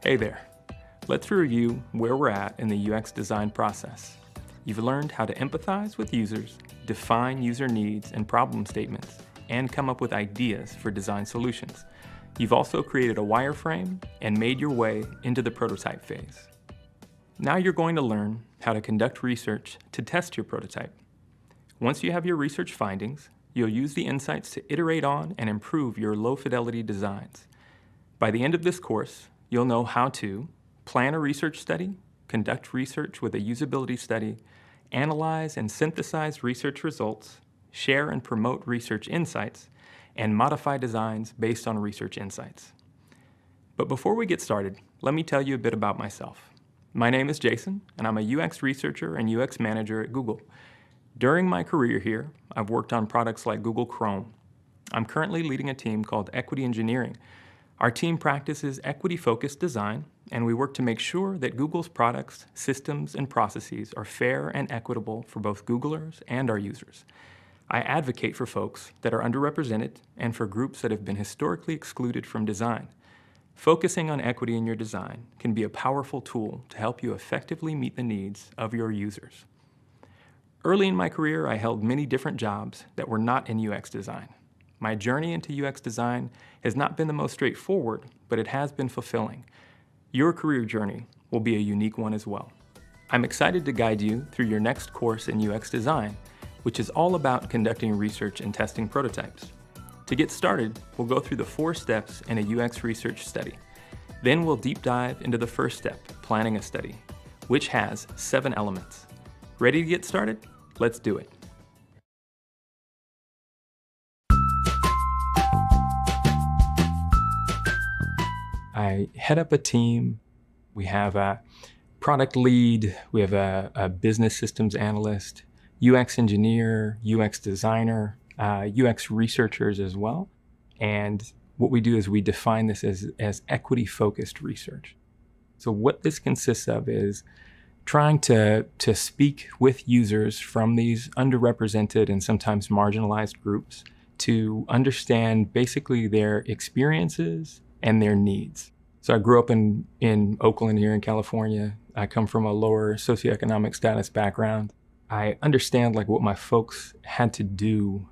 Hey there. Let's review where we're at in the UX design process. You've learned how to empathize with users, define user needs and problem statements, and come up with ideas for design solutions. You've also created a wireframe and made your way into the prototype phase. Now you're going to learn how to conduct research to test your prototype. Once you have your research findings, you'll use the insights to iterate on and improve your low-fidelity designs. By the end of this course, you'll know how to plan a research study, conduct research with a usability study, analyze and synthesize research results, share and promote research insights, and modify designs based on research insights. But before we get started, let me tell you a bit about myself. My name is Jason, and I'm a UX researcher and UX manager at Google. During my career here, I've worked on products like Google Chrome. I'm currently leading a team called Equity Engineering. Our team practices equity-focused design, and we work to make sure that Google's products, systems, and processes are fair and equitable for both Googlers and our users. I advocate for folks that are underrepresented and for groups that have been historically excluded from design. Focusing on equity in your design can be a powerful tool to help you effectively meet the needs of your users. Early in my career, I held many different jobs that were not in UX design. My journey into UX design has not been the most straightforward, but it has been fulfilling. Your career journey will be a unique one as well. I'm excited to guide you through your next course in UX design, which is all about conducting research and testing prototypes. To get started, we'll go through the 4 steps in a UX research study. Then we'll deep dive into the first step, planning a study, which has 7 elements. Ready to get started? Let's do it. I head up a team. We have a product lead, we have a business systems analyst, UX engineer, UX designer, UX researchers as well. And what we do is we define this as equity-focused research. So what this consists of is trying to speak with users from these underrepresented and sometimes marginalized groups to understand basically their experiences and their needs. So I grew up in Oakland here in California. I come from a lower socioeconomic status background. I understand like what my folks had to do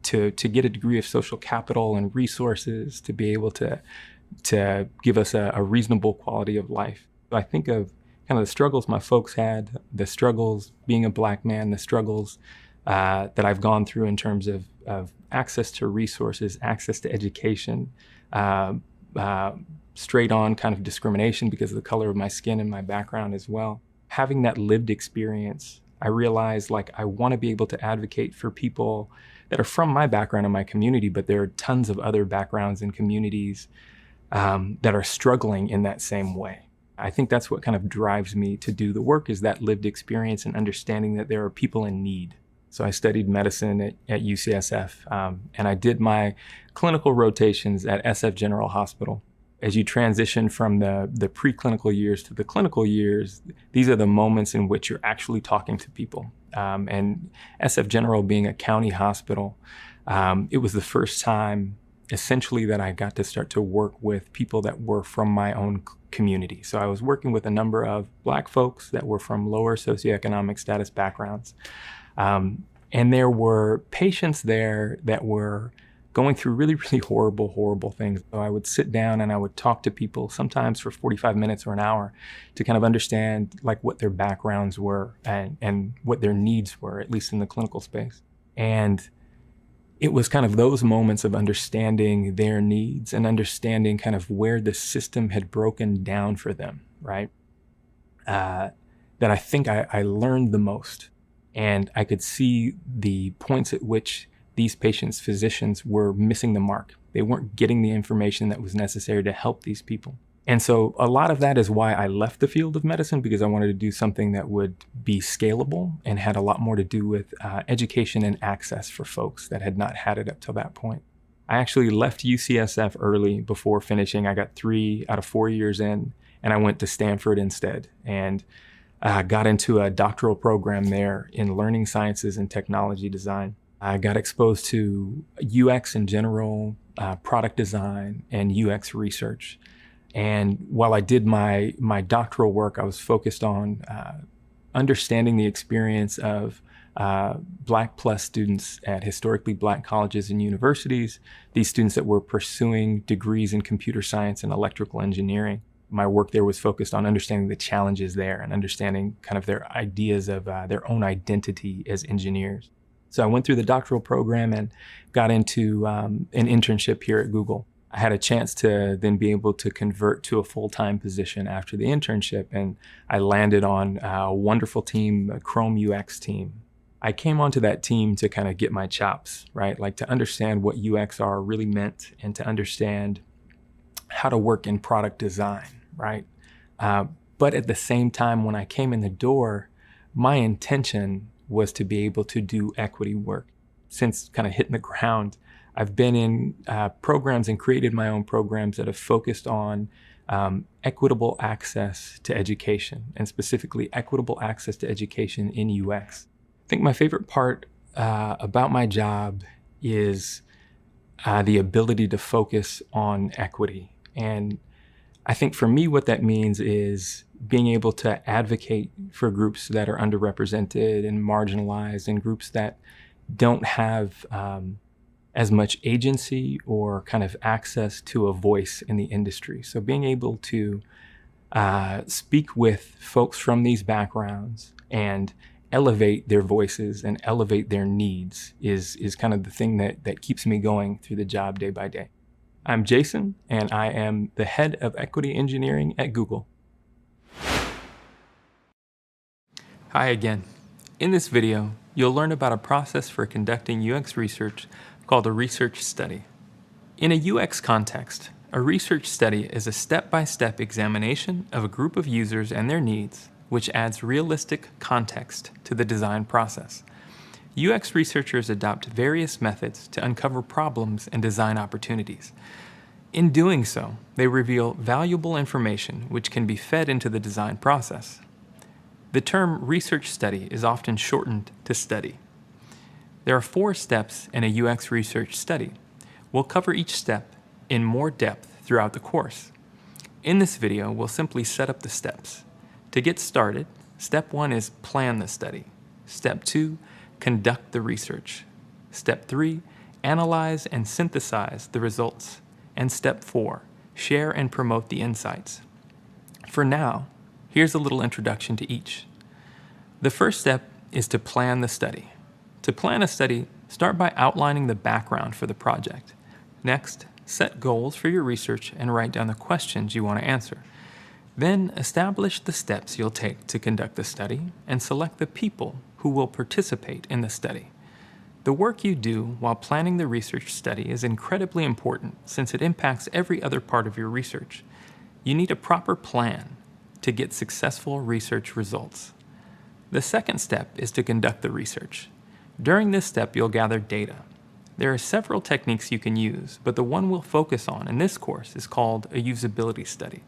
to get a degree of social capital and resources to be able to give us a reasonable quality of life. I think of kind of the struggles my folks had, the struggles being a Black man, the struggles that I've gone through in terms of access to resources, access to education, straight on kind of discrimination because of the color of my skin and my background as well. Having that lived experience, I realized like I want to be able to advocate for people that are from my background and my community, but there are tons of other backgrounds and communities that are struggling in that same way. I think that's what kind of drives me to do the work, is that lived experience and understanding that there are people in need. So I studied medicine at UCSF, and I did my clinical rotations at SF General Hospital. As you transition from the preclinical years to the clinical years, these are the moments in which you're actually talking to people. And SF General being a county hospital, it was the first time essentially that I got to start to work with people that were from my own community. So I was working with a number of Black folks that were from lower socioeconomic status backgrounds. And there were patients there that were going through really, really horrible things. So I would sit down and I would talk to people sometimes for 45 minutes or an hour to kind of understand like what their backgrounds were and what their needs were, at least in the clinical space. And it was kind of those moments of understanding their needs and understanding kind of where the system had broken down for them, right? That I think I learned the most. And I could see the points at which these patients' physicians were missing the mark. They weren't getting the information that was necessary to help these people. And so a lot of that is why I left the field of medicine, because I wanted to do something that would be scalable and had a lot more to do with education and access for folks that had not had it up till that point. I actually left UCSF early before finishing. I got 3 out of 4 years in, and I went to Stanford instead. And got into a doctoral program there in learning sciences and technology design. I got exposed to UX in general, product design, and UX research. And while I did my doctoral work, I was focused on understanding the experience of Black plus students at historically Black colleges and universities, these students that were pursuing degrees in computer science and electrical engineering. My work there was focused on understanding the challenges there and understanding kind of their ideas of their own identity as engineers. So I went through the doctoral program and got into an internship here at Google. I had a chance to then be able to convert to a full-time position after the internship, and I landed on a wonderful team, a Chrome UX team. I came onto that team to kind of get my chops, right? Like to understand what UXR really meant and to understand how to work in product design, right? But at the same time, when I came in the door, my intention was to be able to do equity work. Since kind of hitting the ground, I've been in programs and created my own programs that have focused on equitable access to education, and specifically equitable access to education in UX. I think my favorite part about my job is the ability to focus on equity. And I think for me, what that means is being able to advocate for groups that are underrepresented and marginalized, and groups that don't have as much agency or kind of access to a voice in the industry. So being able to speak with folks from these backgrounds and elevate their voices and elevate their needs is kind of the thing that keeps me going through the job day by day. I'm Jason, and I am the head of equity engineering at Google. Hi again. In this video, you'll learn about a process for conducting UX research called a research study. In a UX context, a research study is a step-by-step examination of a group of users and their needs, which adds realistic context to the design process. UX researchers adopt various methods to uncover problems and design opportunities. In doing so, they reveal valuable information which can be fed into the design process. The term research study is often shortened to study. There are 4 steps in a UX research study. We'll cover each step in more depth throughout the course. In this video, we'll simply set up the steps. To get started, step 1 is plan the study. Step 2, conduct the research. Step 3, analyze and synthesize the results. And step 4, share and promote the insights. For now, here's a little introduction to each. The first step is to plan the study. To plan a study, start by outlining the background for the project. Next, set goals for your research and write down the questions you want to answer. Then establish the steps you'll take to conduct the study and select the people who will participate in the study. The work you do while planning the research study is incredibly important since it impacts every other part of your research. You need a proper plan to get successful research results. The second step is to conduct the research. During this step, you'll gather data. There are several techniques you can use, but the one we'll focus on in this course is called a usability study.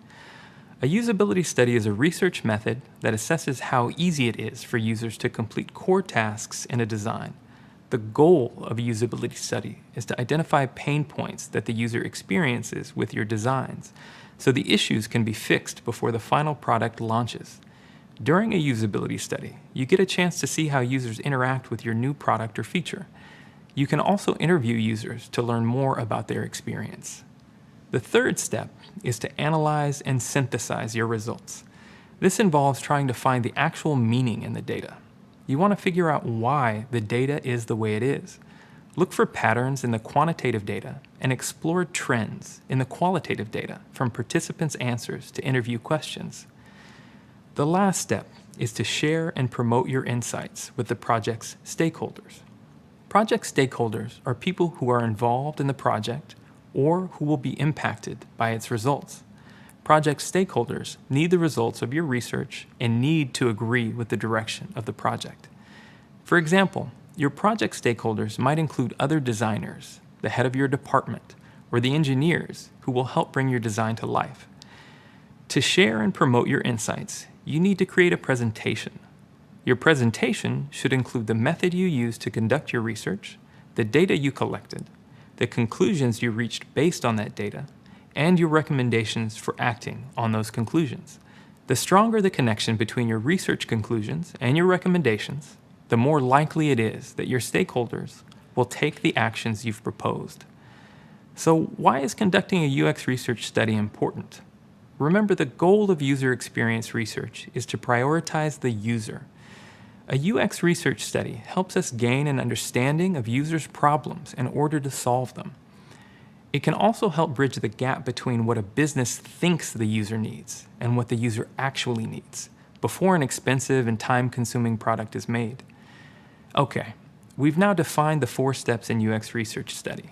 A usability study is a research method that assesses how easy it is for users to complete core tasks in a design. The goal of a usability study is to identify pain points that the user experiences with your designs, so the issues can be fixed before the final product launches. During a usability study, you get a chance to see how users interact with your new product or feature. You can also interview users to learn more about their experience. The third step is to analyze and synthesize your results. This involves trying to find the actual meaning in the data. You want to figure out why the data is the way it is. Look for patterns in the quantitative data and explore trends in the qualitative data from participants' answers to interview questions. The last step is to share and promote your insights with the project's stakeholders. Project stakeholders are people who are involved in the project or who will be impacted by its results. Project stakeholders need the results of your research and need to agree with the direction of the project. For example, your project stakeholders might include other designers, the head of your department, or the engineers who will help bring your design to life. To share and promote your insights, you need to create a presentation. Your presentation should include the method you used to conduct your research, the data you collected, the conclusions you reached based on that data, and your recommendations for acting on those conclusions. The stronger the connection between your research conclusions and your recommendations, the more likely it is that your stakeholders will take the actions you've proposed. So why is conducting a UX research study important? Remember, the goal of user experience research is to prioritize the user. A UX research study helps us gain an understanding of users' problems in order to solve them. It can also help bridge the gap between what a business thinks the user needs and what the user actually needs before an expensive and time-consuming product is made. Okay, we've now defined the 4 steps in UX research study.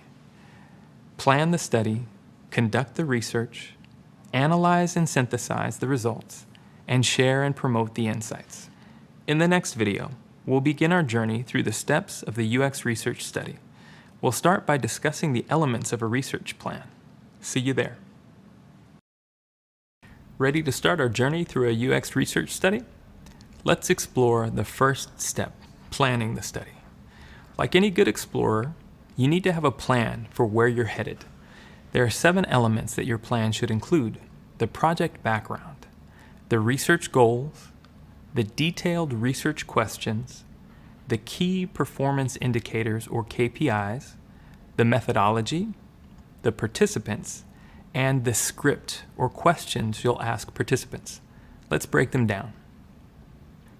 Plan the study, conduct the research, analyze and synthesize the results, and share and promote the insights. In the next video, we'll begin our journey through the steps of the UX research study. We'll start by discussing the elements of a research plan. See you there. Ready to start our journey through a UX research study? Let's explore the first step, planning the study. Like any good explorer, you need to have a plan for where you're headed. There are 7 elements that your plan should include: the project background, the research goals, the detailed research questions, the key performance indicators or KPIs, the methodology, the participants, and the script or questions you'll ask participants. Let's break them down.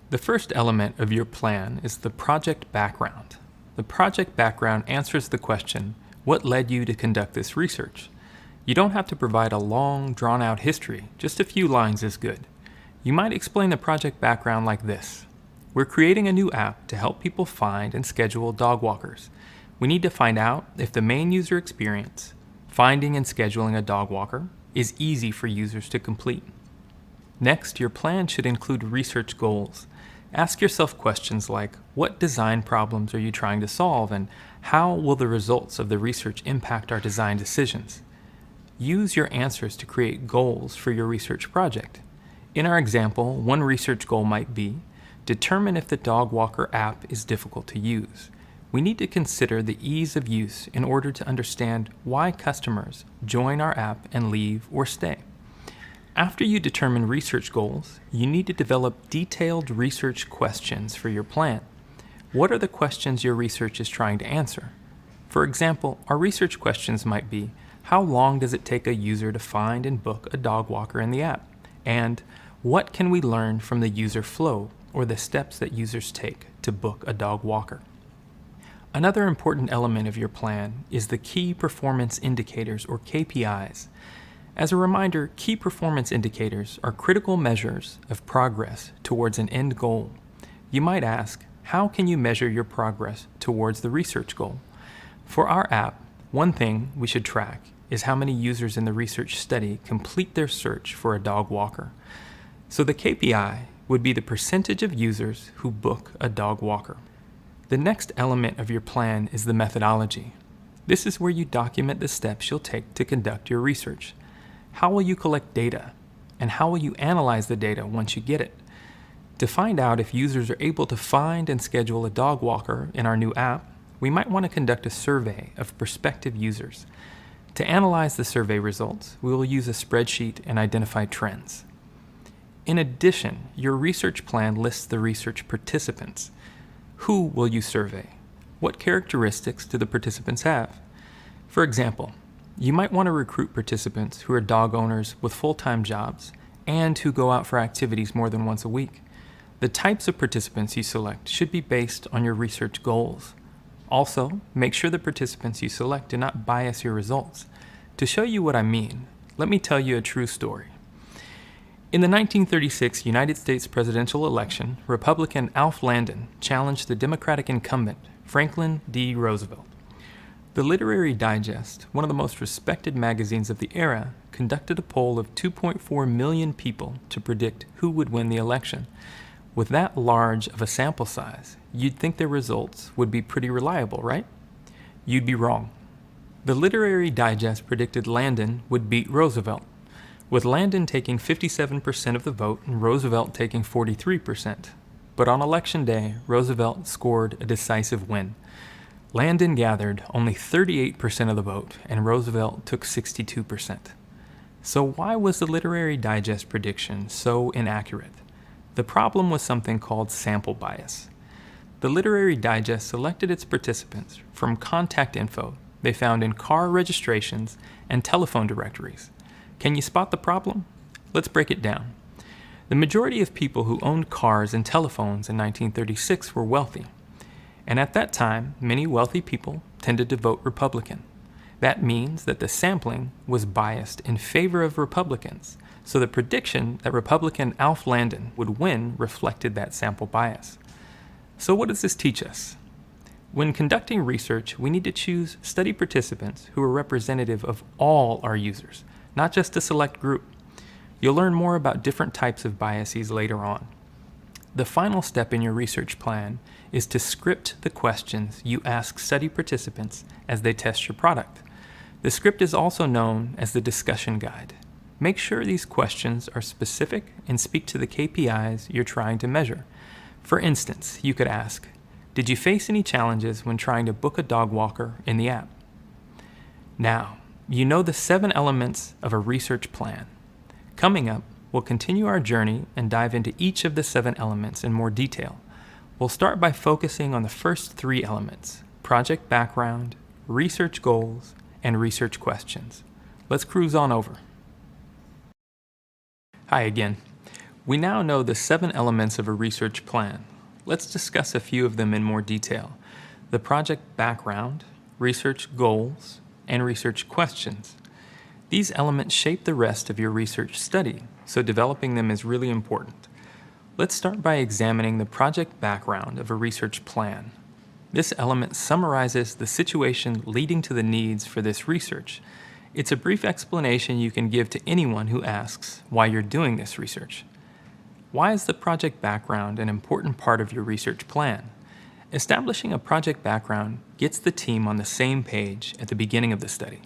The first element of your plan is the project background. The project background answers the question, what led you to conduct this research? You don't have to provide a long, drawn-out history. Just a few lines is good. You might explain the project background like this. We're creating a new app to help people find and schedule dog walkers. We need to find out if the main user experience, finding and scheduling a dog walker, is easy for users to complete. Next, your plan should include research goals. Ask yourself questions like, what design problems are you trying to solve, and how will the results of the research impact our design decisions? Use your answers to create goals for your research project. In our example, one research goal might be, determine if the dog walker app is difficult to use. We need to consider the ease of use in order to understand why customers join our app and leave or stay. After you determine research goals, you need to develop detailed research questions for your plan. What are the questions your research is trying to answer? For example, our research questions might be, how long does it take a user to find and book a dog walker in the app? And what can we learn from the user flow, or the steps that users take to book a dog walker? Another important element of your plan is the key performance indicators or KPIs. As a reminder, key performance indicators are critical measures of progress towards an end goal. You might ask, how can you measure your progress towards the research goal? For our app, one thing we should track is how many users in the research study complete their search for a dog walker. So the KPI would be the percentage of users who book a dog walker. The next element of your plan is the methodology. This is where you document the steps you'll take to conduct your research. How will you collect data? And how will you analyze the data once you get it? To find out if users are able to find and schedule a dog walker in our new app, we might want to conduct a survey of prospective users. To analyze the survey results, we will use a spreadsheet and identify trends. In addition, your research plan lists the research participants. Who will you survey? What characteristics do the participants have? For example, you might want to recruit participants who are dog owners with full-time jobs and who go out for activities more than once a week. The types of participants you select should be based on your research goals. Also, make sure the participants you select do not bias your results. To show you what I mean, let me tell you a true story. In the 1936 United States presidential election, Republican Alf Landon challenged the Democratic incumbent, Franklin D. Roosevelt. The Literary Digest, one of the most respected magazines of the era, conducted a poll of 2.4 million people to predict who would win the election. With that large of a sample size, you'd think their results would be pretty reliable, right? You'd be wrong. The Literary Digest predicted Landon would beat Roosevelt, with Landon taking 57% of the vote and Roosevelt taking 43%. But on election day, Roosevelt scored a decisive win. Landon gathered only 38% of the vote and Roosevelt took 62%. So why was the Literary Digest prediction so inaccurate? The problem was something called sample bias. The Literary Digest selected its participants from contact info they found in car registrations and telephone directories. Can you spot the problem? Let's break it down. The majority of people who owned cars and telephones in 1936 were wealthy. And at that time, many wealthy people tended to vote Republican. That means that the sampling was biased in favor of Republicans, so the prediction that Republican Alf Landon would win reflected that sample bias. So what does this teach us? When conducting research, we need to choose study participants who are representative of all our users, not just a select group. You'll learn more about different types of biases later on. The final step in your research plan is to script the questions you ask study participants as they test your product. The script is also known as the discussion guide. Make sure these questions are specific and speak to the KPIs you're trying to measure. For instance, you could ask, did you face any challenges when trying to book a dog walker in the app? Now, you know the 7 elements of a research plan. Coming up, we'll continue our journey and dive into each of the 7 elements in more detail. We'll start by focusing on the first 3 elements: project background, research goals, and research questions. Let's cruise on over. Hi again. We now know the 7 elements of a research plan. Let's discuss a few of them in more detail. The project background, research goals, and research questions. These elements shape the rest of your research study, so developing them is really important. Let's start by examining the project background of a research plan. This element summarizes the situation leading to the needs for this research. It's a brief explanation you can give to anyone who asks why you're doing this research. Why is the project background an important part of your research plan? Establishing a project background gets the team on the same page at the beginning of the study.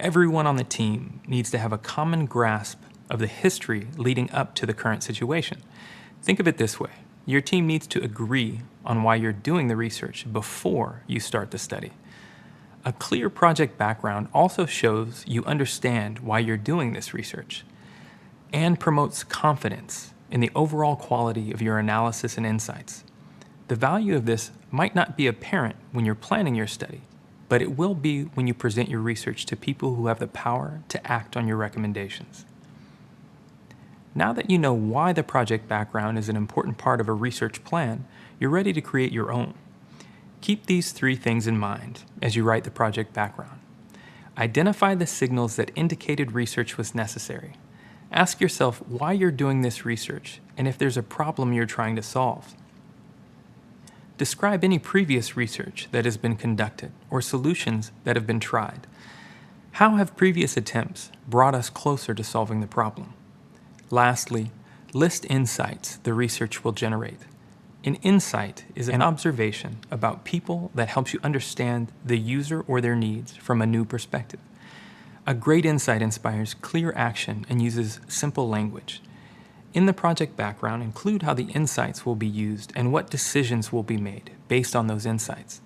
Everyone on the team needs to have a common grasp of the history leading up to the current situation. Think of it this way. Your team needs to agree on why you're doing the research before you start the study. A clear project background also shows you understand why you're doing this research and promotes confidence in the overall quality of your analysis and insights. The value of this might not be apparent when you're planning your study, but it will be when you present your research to people who have the power to act on your recommendations. Now that you know why the project background is an important part of a research plan, you're ready to create your own. Keep these 3 things in mind as you write the project background. Identify the signals that indicated research was necessary. Ask yourself why you're doing this research and if there's a problem you're trying to solve. Describe any previous research that has been conducted or solutions that have been tried. How have previous attempts brought us closer to solving the problem? Lastly, list insights the research will generate. An insight is an observation about people that helps you understand the user or their needs from a new perspective. A great insight inspires clear action and uses simple language. In the project background, include how the insights will be used and what decisions will be made based on those insights.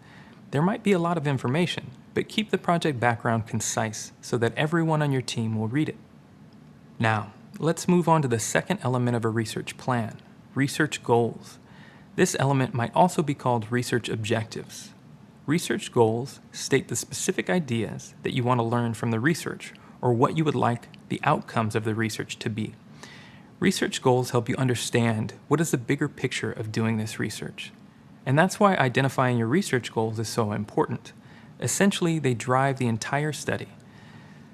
There might be a lot of information, but keep the project background concise so that everyone on your team will read it. Now, let's move on to the second element of a research plan, research goals. This element might also be called research objectives. Research goals state the specific ideas that you want to learn from the research or what you would like the outcomes of the research to be. Research goals help you understand what is the bigger picture of doing this research. And that's why identifying your research goals is so important. Essentially, they drive the entire study.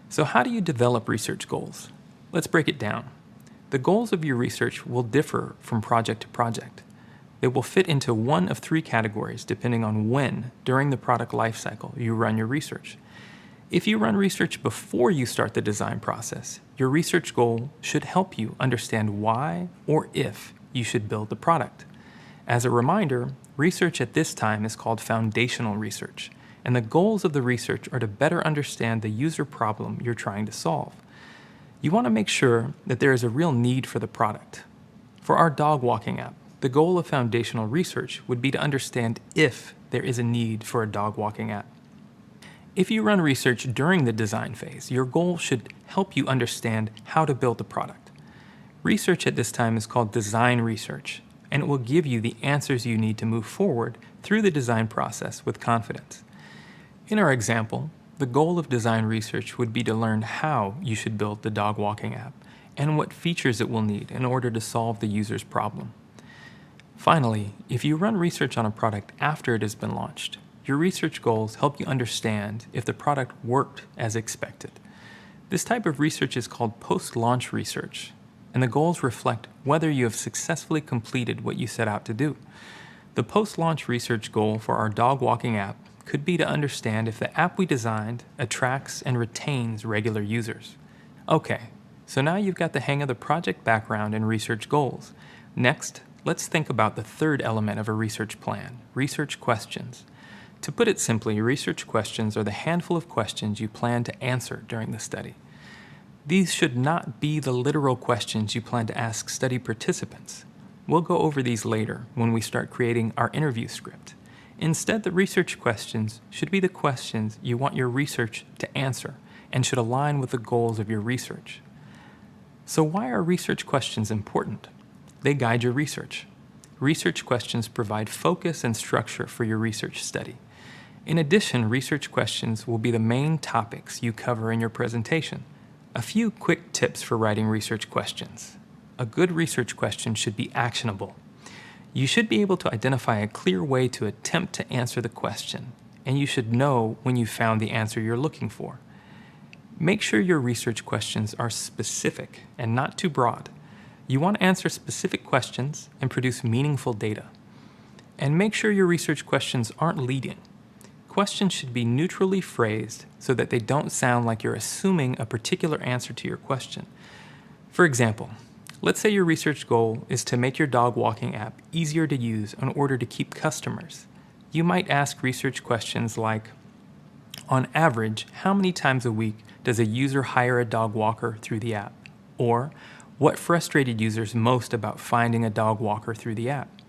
So how do you develop research goals? Let's break it down. The goals of your research will differ from project to project. They will fit into one of 3 categories depending on when, during the product lifecycle, you run your research. If you run research before you start the design process, your research goal should help you understand why or if you should build the product. As a reminder, research at this time is called foundational research, and the goals of the research are to better understand the user problem you're trying to solve. You want to make sure that there is a real need for the product. For our dog walking app, the goal of foundational research would be to understand if there is a need for a dog walking app. If you run research during the design phase, your goal should help you understand how to build the product. Research at this time is called design research, and it will give you the answers you need to move forward through the design process with confidence. In our example, the goal of design research would be to learn how you should build the dog walking app and what features it will need in order to solve the user's problem. Finally, if you run research on a product after it has been launched, your research goals help you understand if the product worked as expected. This type of research is called post-launch research, and the goals reflect whether you have successfully completed what you set out to do. The post-launch research goal for our dog walking app could be to understand if the app we designed attracts and retains regular users. Okay, so now you've got the hang of the project background and research goals. Next, let's think about the third element of a research plan, research questions. To put it simply, research questions are the handful of questions you plan to answer during the study. These should not be the literal questions you plan to ask study participants. We'll go over these later when we start creating our interview script. Instead, the research questions should be the questions you want your research to answer and should align with the goals of your research. So why are research questions important? They guide your research. Research questions provide focus and structure for your research study. In addition, research questions will be the main topics you cover in your presentation. A few quick tips for writing research questions. A good research question should be actionable. You should be able to identify a clear way to attempt to answer the question, and you should know when you've found the answer you're looking for. Make sure your research questions are specific and not too broad. You want to answer specific questions and produce meaningful data. And make sure your research questions aren't leading. Questions should be neutrally phrased so that they don't sound like you're assuming a particular answer to your question. For example, let's say your research goal is to make your dog walking app easier to use in order to keep customers. You might ask research questions like, on average, how many times a week does a user hire a dog walker through the app? Or, what frustrated users most about finding a dog walker through the app?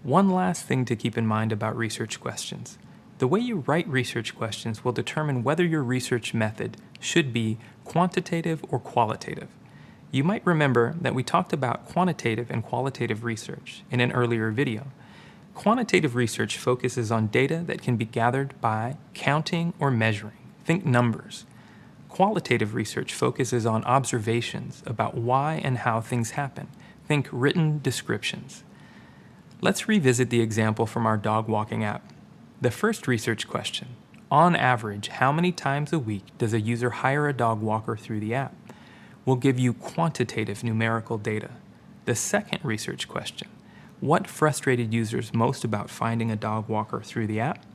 One last thing to keep in mind about research questions. The way you write research questions will determine whether your research method should be quantitative or qualitative. You might remember that we talked about quantitative and qualitative research in an earlier video. Quantitative research focuses on data that can be gathered by counting or measuring. Think numbers. Qualitative research focuses on observations about why and how things happen. Think written descriptions. Let's revisit the example from our dog walking app. The first research question, on average, how many times a week does a user hire a dog walker through the app? Will give you quantitative numerical data. The second research question, what frustrated users most about finding a dog walker through the app?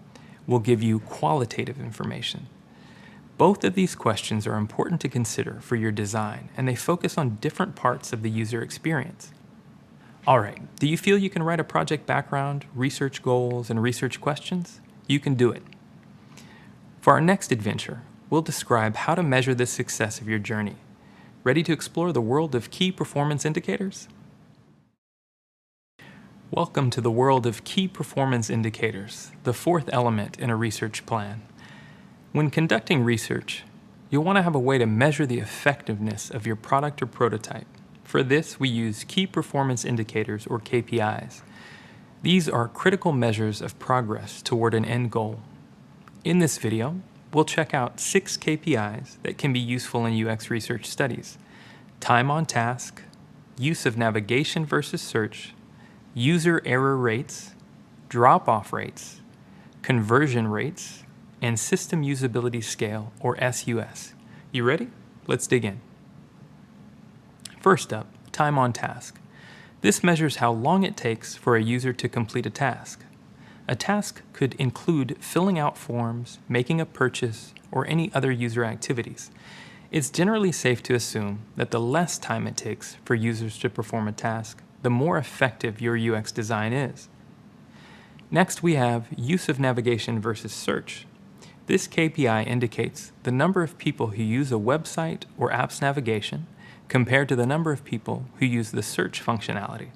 Will give you qualitative information. Both of these questions are important to consider for your design, and they focus on different parts of the user experience. All right, do you feel you can write a project background, research goals, and research questions? You can do it. For our next adventure, we'll describe how to measure the success of your journey. Ready to explore the world of key performance indicators? Welcome to the world of key performance indicators, the fourth element in a research plan. When conducting research, you'll want to have a way to measure the effectiveness of your product or prototype. For this, we use key performance indicators, or KPIs. These are critical measures of progress toward an end goal. In this video, we'll check out 6 KPIs that can be useful in UX research studies: time on task, use of navigation versus search, user error rates, drop-off rates, conversion rates, and system usability scale, or SUS. You ready? Let's dig in. First up, time on task. This measures how long it takes for a user to complete a task. A task could include filling out forms, making a purchase, or any other user activities. It's generally safe to assume that the less time it takes for users to perform a task, the more effective your UX design is. Next, we have use of navigation versus search. This KPI indicates the number of people who use a website or app's navigation compared to the number of people who use the search functionality.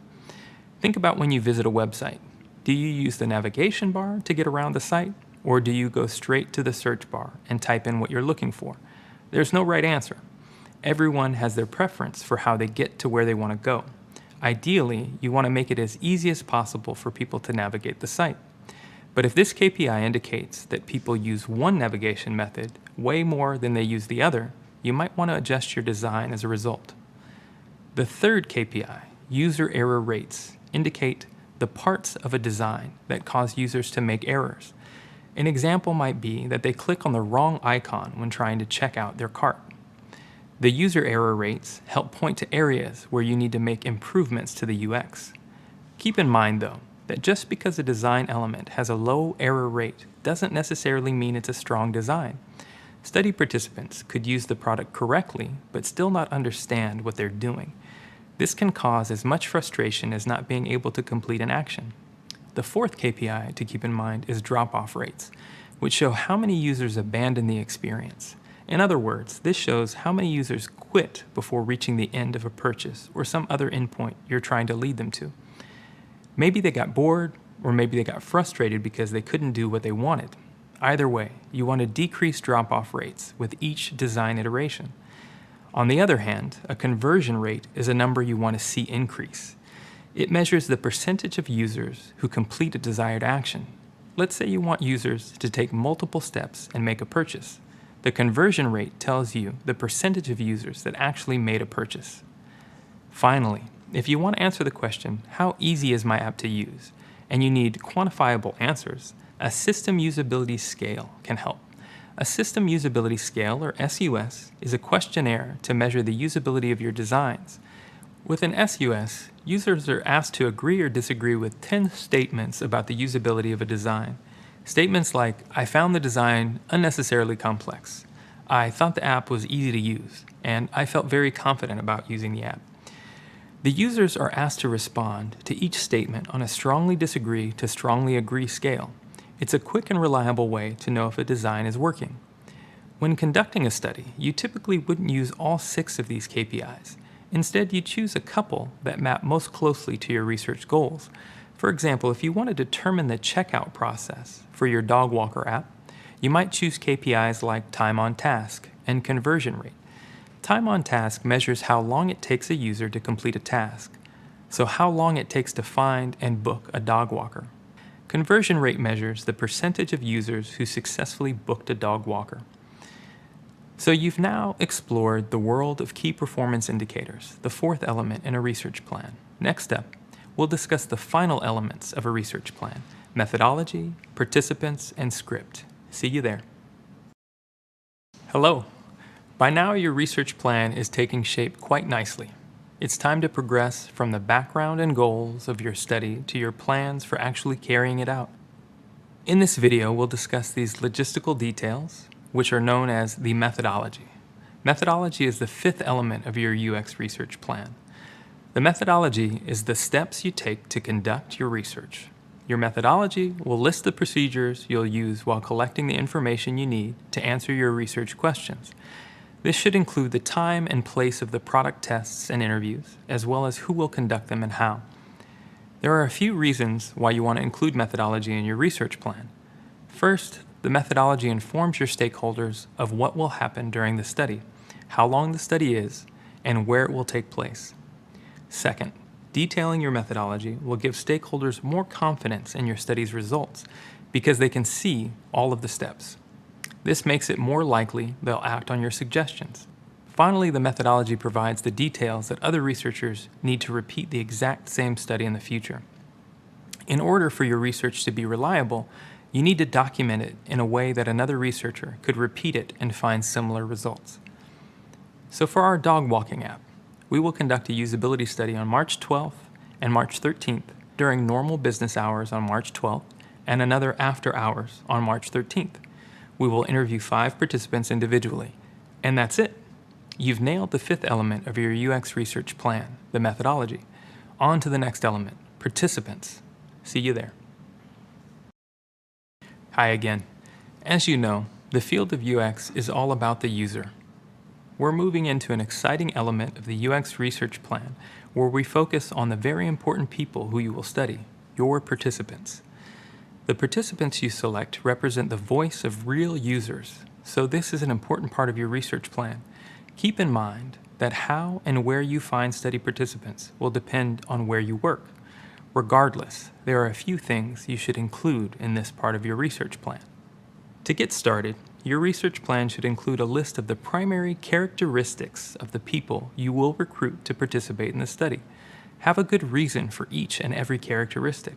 Think about when you visit a website. Do you use the navigation bar to get around the site, Or do you go straight to the search bar and type in what you're looking for? There's no right answer. Everyone has their preference for how they get to where they want to go. Ideally, you want to make it as easy as possible for people to navigate the site. But if this KPI indicates that people use one navigation method way more than they use the other, you might want to adjust your design as a result. The third KPI, user error rates, indicate the parts of a design that cause users to make errors. An example might be that they click on the wrong icon when trying to check out their cart. The user error rates help point to areas where you need to make improvements to the UX. Keep in mind, though, that just because a design element has a low error rate doesn't necessarily mean it's a strong design. Study participants could use the product correctly but still not understand what they're doing. This can cause as much frustration as not being able to complete an action. The fourth KPI to keep in mind is drop-off rates, which show how many users abandon the experience. In other words, this shows how many users quit before reaching the end of a purchase or some other endpoint you're trying to lead them to. Maybe they got bored, or maybe they got frustrated because they couldn't do what they wanted. Either way, you want to decrease drop-off rates with each design iteration. On the other hand, a conversion rate is a number you want to see increase. It measures the percentage of users who complete a desired action. Let's say you want users to take multiple steps and make a purchase. The conversion rate tells you the percentage of users that actually made a purchase. Finally, if you want to answer the question, how easy is my app to use, and you need quantifiable answers, a system usability scale can help. A system usability scale, or SUS, is a questionnaire to measure the usability of your designs. With an SUS, users are asked to agree or disagree with 10 statements about the usability of a design. Statements like, I found the design unnecessarily complex, I thought the app was easy to use, and I felt very confident about using the app. The users are asked to respond to each statement on a strongly disagree to strongly agree scale. It's a quick and reliable way to know if a design is working. When conducting a study, you typically wouldn't use all 6 of these KPIs. Instead, you choose a couple that map most closely to your research goals. For example, if you want to determine the checkout process for your dog walker app, you might choose KPIs like time on task and conversion rate. Time on task measures how long it takes a user to complete a task, so how long it takes to find and book a dog walker. Conversion rate measures the percentage of users who successfully booked a dog walker. So you've now explored the world of key performance indicators, the fourth element in a research plan. Next up, we'll discuss the final elements of a research plan: methodology, participants, and script. See you there. Hello. By now, your research plan is taking shape quite nicely. It's time to progress from the background and goals of your study to your plans for actually carrying it out. In this video, we'll discuss these logistical details, which are known as the methodology. Methodology is the 5th element of your UX research plan. The methodology is the steps you take to conduct your research. Your methodology will list the procedures you'll use while collecting the information you need to answer your research questions. This should include the time and place of the product tests and interviews, as well as who will conduct them and how. There are a few reasons why you want to include methodology in your research plan. First, the methodology informs your stakeholders of what will happen during the study, how long the study is, and where it will take place. Second, detailing your methodology will give stakeholders more confidence in your study's results because they can see all of the steps. This makes it more likely they'll act on your suggestions. Finally, the methodology provides the details that other researchers need to repeat the exact same study in the future. In order for your research to be reliable, you need to document it in a way that another researcher could repeat it and find similar results. So for our dog walking app, we will conduct a usability study on March 12th and March 13th during normal business hours on March 12th and another after hours on March 13th. We will interview 5 participants individually, and that's it. You've nailed the 5th element of your UX research plan, the methodology. On to the next element, participants. See you there. Hi again. As you know, the field of UX is all about the user. We're moving into an exciting element of the UX research plan where we focus on the very important people who you will study, your participants. The participants you select represent the voice of real users, so this is an important part of your research plan. Keep in mind that how and where you find study participants will depend on where you work. Regardless, there are a few things you should include in this part of your research plan. To get started, your research plan should include a list of the primary characteristics of the people you will recruit to participate in the study. Have a good reason for each and every characteristic.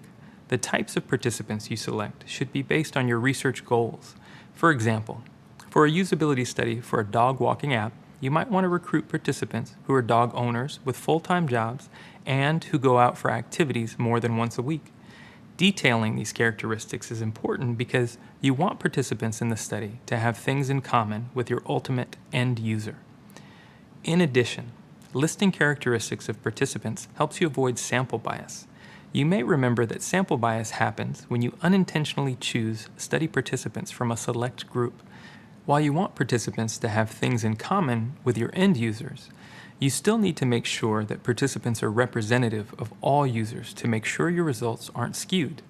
The types of participants you select should be based on your research goals. For example, for a usability study for a dog walking app, you might want to recruit participants who are dog owners with full-time jobs and who go out for activities more than once a week. Detailing these characteristics is important because you want participants in the study to have things in common with your ultimate end user. In addition, listing characteristics of participants helps you avoid sample bias. You may remember that sample bias happens when you unintentionally choose study participants from a select group. While you want participants to have things in common with your end users, you still need to make sure that participants are representative of all users to make sure your results aren't skewed.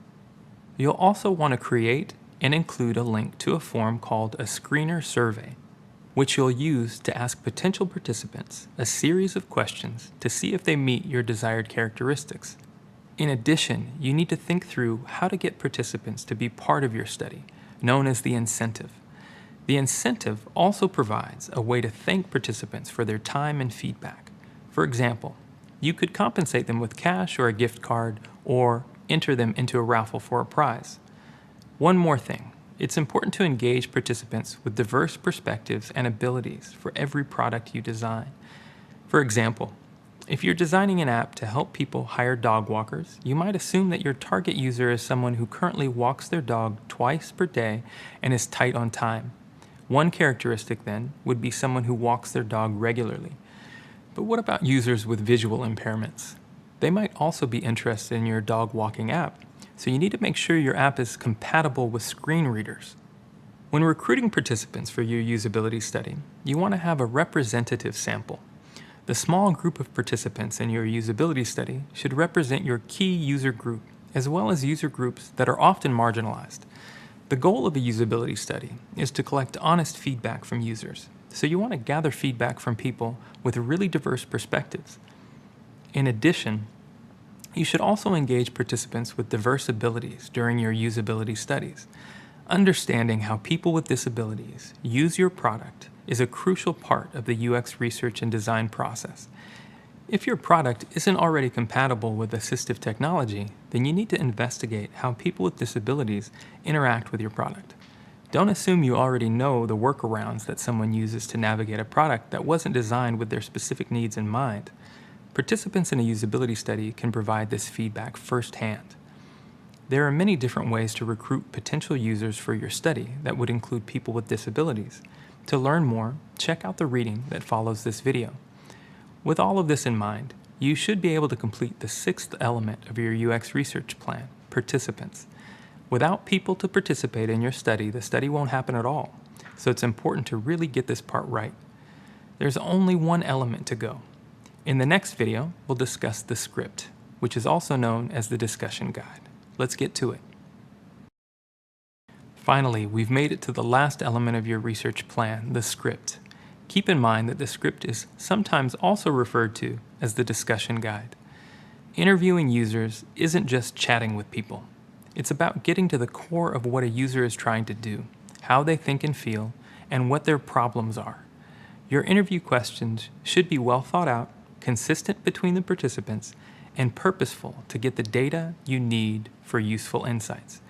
You'll also want to create and include a link to a form called a screener survey, which you'll use to ask potential participants a series of questions to see if they meet your desired characteristics. In addition, you need to think through how to get participants to be part of your study, known as the incentive. The incentive also provides a way to thank participants for their time and feedback. For example, you could compensate them with cash or a gift card, or enter them into a raffle for a prize. One more thing, it's important to engage participants with diverse perspectives and abilities for every product you design. For example, if you're designing an app to help people hire dog walkers, you might assume that your target user is someone who currently walks their dog twice per day and is tight on time. One characteristic, then, would be someone who walks their dog regularly. But what about users with visual impairments? They might also be interested in your dog walking app, so you need to make sure your app is compatible with screen readers. When recruiting participants for your usability study, you want to have a representative sample. The small group of participants in your usability study should represent your key user group, as well as user groups that are often marginalized. The goal of a usability study is to collect honest feedback from users, so you want to gather feedback from people with really diverse perspectives. In addition, you should also engage participants with diverse abilities during your usability studies. Understanding how people with disabilities use your product is a crucial part of the UX research and design process. If your product isn't already compatible with assistive technology, then you need to investigate how people with disabilities interact with your product. Don't assume you already know the workarounds that someone uses to navigate a product that wasn't designed with their specific needs in mind. Participants in a usability study can provide this feedback firsthand. There are many different ways to recruit potential users for your study that would include people with disabilities. To learn more, check out the reading that follows this video. With all of this in mind, you should be able to complete the sixth element of your UX research plan, participants. Without people to participate in your study, the study won't happen at all, so it's important to really get this part right. There's only one element to go. In the next video, we'll discuss the script, which is also known as the discussion guide. Let's get to it. Finally, we've made it to the last element of your research plan, the script. Keep in mind that the script is sometimes also referred to as the discussion guide. Interviewing users isn't just chatting with people. It's about getting to the core of what a user is trying to do, how they think and feel, and what their problems are. Your interview questions should be well thought out, consistent between the participants, and purposeful to get the data you need for useful insights.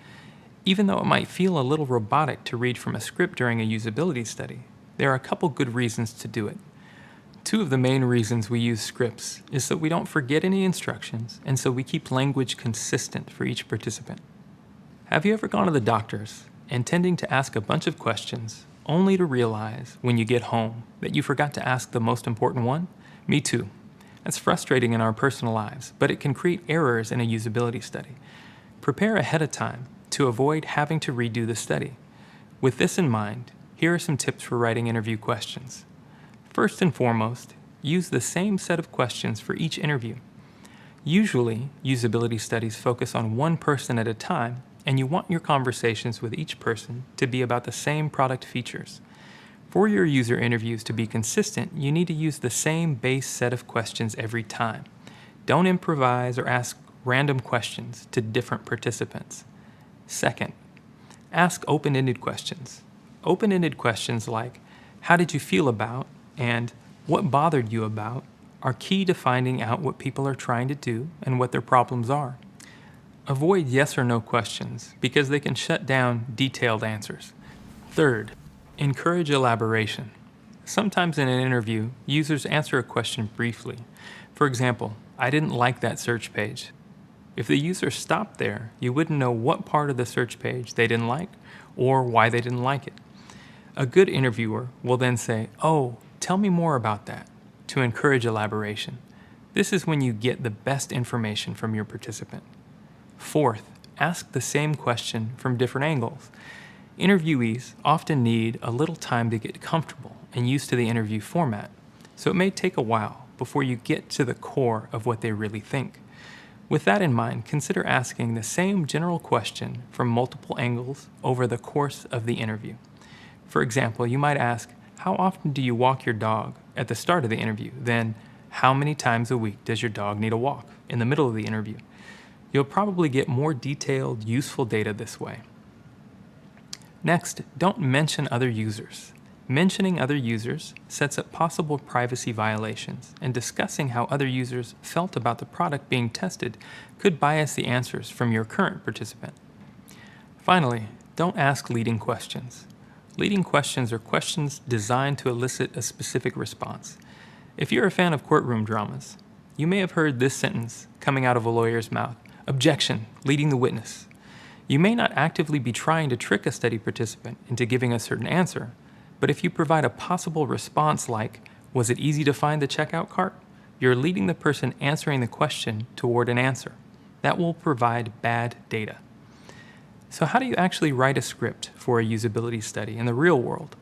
Even though it might feel a little robotic to read from a script during a usability study, there are a couple good reasons to do it. Two of the main reasons we use scripts is so we don't forget any instructions, and so we keep language consistent for each participant. Have you ever gone to the doctor's intending to ask a bunch of questions, only to realize when you get home that you forgot to ask the most important one? Me too. That's frustrating in our personal lives, but it can create errors in a usability study. Prepare ahead of time to avoid having to redo the study. With this in mind, here are some tips for writing interview questions. First and foremost, use the same set of questions for each interview. Usually, usability studies focus on one person at a time, and you want your conversations with each person to be about the same product features. For your user interviews to be consistent, you need to use the same base set of questions every time. Don't improvise or ask random questions to different participants. Second, ask open-ended questions. Open-ended questions like, how did you feel about, and what bothered you about, are key to finding out what people are trying to do and what their problems are. Avoid yes or no questions because they can shut down detailed answers. Third, encourage elaboration. Sometimes in an interview, users answer a question briefly. For example, I didn't like that search page. If the user stopped there, you wouldn't know what part of the search page they didn't like or why they didn't like it. A good interviewer will then say, "Oh, tell me more about that," to encourage elaboration. This is when you get the best information from your participant. Fourth, ask the same question from different angles. Interviewees often need a little time to get comfortable and used to the interview format, so it may take a while before you get to the core of what they really think. With that in mind, consider asking the same general question from multiple angles over the course of the interview. For example, you might ask, how often do you walk your dog at the start of the interview? Then, how many times a week does your dog need a walk in the middle of the interview? You'll probably get more detailed, useful data this way. Next, don't mention other users. Mentioning other users sets up possible privacy violations, and discussing how other users felt about the product being tested could bias the answers from your current participant. Finally, don't ask leading questions. Leading questions are questions designed to elicit a specific response. If you're a fan of courtroom dramas, you may have heard this sentence coming out of a lawyer's mouth: "Objection, leading the witness." You may not actively be trying to trick a study participant into giving a certain answer, but if you provide a possible response like, "Was it easy to find the checkout cart?" you're leading the person answering the question toward an answer. That will provide bad data. So how do you actually write a script for a usability study in the real world?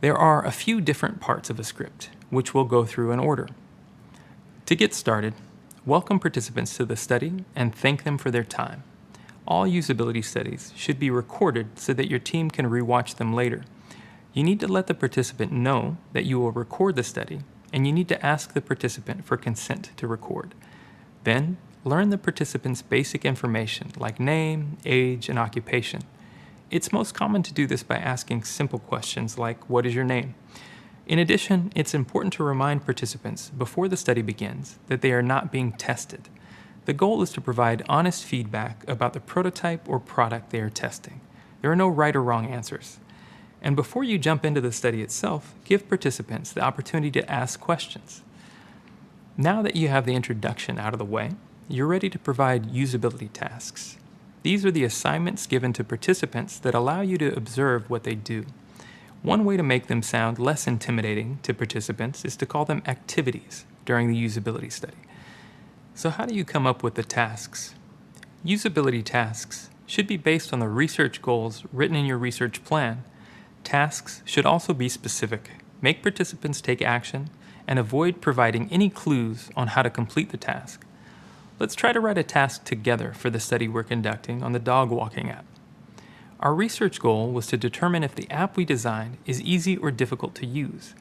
There are a few different parts of a script, which we'll go through in order. To get started, welcome participants to the study and thank them for their time. All usability studies should be recorded so that your team can rewatch them later. You need to let the participant know that you will record the study, and you need to ask the participant for consent to record. Then, learn the participant's basic information like name, age, and occupation. It's most common to do this by asking simple questions like, "What is your name?" In addition, it's important to remind participants before the study begins that they are not being tested. The goal is to provide honest feedback about the prototype or product they are testing. There are no right or wrong answers. And before you jump into the study itself, give participants the opportunity to ask questions. Now that you have the introduction out of the way, you're ready to provide usability tasks. These are the assignments given to participants that allow you to observe what they do. One way to make them sound less intimidating to participants is to call them activities during the usability study. So how do you come up with the tasks? Usability tasks should be based on the research goals written in your research plan. Tasks should also be specific, make participants take action, and avoid providing any clues on how to complete the task. Let's try to write a task together for the study we're conducting on the dog walking app. Our research goal was to determine if the app we designed is easy or difficult to use.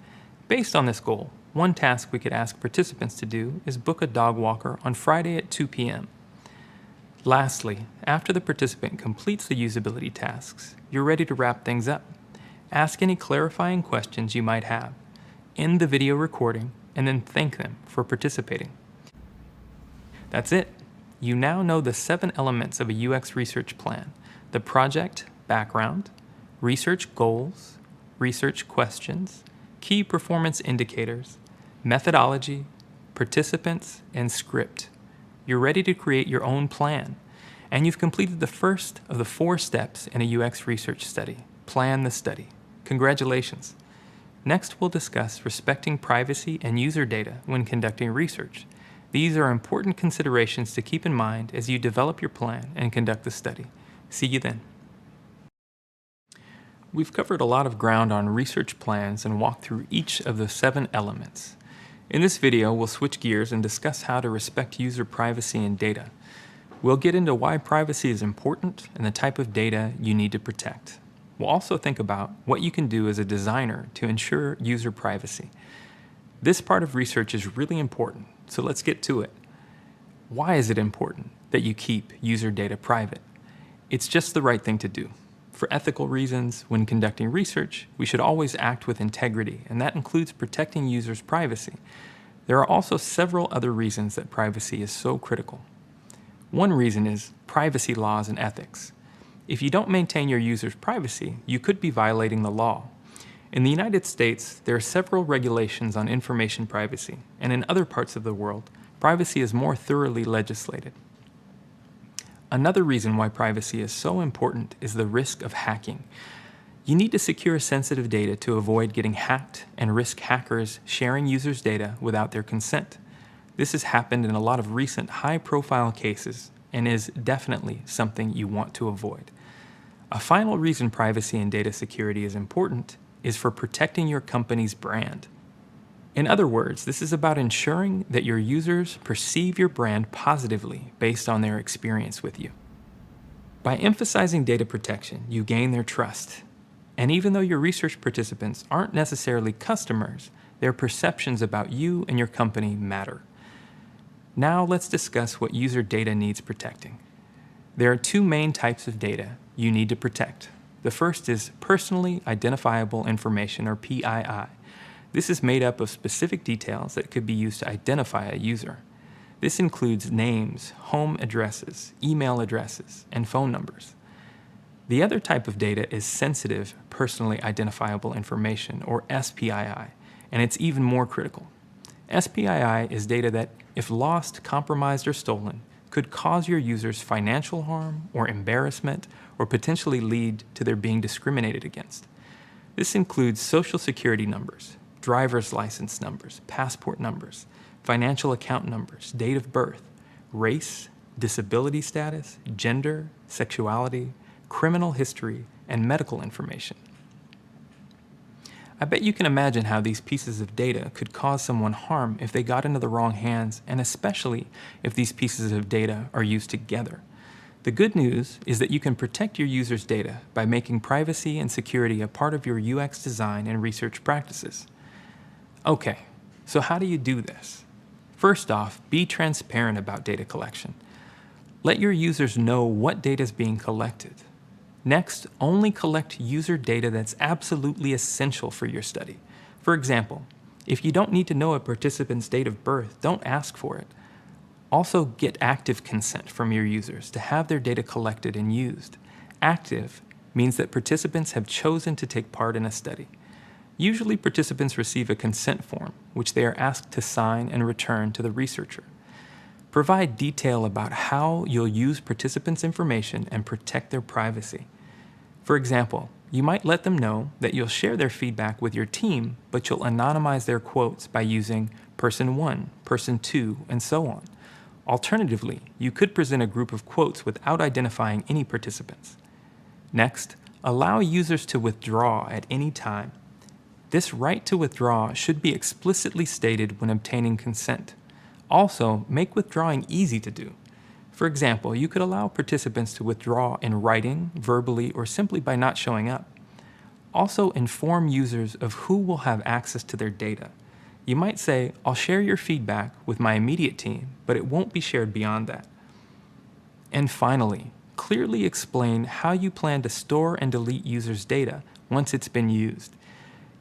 Based on this goal, one task we could ask participants to do is book a dog walker on Friday at 2 p.m. Lastly, after the participant completes the usability tasks, you're ready to wrap things up. Ask any clarifying questions you might have, end the video recording, and then thank them for participating. That's it. You now know the 7 elements of a UX research plan: the project, background, research goals, research questions, key performance indicators, methodology, participants, and script. You're ready to create your own plan, and you've completed the first of the 4 steps in a UX research study: plan the study. Congratulations. Next, we'll discuss respecting privacy and user data when conducting research. These are important considerations to keep in mind as you develop your plan and conduct the study. See you then. We've covered a lot of ground on research plans and walked through each of the 7 elements. In this video, we'll switch gears and discuss how to respect user privacy and data. We'll get into why privacy is important and the type of data you need to protect. We'll also think about what you can do as a designer to ensure user privacy. This part of research is really important, so let's get to it. Why is it important that you keep user data private? It's just the right thing to do. For ethical reasons, when conducting research, we should always act with integrity, and that includes protecting users' privacy. There are also several other reasons that privacy is so critical. One reason is privacy laws and ethics. If you don't maintain your users' privacy, you could be violating the law. In the United States, there are several regulations on information privacy, and in other parts of the world, privacy is more thoroughly legislated. Another reason why privacy is so important is the risk of hacking. You need to secure sensitive data to avoid getting hacked and risk hackers sharing users' data without their consent. This has happened in a lot of recent high-profile cases and is definitely something you want to avoid. A final reason privacy and data security is important is for protecting your company's brand. In other words, this is about ensuring that your users perceive your brand positively based on their experience with you. By emphasizing data protection, you gain their trust. And even though your research participants aren't necessarily customers, their perceptions about you and your company matter. Now let's discuss what user data needs protecting. There are two main types of data you need to protect. The first is personally identifiable information, or PII. This is made up of specific details that could be used to identify a user. This includes names, home addresses, email addresses, and phone numbers. The other type of data is sensitive personally identifiable information, or SPII, and it's even more critical. SPII is data that, if lost, compromised, or stolen, could cause your users financial harm or embarrassment, or potentially lead to their being discriminated against. This includes social security numbers, driver's license numbers, passport numbers, financial account numbers, date of birth, race, disability status, gender, sexuality, criminal history, and medical information. I bet you can imagine how these pieces of data could cause someone harm if they got into the wrong hands, and especially if these pieces of data are used together. The good news is that you can protect your users' data by making privacy and security a part of your UX design and research practices. Okay, so how do you do this? First off, be transparent about data collection. Let your users know what data is being collected. Next, only collect user data that's absolutely essential for your study. For example, if you don't need to know a participant's date of birth, don't ask for it. Also, get active consent from your users to have their data collected and used. Active means that participants have chosen to take part in a study. Usually, participants receive a consent form, which they are asked to sign and return to the researcher. Provide detail about how you'll use participants' information and protect their privacy. For example, you might let them know that you'll share their feedback with your team, but you'll anonymize their quotes by using person 1, person 2, and so on. Alternatively, you could present a group of quotes without identifying any participants. Next, allow users to withdraw at any time. This right to withdraw should be explicitly stated when obtaining consent. Also, make withdrawing easy to do. For example, you could allow participants to withdraw in writing, verbally, or simply by not showing up. Also, inform users of who will have access to their data. You might say, I'll share your feedback with my immediate team, but it won't be shared beyond that. And finally, clearly explain how you plan to store and delete users' data once it's been used.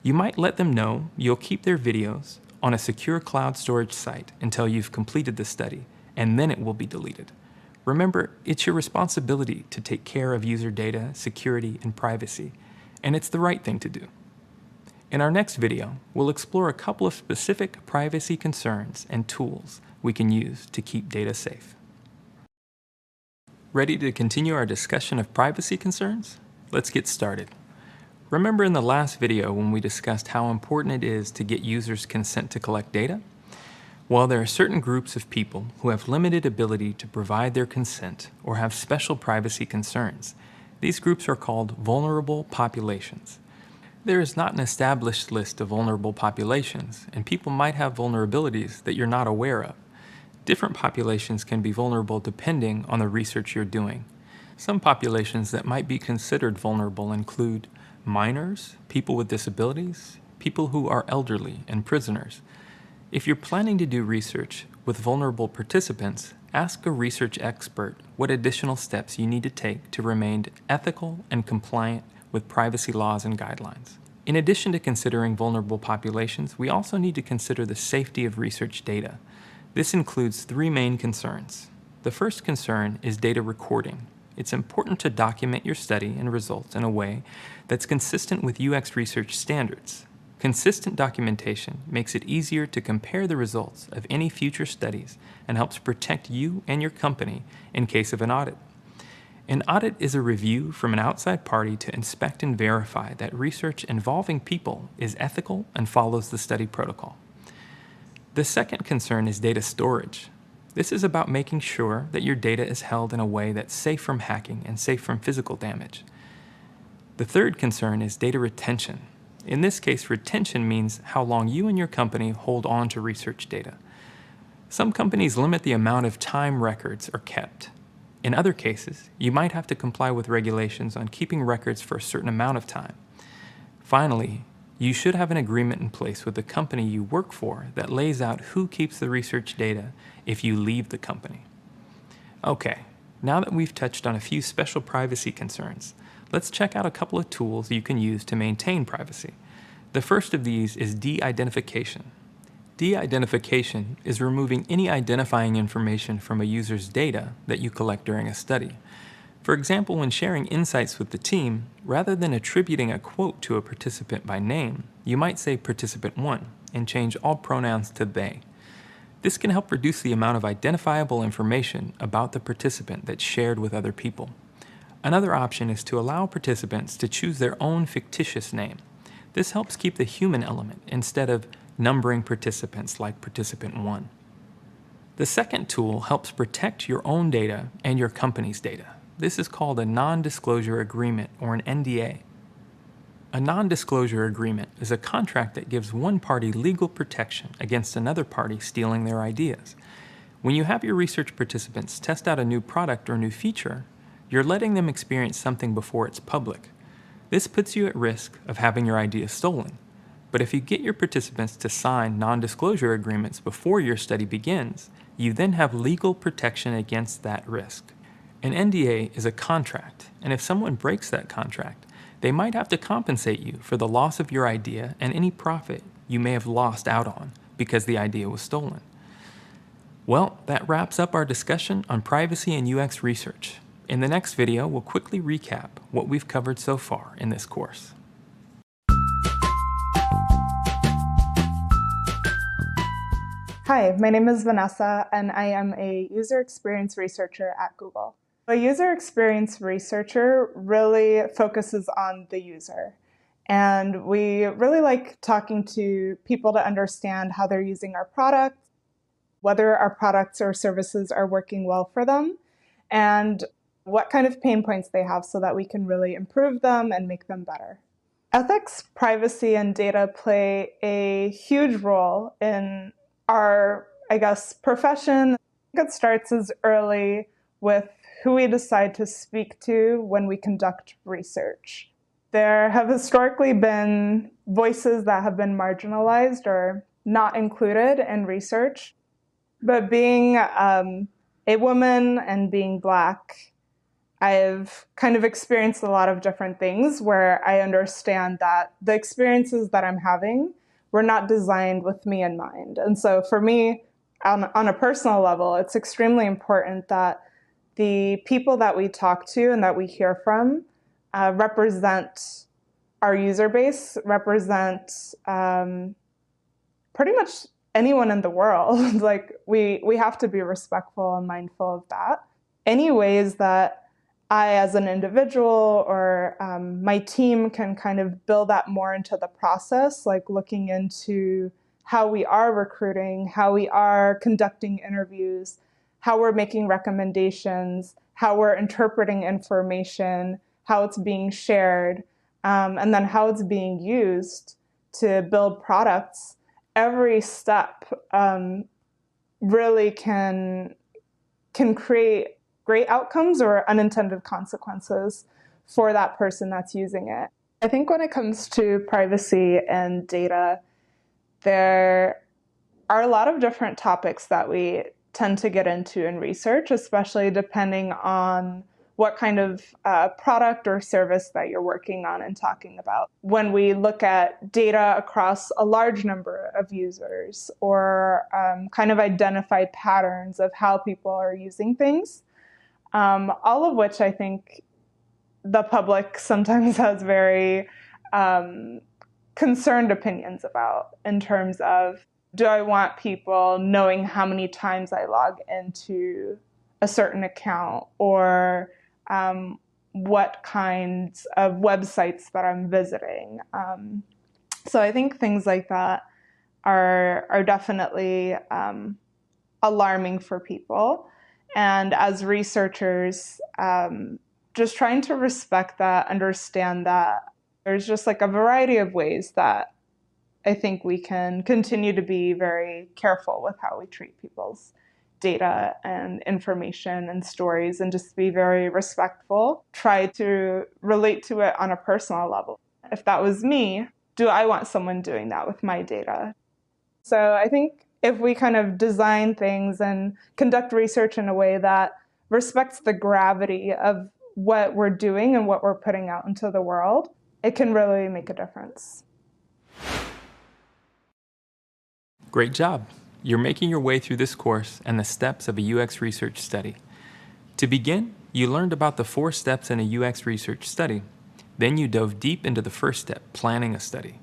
You might let them know you'll keep their videos on a secure cloud storage site until you've completed the study, and then it will be deleted. Remember, it's your responsibility to take care of user data, security, and privacy, and it's the right thing to do. In our next video, we'll explore a couple of specific privacy concerns and tools we can use to keep data safe. Ready to continue our discussion of privacy concerns? Let's get started. Remember in the last video when we discussed how important it is to get users' consent to collect data? Well, there are certain groups of people who have limited ability to provide their consent or have special privacy concerns. These groups are called vulnerable populations. There is not an established list of vulnerable populations, and people might have vulnerabilities that you're not aware of. Different populations can be vulnerable depending on the research you're doing. Some populations that might be considered vulnerable include minors, people with disabilities, people who are elderly, and prisoners. If you're planning to do research with vulnerable participants, ask a research expert what additional steps you need to take to remain ethical and compliant with privacy laws and guidelines. In addition to considering vulnerable populations, we also need to consider the safety of research data. This includes three main concerns. The first concern is data recording. It's important to document your study and results in a way that's consistent with UX research standards. Consistent documentation makes it easier to compare the results of any future studies and helps protect you and your company in case of an audit. An audit is a review from an outside party to inspect and verify that research involving people is ethical and follows the study protocol. The second concern is data storage. This is about making sure that your data is held in a way that's safe from hacking and safe from physical damage. The third concern is data retention. In this case, retention means how long you and your company hold on to research data. Some companies limit the amount of time records are kept. In other cases, you might have to comply with regulations on keeping records for a certain amount of time. Finally, you should have an agreement in place with the company you work for that lays out who keeps the research data if you leave the company. Okay, now that we've touched on a few special privacy concerns, let's check out a couple of tools you can use to maintain privacy. The first of these is de-identification. De-identification is removing any identifying information from a user's data that you collect during a study. For example, when sharing insights with the team, rather than attributing a quote to a participant by name, you might say participant 1 and change all pronouns to they. This can help reduce the amount of identifiable information about the participant that's shared with other people. Another option is to allow participants to choose their own fictitious name. This helps keep the human element instead of numbering participants like participant 1. The second tool helps protect your own data and your company's data. This is called a non-disclosure agreement, or an NDA. A non-disclosure agreement is a contract that gives one party legal protection against another party stealing their ideas. When you have your research participants test out a new product or new feature, you're letting them experience something before it's public. This puts you at risk of having your idea stolen. But if you get your participants to sign non-disclosure agreements before your study begins, you then have legal protection against that risk. An NDA is a contract, and if someone breaks that contract, they might have to compensate you for the loss of your idea and any profit you may have lost out on because the idea was stolen. Well, that wraps up our discussion on privacy and UX research. In the next video, we'll quickly recap what we've covered so far in this course. Hi, my name is Vanessa, and I am a user experience researcher at Google. A user experience researcher really focuses on the user, and we really like talking to people to understand how they're using our product, whether our products or services are working well for them, and what kind of pain points they have so that we can really improve them and make them better. Ethics, privacy, and data play a huge role in our, profession. It starts as early with who we decide to speak to when we conduct research. There have historically been voices that have been marginalized or not included in research, but being a woman and being Black, I've kind of experienced a lot of different things where I understand that the experiences that I'm having were not designed with me in mind. And so for me, on a personal level, it's extremely important that the people that we talk to and that we hear from represent our user base, represent pretty much anyone in the world. Like we have to be respectful and mindful of that. Any ways that I, as an individual, or my team can kind of build that more into the process, like looking into how we are recruiting, how we are conducting interviews, how we're making recommendations, how we're interpreting information, how it's being shared, and then how it's being used to build products. Every step really can create great outcomes or unintended consequences for that person that's using it. I think when it comes to privacy and data, there are a lot of different topics that we tend to get into in research, especially depending on what kind of product or service that you're working on and talking about. When we look at data across a large number of users or kind of identified patterns of how people are using things, all of which I think the public sometimes has very concerned opinions about in terms of, do I want people knowing how many times I log into a certain account, or what kinds of websites that I'm visiting? So I think things like that are definitely alarming for people. And as researchers, just trying to respect that, understand that there's just like a variety of ways that I think we can continue to be very careful with how we treat people's data and information and stories, and just be very respectful. Try to relate to it on a personal level. If that was me, do I want someone doing that with my data? So I think if we kind of design things and conduct research in a way that respects the gravity of what we're doing and what we're putting out into the world, it can really make a difference. Great job. You're making your way through this course and the steps of a UX research study. To begin, you learned about the 4 steps in a UX research study. Then you dove deep into the first step, planning a study.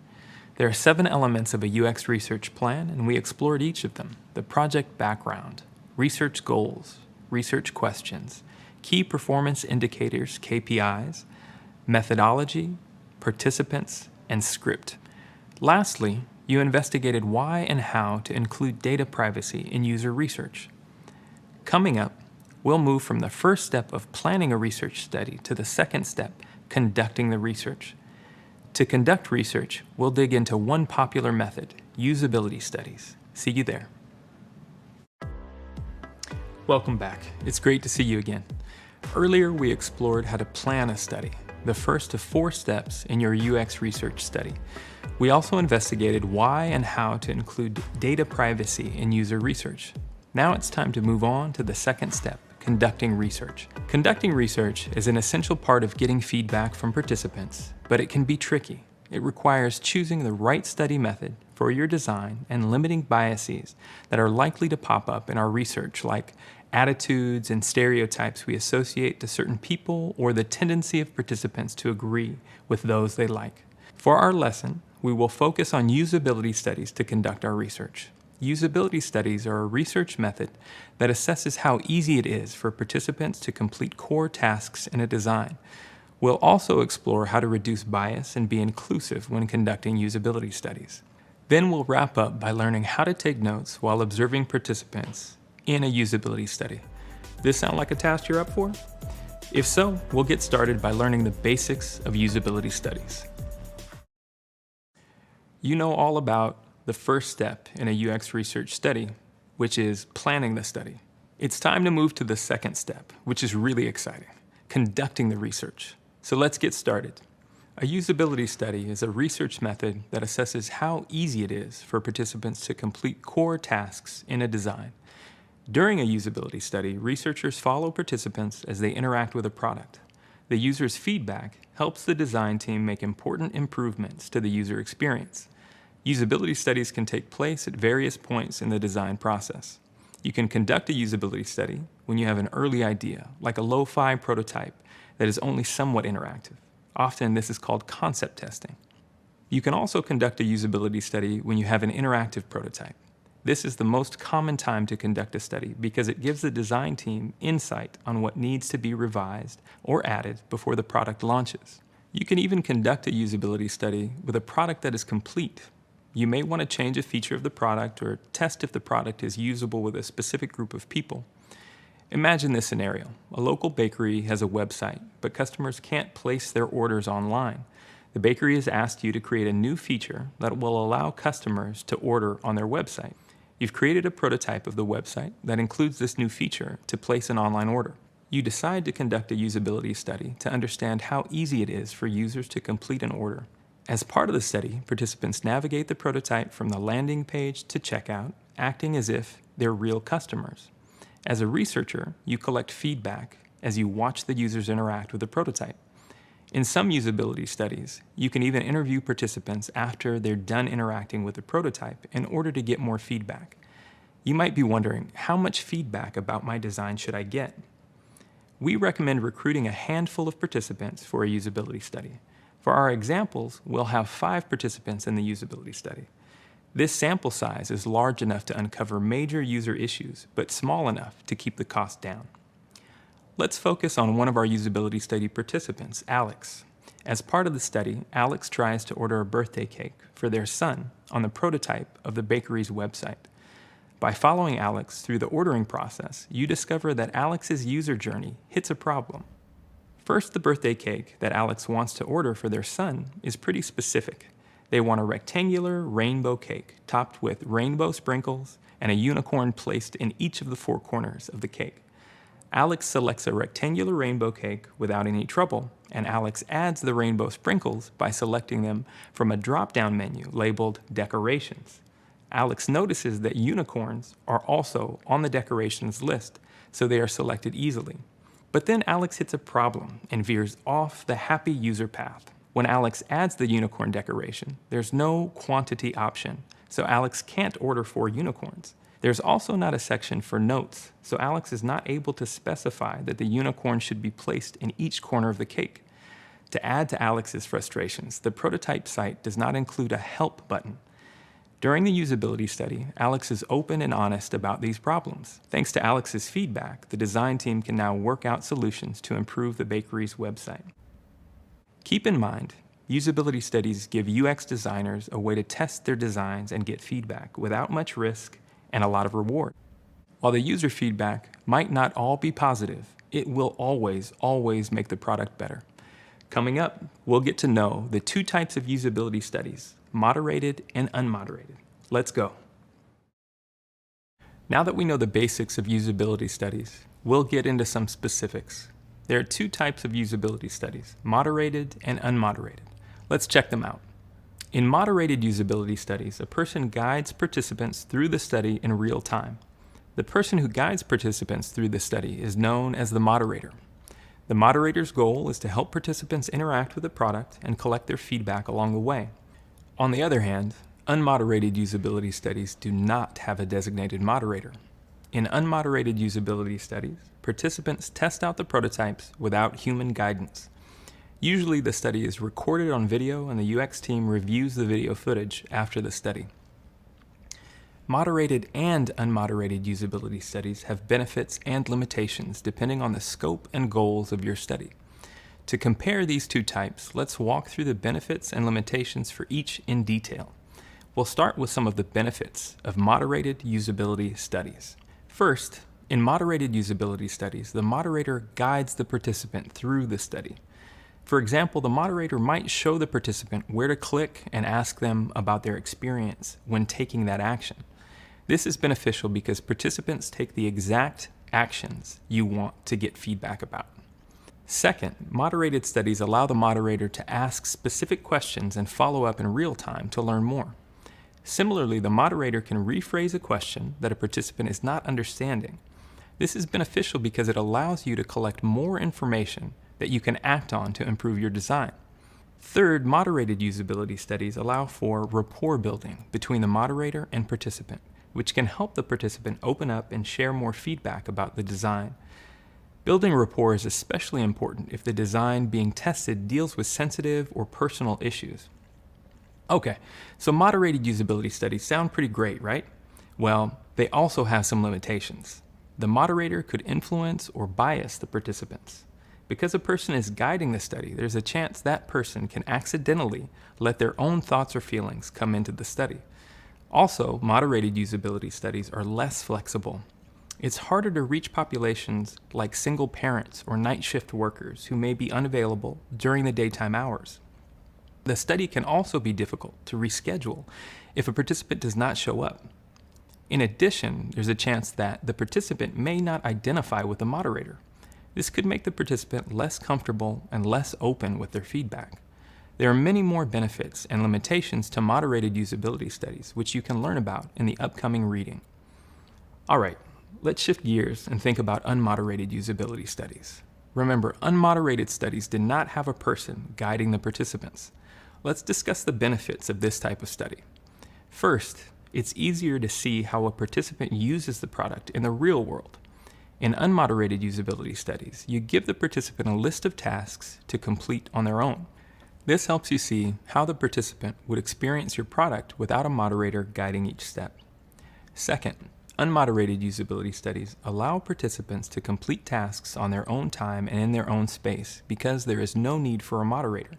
There are 7 elements of a UX research plan, and we explored each of them: the project background, research goals, research questions, key performance indicators, KPIs, methodology, participants, and script. Lastly, you investigated why and how to include data privacy in user research. Coming up, we'll move from the first step of planning a research study to the second step, conducting the research. To conduct research, we'll dig into one popular method, usability studies. See you there. Welcome back. It's great to see you again. Earlier, we explored how to plan a study, the first of 4 steps in your UX research study. We also investigated why and how to include data privacy in user research. Now it's time to move on to the second step, conducting research. Conducting research is an essential part of getting feedback from participants, but it can be tricky. It requires choosing the right study method for your design and limiting biases that are likely to pop up in our research, like attitudes and stereotypes we associate to certain people, or the tendency of participants to agree with those they like. For our lesson, we will focus on usability studies to conduct our research. Usability studies are a research method that assesses how easy it is for participants to complete core tasks in a design. We'll also explore how to reduce bias and be inclusive when conducting usability studies. Then we'll wrap up by learning how to take notes while observing participants in a usability study. This sound like a task you're up for? If so, we'll get started by learning the basics of usability studies. You know all about the first step in a UX research study, which is planning the study. It's time to move to the second step, which is really exciting, conducting the research. So let's get started. A usability study is a research method that assesses how easy it is for participants to complete core tasks in a design. During a usability study, researchers follow participants as they interact with a product. The user's feedback helps the design team make important improvements to the user experience. Usability studies can take place at various points in the design process. You can conduct a usability study when you have an early idea, like a lo-fi prototype that is only somewhat interactive. Often this is called concept testing. You can also conduct a usability study when you have an interactive prototype. This is the most common time to conduct a study because it gives the design team insight on what needs to be revised or added before the product launches. You can even conduct a usability study with a product that is complete. You may want to change a feature of the product or test if the product is usable with a specific group of people. Imagine this scenario. A local bakery has a website, but customers can't place their orders online. The bakery has asked you to create a new feature that will allow customers to order on their website. You've created a prototype of the website that includes this new feature to place an online order. You decide to conduct a usability study to understand how easy it is for users to complete an order. As part of the study, participants navigate the prototype from the landing page to checkout, acting as if they're real customers. As a researcher, you collect feedback as you watch the users interact with the prototype. In some usability studies, you can even interview participants after they're done interacting with the prototype in order to get more feedback. You might be wondering, how much feedback about my design should I get? We recommend recruiting a handful of participants for a usability study. For our examples, we'll have 5 participants in the usability study. This sample size is large enough to uncover major user issues, but small enough to keep the cost down. Let's focus on one of our usability study participants, Alex. As part of the study, Alex tries to order a birthday cake for their son on the prototype of the bakery's website. By following Alex through the ordering process, you discover that Alex's user journey hits a problem. First, the birthday cake that Alex wants to order for their son is pretty specific. They want a rectangular rainbow cake topped with rainbow sprinkles and a unicorn placed in each of the 4 corners of the cake. Alex selects a rectangular rainbow cake without any trouble, and Alex adds the rainbow sprinkles by selecting them from a drop-down menu labeled Decorations. Alex notices that unicorns are also on the decorations list, so they are selected easily. But then Alex hits a problem and veers off the happy user path. When Alex adds the unicorn decoration, there's no quantity option, so Alex can't order 4 unicorns. There's also not a section for notes, so Alex is not able to specify that the unicorn should be placed in each corner of the cake. To add to Alex's frustrations, the prototype site does not include a help button. During the usability study, Alex is open and honest about these problems. Thanks to Alex's feedback, the design team can now work out solutions to improve the bakery's website. Keep in mind, usability studies give UX designers a way to test their designs and get feedback without much risk and a lot of reward. While the user feedback might not all be positive, it will always make the product better. Coming up, we'll get to know the 2 types of usability studies, moderated and unmoderated. Let's go. Now that we know the basics of usability studies, we'll get into some specifics. There are 2 types of usability studies, moderated and unmoderated. Let's check them out. In moderated usability studies, a person guides participants through the study in real time. The person who guides participants through the study is known as the moderator. The moderator's goal is to help participants interact with the product and collect their feedback along the way. On the other hand, unmoderated usability studies do not have a designated moderator. In unmoderated usability studies, participants test out the prototypes without human guidance. Usually the study is recorded on video and the UX team reviews the video footage after the study. Moderated and unmoderated usability studies have benefits and limitations depending on the scope and goals of your study. To compare these 2 types, let's walk through the benefits and limitations for each in detail. We'll start with some of the benefits of moderated usability studies. First, in moderated usability studies, the moderator guides the participant through the study. For example, the moderator might show the participant where to click and ask them about their experience when taking that action. This is beneficial because participants take the exact actions you want to get feedback about. Second, moderated studies allow the moderator to ask specific questions and follow up in real time to learn more. Similarly, the moderator can rephrase a question that a participant is not understanding. This is beneficial because it allows you to collect more information that you can act on to improve your design. Third, moderated usability studies allow for rapport building between the moderator and participant, which can help the participant open up and share more feedback about the design. Building rapport is especially important if the design being tested deals with sensitive or personal issues. Okay, so moderated usability studies sound pretty great, right? Well, they also have some limitations. The moderator could influence or bias the participants. Because a person is guiding the study, there's a chance that person can accidentally let their own thoughts or feelings come into the study. Also, moderated usability studies are less flexible. It's harder to reach populations like single parents or night shift workers who may be unavailable during the daytime hours. The study can also be difficult to reschedule if a participant does not show up. In addition, there's a chance that the participant may not identify with the moderator. This could make the participant less comfortable and less open with their feedback. There are many more benefits and limitations to moderated usability studies, which you can learn about in the upcoming reading. All right, let's shift gears and think about unmoderated usability studies. Remember, unmoderated studies did not have a person guiding the participants. Let's discuss the benefits of this type of study. First, it's easier to see how a participant uses the product in the real world. In unmoderated usability studies, you give the participant a list of tasks to complete on their own. This helps you see how the participant would experience your product without a moderator guiding each step. Second, unmoderated usability studies allow participants to complete tasks on their own time and in their own space because there is no need for a moderator.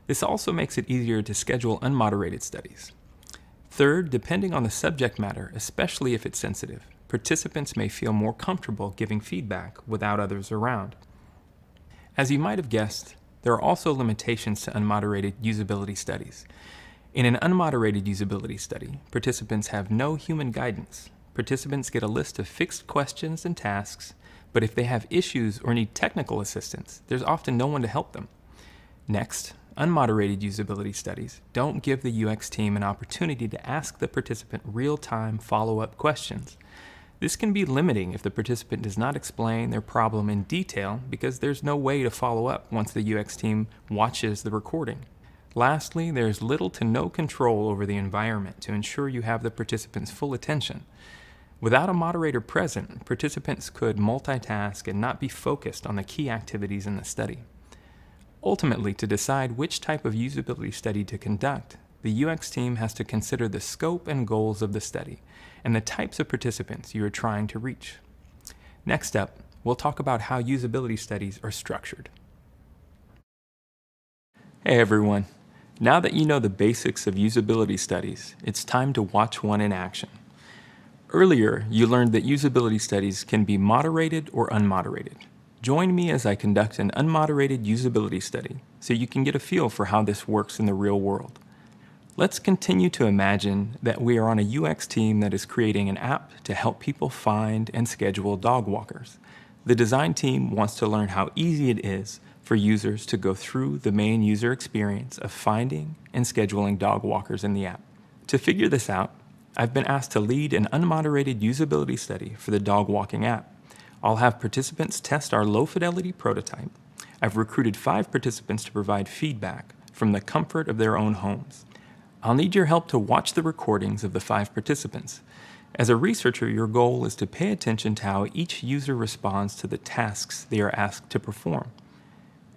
This also makes it easier to schedule unmoderated studies. Third, depending on the subject matter, especially if it's sensitive, participants may feel more comfortable giving feedback without others around. As you might have guessed, there are also limitations to unmoderated usability studies. In an unmoderated usability study, participants have no human guidance. Participants get a list of fixed questions and tasks, but if they have issues or need technical assistance, there's often no one to help them. Next, unmoderated usability studies don't give the UX team an opportunity to ask the participant real-time follow-up questions. This can be limiting if the participant does not explain their problem in detail because there's no way to follow up once the UX team watches the recording. Lastly, there's little to no control over the environment to ensure you have the participant's full attention. Without a moderator present, participants could multitask and not be focused on the key activities in the study. Ultimately, to decide which type of usability study to conduct, the UX team has to consider the scope and goals of the study and the types of participants you are trying to reach. Next up, we'll talk about how usability studies are structured. Hey everyone, now that you know the basics of usability studies, it's time to watch one in action. Earlier, you learned that usability studies can be moderated or unmoderated. Join me as I conduct an unmoderated usability study so you can get a feel for how this works in the real world. Let's continue to imagine that we are on a UX team that is creating an app to help people find and schedule dog walkers. The design team wants to learn how easy it is for users to go through the main user experience of finding and scheduling dog walkers in the app. To figure this out, I've been asked to lead an unmoderated usability study for the dog walking app. I'll have participants test our low-fidelity prototype. I've recruited 5 participants to provide feedback from the comfort of their own homes. I'll need your help to watch the recordings of the 5 participants. As a researcher, your goal is to pay attention to how each user responds to the tasks they are asked to perform.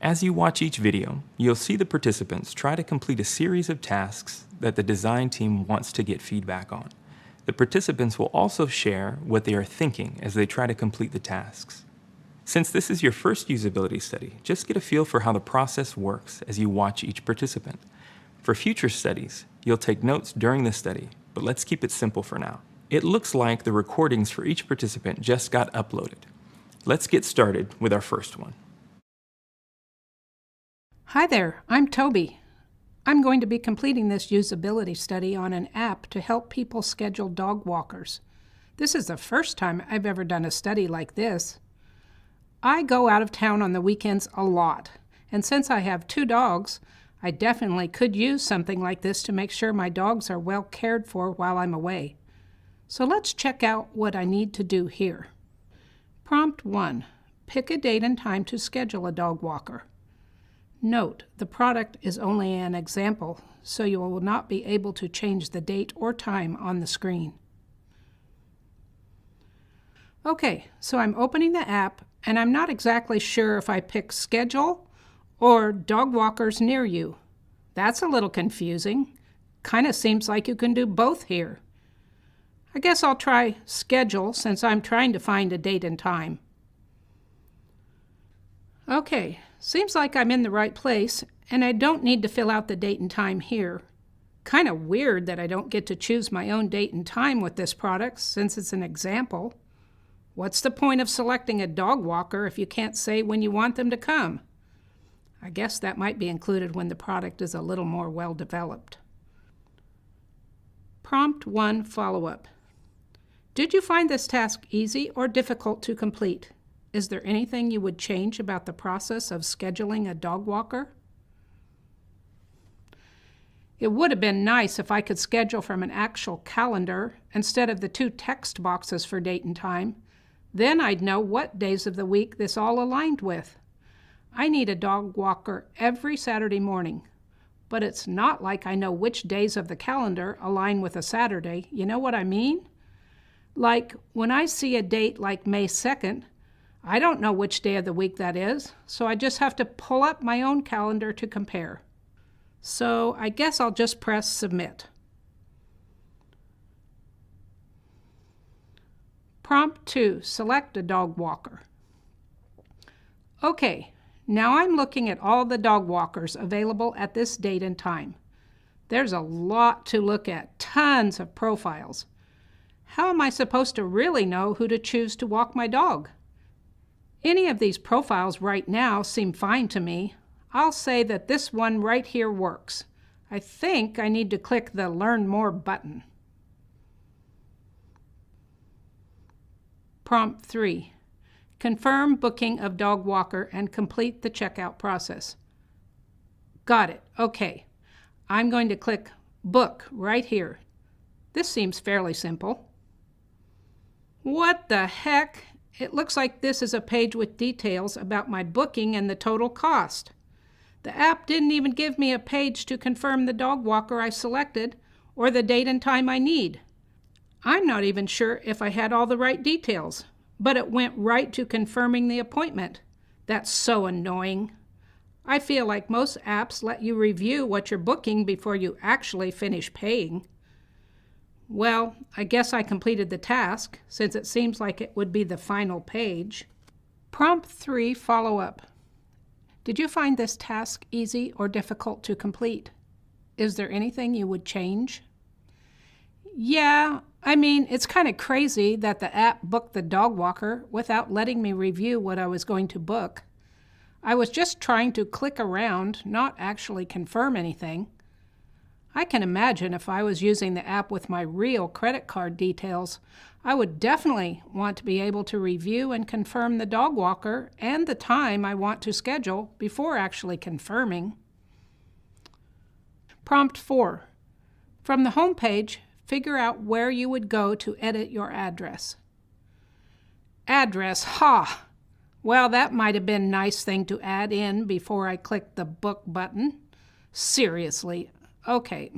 As you watch each video, you'll see the participants try to complete a series of tasks that the design team wants to get feedback on. The participants will also share what they are thinking as they try to complete the tasks. Since this is your first usability study, just get a feel for how the process works as you watch each participant. For future studies, you'll take notes during the study, but let's keep it simple for now. It looks like the recordings for each participant just got uploaded. Let's get started with our first one. Hi there, I'm Toby. I'm going to be completing this usability study on an app to help people schedule dog walkers. This is the first time I've ever done a study like this. I go out of town on the weekends a lot, and since I have 2 dogs, I definitely could use something like this to make sure my dogs are well cared for while I'm away. So let's check out what I need to do here. Prompt 1. Pick a date and time to schedule a dog walker. Note, the product is only an example, so you will not be able to change the date or time on the screen. Okay, so I'm opening the app, and I'm not exactly sure if I pick schedule or dog walkers near you. That's a little confusing. Kind of seems like you can do both here. I guess I'll try schedule since I'm trying to find a date and time. Okay, seems like I'm in the right place, and I don't need to fill out the date and time here. Kind of weird that I don't get to choose my own date and time with this product since it's an example. What's the point of selecting a dog walker if you can't say when you want them to come? I guess that might be included when the product is a little more well developed. Prompt 1 follow-up. Did you find this task easy or difficult to complete? Is there anything you would change about the process of scheduling a dog walker? It would have been nice if I could schedule from an actual calendar instead of the 2 text boxes for date and time. Then I'd know what days of the week this all aligned with. I need a dog walker every Saturday morning, but it's not like I know which days of the calendar align with a Saturday. You know what I mean? Like when I see a date like May 2nd, I don't know which day of the week that is, so I just have to pull up my own calendar to compare. So I guess I'll just press submit. Prompt 2, select a dog walker. Okay, now I'm looking at all the dog walkers available at this date and time. There's a lot to look at, tons of profiles. How am I supposed to really know who to choose to walk my dog? Any of these profiles right now seem fine to me. I'll say that this one right here works. I think I need to click the Learn More button. Prompt 3. Confirm booking of dog walker and complete the checkout process. Got it. Okay. I'm going to click Book right here. This seems fairly simple. What the heck? It looks like this is a page with details about my booking and the total cost. The app didn't even give me a page to confirm the dog walker I selected or the date and time I need. I'm not even sure if I had all the right details, but it went right to confirming the appointment. That's so annoying. I feel like most apps let you review what you're booking before you actually finish paying. Well, I guess I completed the task, since it seems like it would be the final page. Prompt 3, follow-up. Did you find this task easy or difficult to complete? Is there anything you would change? Yeah, I mean, it's kind of crazy that the app booked the dog walker without letting me review what I was going to book. I was just trying to click around, not actually confirm anything. I can imagine if I was using the app with my real credit card details, I would definitely want to be able to review and confirm the dog walker and the time I want to schedule before actually confirming. Prompt 4. From the home page, figure out where you would go to edit your address. Address, ha! Well, that might have been a nice thing to add in before I clicked the Book button. Seriously. Okay,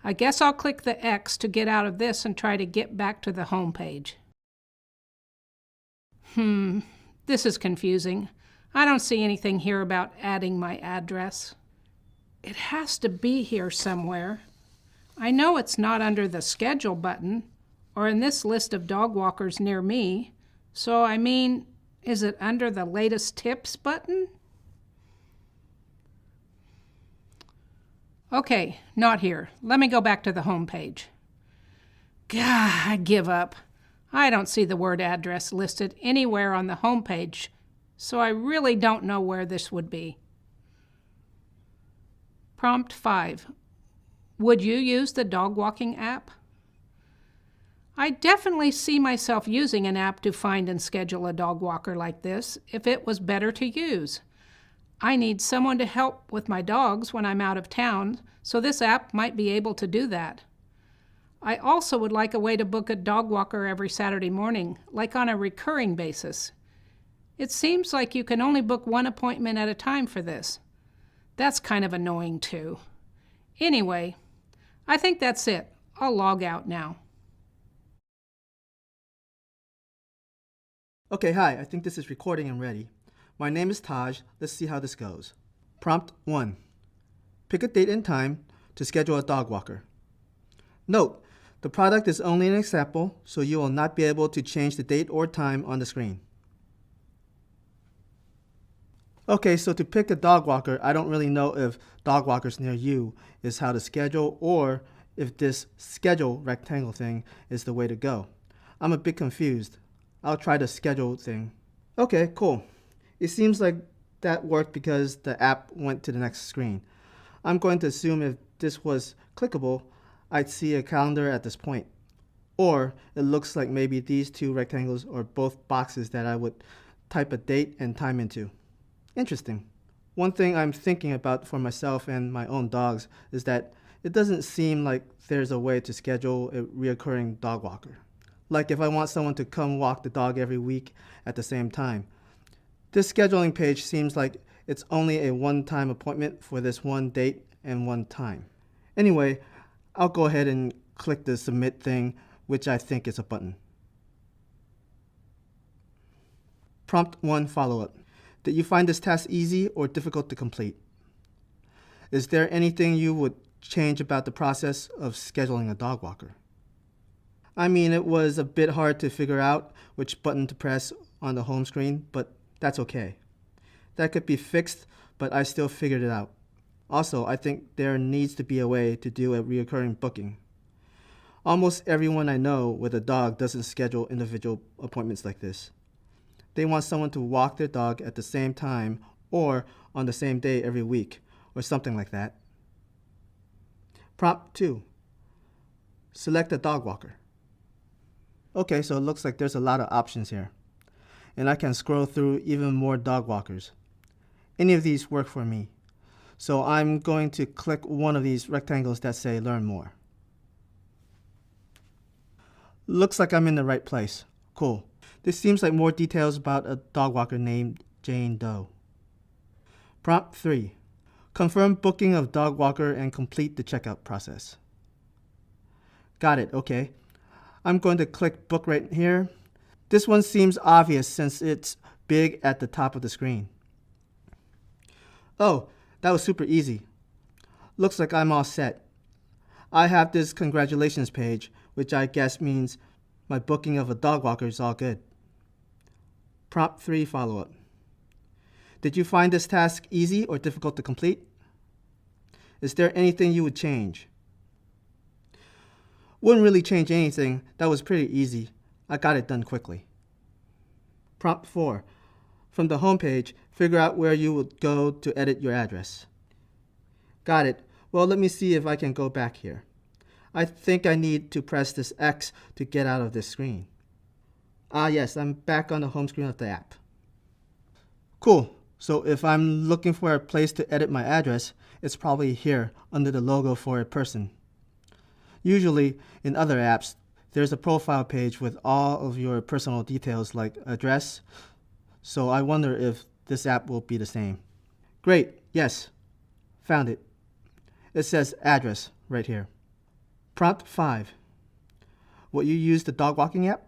I guess I'll click the X to get out of this and try to get back to the home page. This is confusing. I don't see anything here about adding my address. It has to be here somewhere. I know it's not under the Schedule button or in this list of dog walkers near me, so I mean, is it under the Latest Tips button? Okay, not here. Let me go back to the home page. Gah, I give up. I don't see the word address listed anywhere on the home page, so I really don't know where this would be. Prompt 5. Would you use the dog walking app? I definitely see myself using an app to find and schedule a dog walker like this if it was better to use. I need someone to help with my dogs when I'm out of town, so this app might be able to do that. I also would like a way to book a dog walker every Saturday morning, like on a recurring basis. It seems like you can only book one appointment at a time for this. That's kind of annoying too. Anyway, I think that's it. I'll log out now. Okay, hi, I think this is recording and ready. My name is Taj. Let's see how this goes. Prompt 1. Pick a date and time to schedule a dog walker. Note, the product is only an example, so you will not be able to change the date or time on the screen. Okay, so to pick a dog walker, I don't really know if dog walkers near you is how to schedule or if this schedule rectangle thing is the way to go. I'm a bit confused. I'll try the schedule thing. Okay, cool. It seems like that worked because the app went to the next screen. I'm going to assume if this was clickable, I'd see a calendar at this point. Or it looks like maybe these two rectangles are both boxes that I would type a date and time into. Interesting. One thing I'm thinking about for myself and my own dogs is that it doesn't seem like there's a way to schedule a reoccurring dog walker. Like if I want someone to come walk the dog every week at the same time. This scheduling page seems like it's only a one-time appointment for this one date and one time. Anyway, I'll go ahead and click the submit thing, which I think is a button. Prompt 1 follow-up. Did you find this task easy or difficult to complete? Is there anything you would change about the process of scheduling a dog walker? I mean, it was a bit hard to figure out which button to press on the home screen, but that's okay. That could be fixed, but I still figured it out. Also, I think there needs to be a way to do a recurring booking. Almost everyone I know with a dog doesn't schedule individual appointments like this. They want someone to walk their dog at the same time or on the same day every week, or something like that. Prompt 2. Select a dog walker. Okay, so it looks like there's a lot of options here. And I can scroll through even more dog walkers. Any of these work for me. So I'm going to click one of these rectangles that say Learn More. Looks like I'm in the right place. Cool. This seems like more details about a dog walker named Jane Doe. Prompt 3. Confirm booking of dog walker and complete the checkout process. Got it, okay. I'm going to click book right here. This one seems obvious since it's big at the top of the screen. Oh, that was super easy. Looks like I'm all set. I have this congratulations page, which I guess means my booking of a dog walker is all good. Prompt 3 follow-up. Did you find this task easy or difficult to complete? Is there anything you would change? Wouldn't really change anything. That was pretty easy. I got it done quickly. Prompt 4. From the home page, figure out where you would go to edit your address. Got it. Well, let me see if I can go back here. I think I need to press this X to get out of this screen. Ah, yes, I'm back on the home screen of the app. Cool. So if I'm looking for a place to edit my address, it's probably here under the logo for a person. Usually, in other apps, there's a profile page with all of your personal details like address, so I wonder if this app will be the same. Great, yes, found it. It says address right here. Prompt 5. Will you use the dog walking app?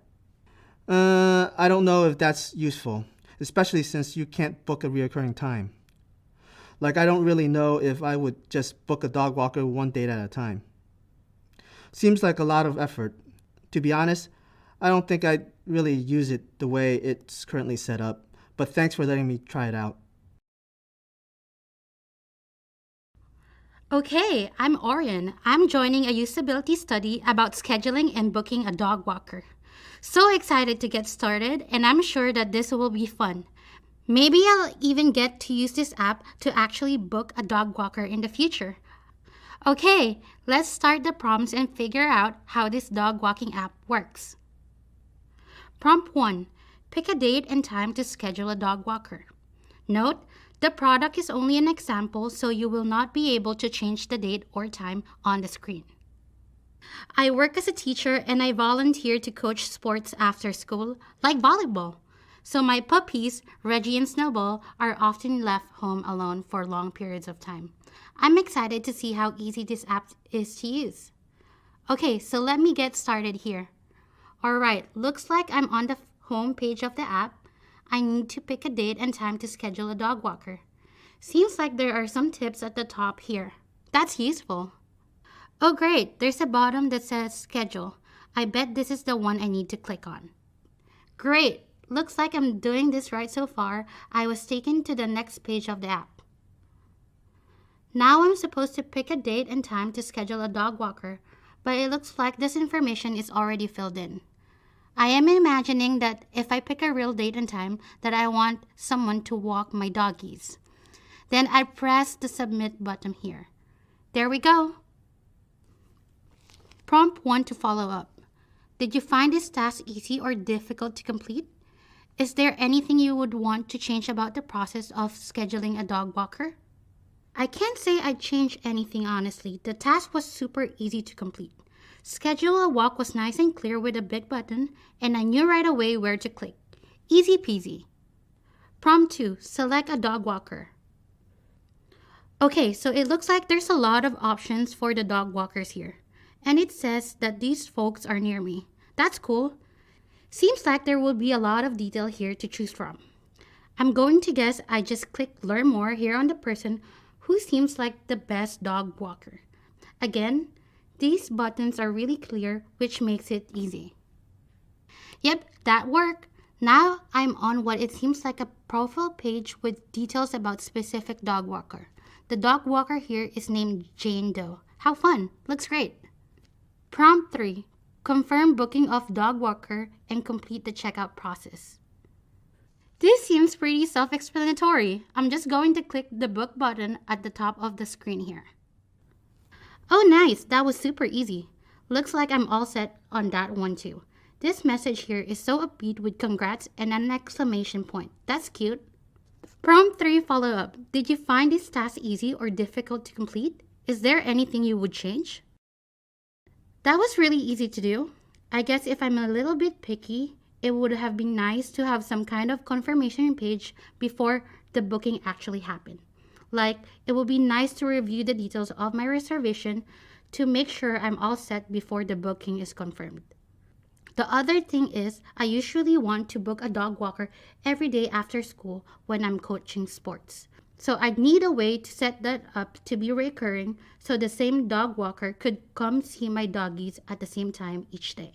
I don't know if that's useful, especially since you can't book a recurring time. Like, I don't really know if I would just book a dog walker one date at a time. Seems like a lot of effort. To be honest, I don't think I'd really use it the way it's currently set up, but thanks for letting me try it out. Okay, I'm Orion. I'm joining a usability study about scheduling and booking a dog walker. So excited to get started, and I'm sure that this will be fun. Maybe I'll even get to use this app to actually book a dog walker in the future. Okay, let's start the prompts and figure out how this dog walking app works. Prompt 1. Pick a date and time to schedule a dog walker. Note, the product is only an example, so you will not be able to change the date or time on the screen. I work as a teacher and I volunteer to coach sports after school, like volleyball. So my puppies, Reggie and Snowball, are often left home alone for long periods of time. I'm excited to see how easy this app is to use. Okay, so let me get started here. Alright, looks like I'm on the home page of the app. I need to pick a date and time to schedule a dog walker. Seems like there are some tips at the top here. That's useful. Oh great, there's a bottom that says schedule. I bet this is the one I need to click on. Great, looks like I'm doing this right so far. I was taken to the next page of the app. Now I'm supposed to pick a date and time to schedule a dog walker, but it looks like this information is already filled in. I am imagining that if I pick a real date and time that I want someone to walk my doggies. Then I press the submit button here. There we go. Prompt 1 to follow up. Did you find this task easy or difficult to complete? Is there anything you would want to change about the process of scheduling a dog walker? I can't say I changed anything honestly. The task was super easy to complete. Schedule a walk was nice and clear with a big button, and I knew right away where to click. Easy peasy. Prompt 2. Select a dog walker. Okay, so it looks like there's a lot of options for the dog walkers here. And it says that these folks are near me. That's cool. Seems like there will be a lot of detail here to choose from. I'm going to guess I just click learn more here on the person who seems like the best dog walker. Again, these buttons are really clear, which makes it easy. Yep, that worked. Now I'm on what it seems like a profile page with details about specific dog walker. The dog walker here is named Jane Doe. How fun! Looks great. Prompt 3. Confirm booking of dog walker and complete the checkout process. This seems pretty self-explanatory. I'm just going to click the book button at the top of the screen here. Oh nice, that was super easy. Looks like I'm all set on that one too. This message here is so upbeat with congrats and an exclamation point. That's cute. Prompt 3 follow-up. Did you find this task easy or difficult to complete? Is there anything you would change? That was really easy to do. I guess if I'm a little bit picky, it would have been nice to have some kind of confirmation page before the booking actually happened. Like, it would be nice to review the details of my reservation to make sure I'm all set before the booking is confirmed. The other thing is, I usually want to book a dog walker every day after school when I'm coaching sports. So I'd need a way to set that up to be recurring so the same dog walker could come see my doggies at the same time each day.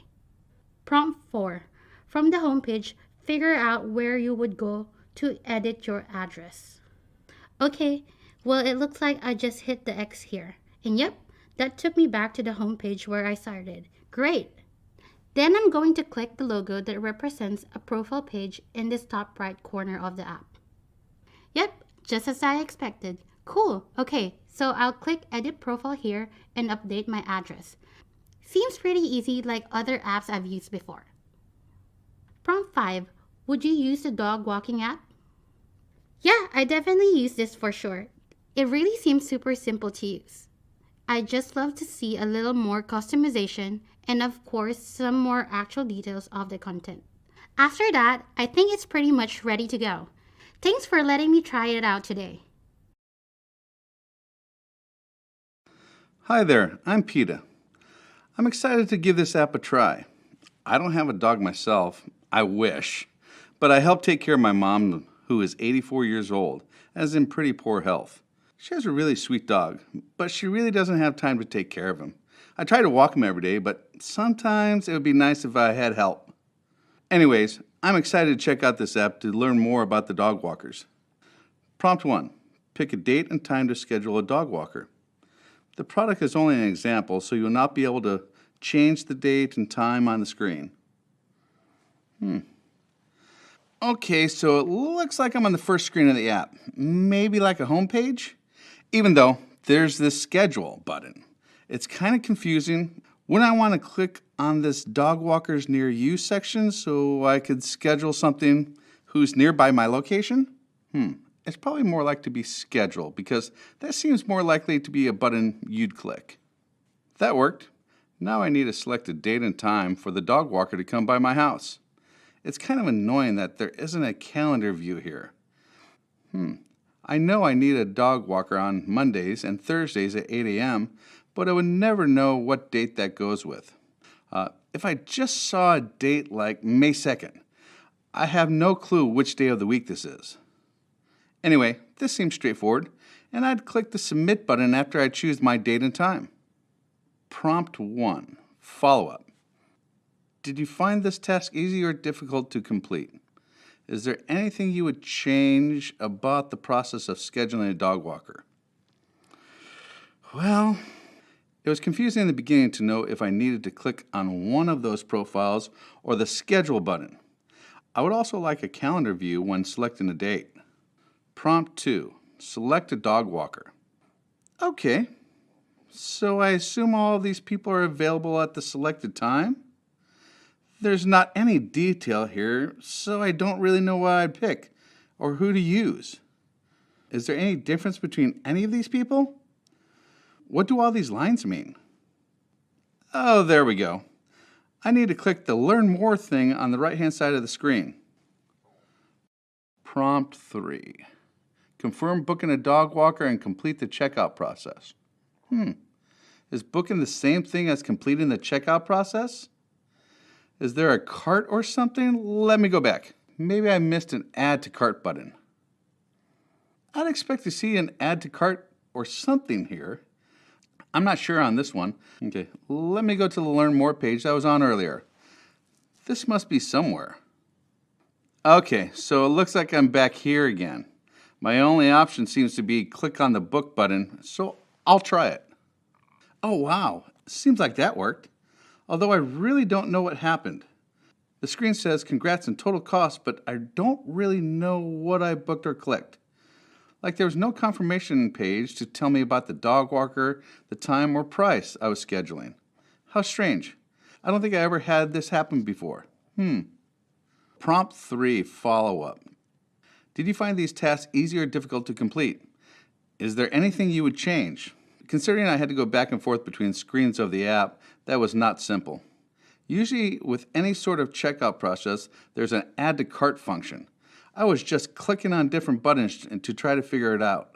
Prompt 4. From the homepage, figure out where you would go to edit your address. Okay, well it looks like I just hit the X here. And yep, that took me back to the homepage where I started. Great! Then I'm going to click the logo that represents a profile page in this top right corner of the app. Yep, just as I expected. Cool, okay, so I'll click edit profile here and update my address. Seems pretty easy like other apps I've used before. Prompt 5. Would you use the dog walking app? Yeah, I definitely use this for sure. It really seems super simple to use. I just love to see a little more customization and of course some more actual details of the content. After that, I think it's pretty much ready to go. Thanks for letting me try it out today. Hi there, I'm PETA. I'm excited to give this app a try. I don't have a dog myself, I wish, but I help take care of my mom who is 84 years old and is in pretty poor health. She has a really sweet dog, but she really doesn't have time to take care of him. I try to walk him every day, but sometimes it would be nice if I had help. Anyways, I'm excited to check out this app to learn more about the dog walkers. Prompt 1. Pick a date and time to schedule a dog walker. The product is only an example, so you will not be able to change the date and time on the screen. Okay, so it looks like I'm on the first screen of the app. Maybe like a home page? Even though there's this schedule button. It's kind of confusing. Wouldn't I want to click on this dog walkers near you section so I could schedule something who's nearby my location? It's probably more like to be scheduled because that seems more likely to be a button you'd click. That worked. Now I need to select a date and time for the dog walker to come by my house. It's kind of annoying that there isn't a calendar view here. I know I need a dog walker on Mondays and Thursdays at 8 a.m., but I would never know what date that goes with. If I just saw a date like May 2nd, I have no clue which day of the week this is. Anyway, this seems straightforward, and I'd click the Submit button after I choose my date and time. Prompt 1. Follow-up. Did you find this task easy or difficult to complete? Is there anything you would change about the process of scheduling a dog walker? Well, it was confusing in the beginning to know if I needed to click on one of those profiles or the Schedule button. I would also like a calendar view when selecting a date. Prompt 2. Select a dog walker. Okay, so I assume all of these people are available at the selected time? There's not any detail here, so I don't really know what I'd pick or who to use. Is there any difference between any of these people? What do all these lines mean? Oh, there we go. I need to click the Learn More thing on the right-hand side of the screen. Prompt 3. Confirm booking a dog walker and complete the checkout process. Is booking the same thing as completing the checkout process? Is there a cart or something? Let me go back. Maybe I missed an Add to Cart button. I'd expect to see an Add to Cart or something here. I'm not sure on this one. Okay, let me go to the Learn More page that I was on earlier. This must be somewhere. Okay, so it looks like I'm back here again. My only option seems to be click on the book button, so I'll try it. Oh wow, seems like that worked. Although I really don't know what happened. The screen says congrats and total cost, but I don't really know what I booked or clicked. Like there was no confirmation page to tell me about the dog walker, the time or price I was scheduling. How strange. I don't think I ever had this happen before. Prompt 3, follow-up. Did you find these tasks easy or difficult to complete? Is there anything you would change? Considering I had to go back and forth between screens of the app, that was not simple. Usually with any sort of checkout process, there's an add to cart function. I was just clicking on different buttons to try to figure it out.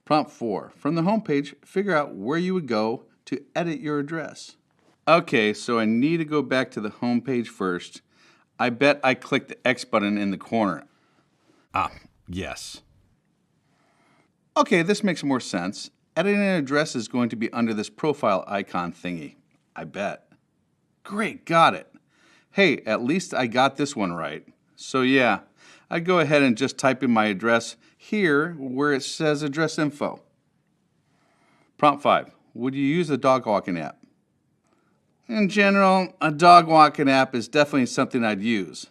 Prompt 4. From the home page, figure out where you would go to edit your address. Okay, so I need to go back to the home page first. I bet I clicked the X button in the corner. Yes. Okay, this makes more sense. Editing an address is going to be under this profile icon thingy. I bet. Great, got it. Hey, at least I got this one right. So yeah, I'd go ahead and just type in my address here where it says address info. Prompt 5. Would you use a dog walking app? In general, a dog walking app is definitely something I'd use.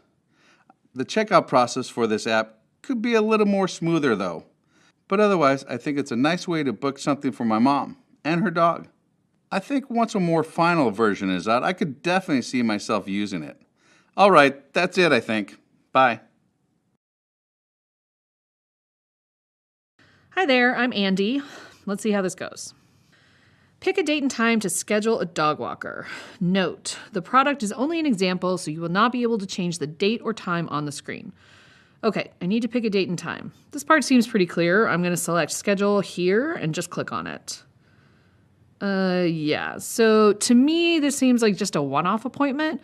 The checkout process for this app could be a little more smoother though. But otherwise, I think it's a nice way to book something for my mom and her dog. I think once a more final version is out, I could definitely see myself using it. All right, that's it, I think. Bye. Hi there, I'm Andy. Let's see how this goes. Pick a date and time to schedule a dog walker. Note, the product is only an example, so you will not be able to change the date or time on the screen. Okay, I need to pick a date and time. This part seems pretty clear. I'm going to select schedule here and just click on it. Yeah, so to me, this seems like just a one-off appointment,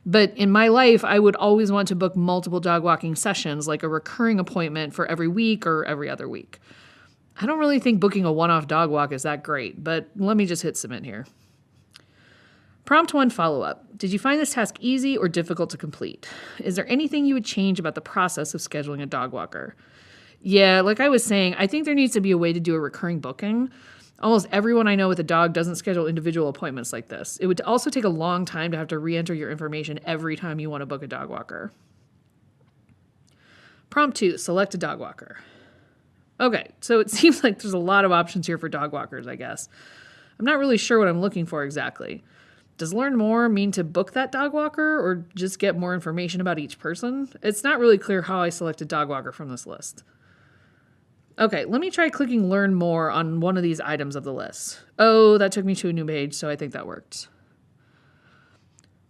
but in my life, I would always want to book multiple dog walking sessions, like a recurring appointment for every week or every other week. I don't really think booking a one-off dog walk is that great, but let me just hit submit here. Prompt 1 follow-up. Did you find this task easy or difficult to complete? Is there anything you would change about the process of scheduling a dog walker? Yeah, like I was saying, I think there needs to be a way to do a recurring booking. Almost everyone I know with a dog doesn't schedule individual appointments like this. It would also take a long time to have to re-enter your information every time you want to book a dog walker. Prompt 2, select a dog walker. Okay, so it seems like there's a lot of options here for dog walkers, I guess. I'm not really sure what I'm looking for exactly. Does learn more mean to book that dog walker or just get more information about each person? It's not really clear how I select a dog walker from this list. Okay, let me try clicking learn more on one of these items of the list. Oh, that took me to a new page, so I think that worked.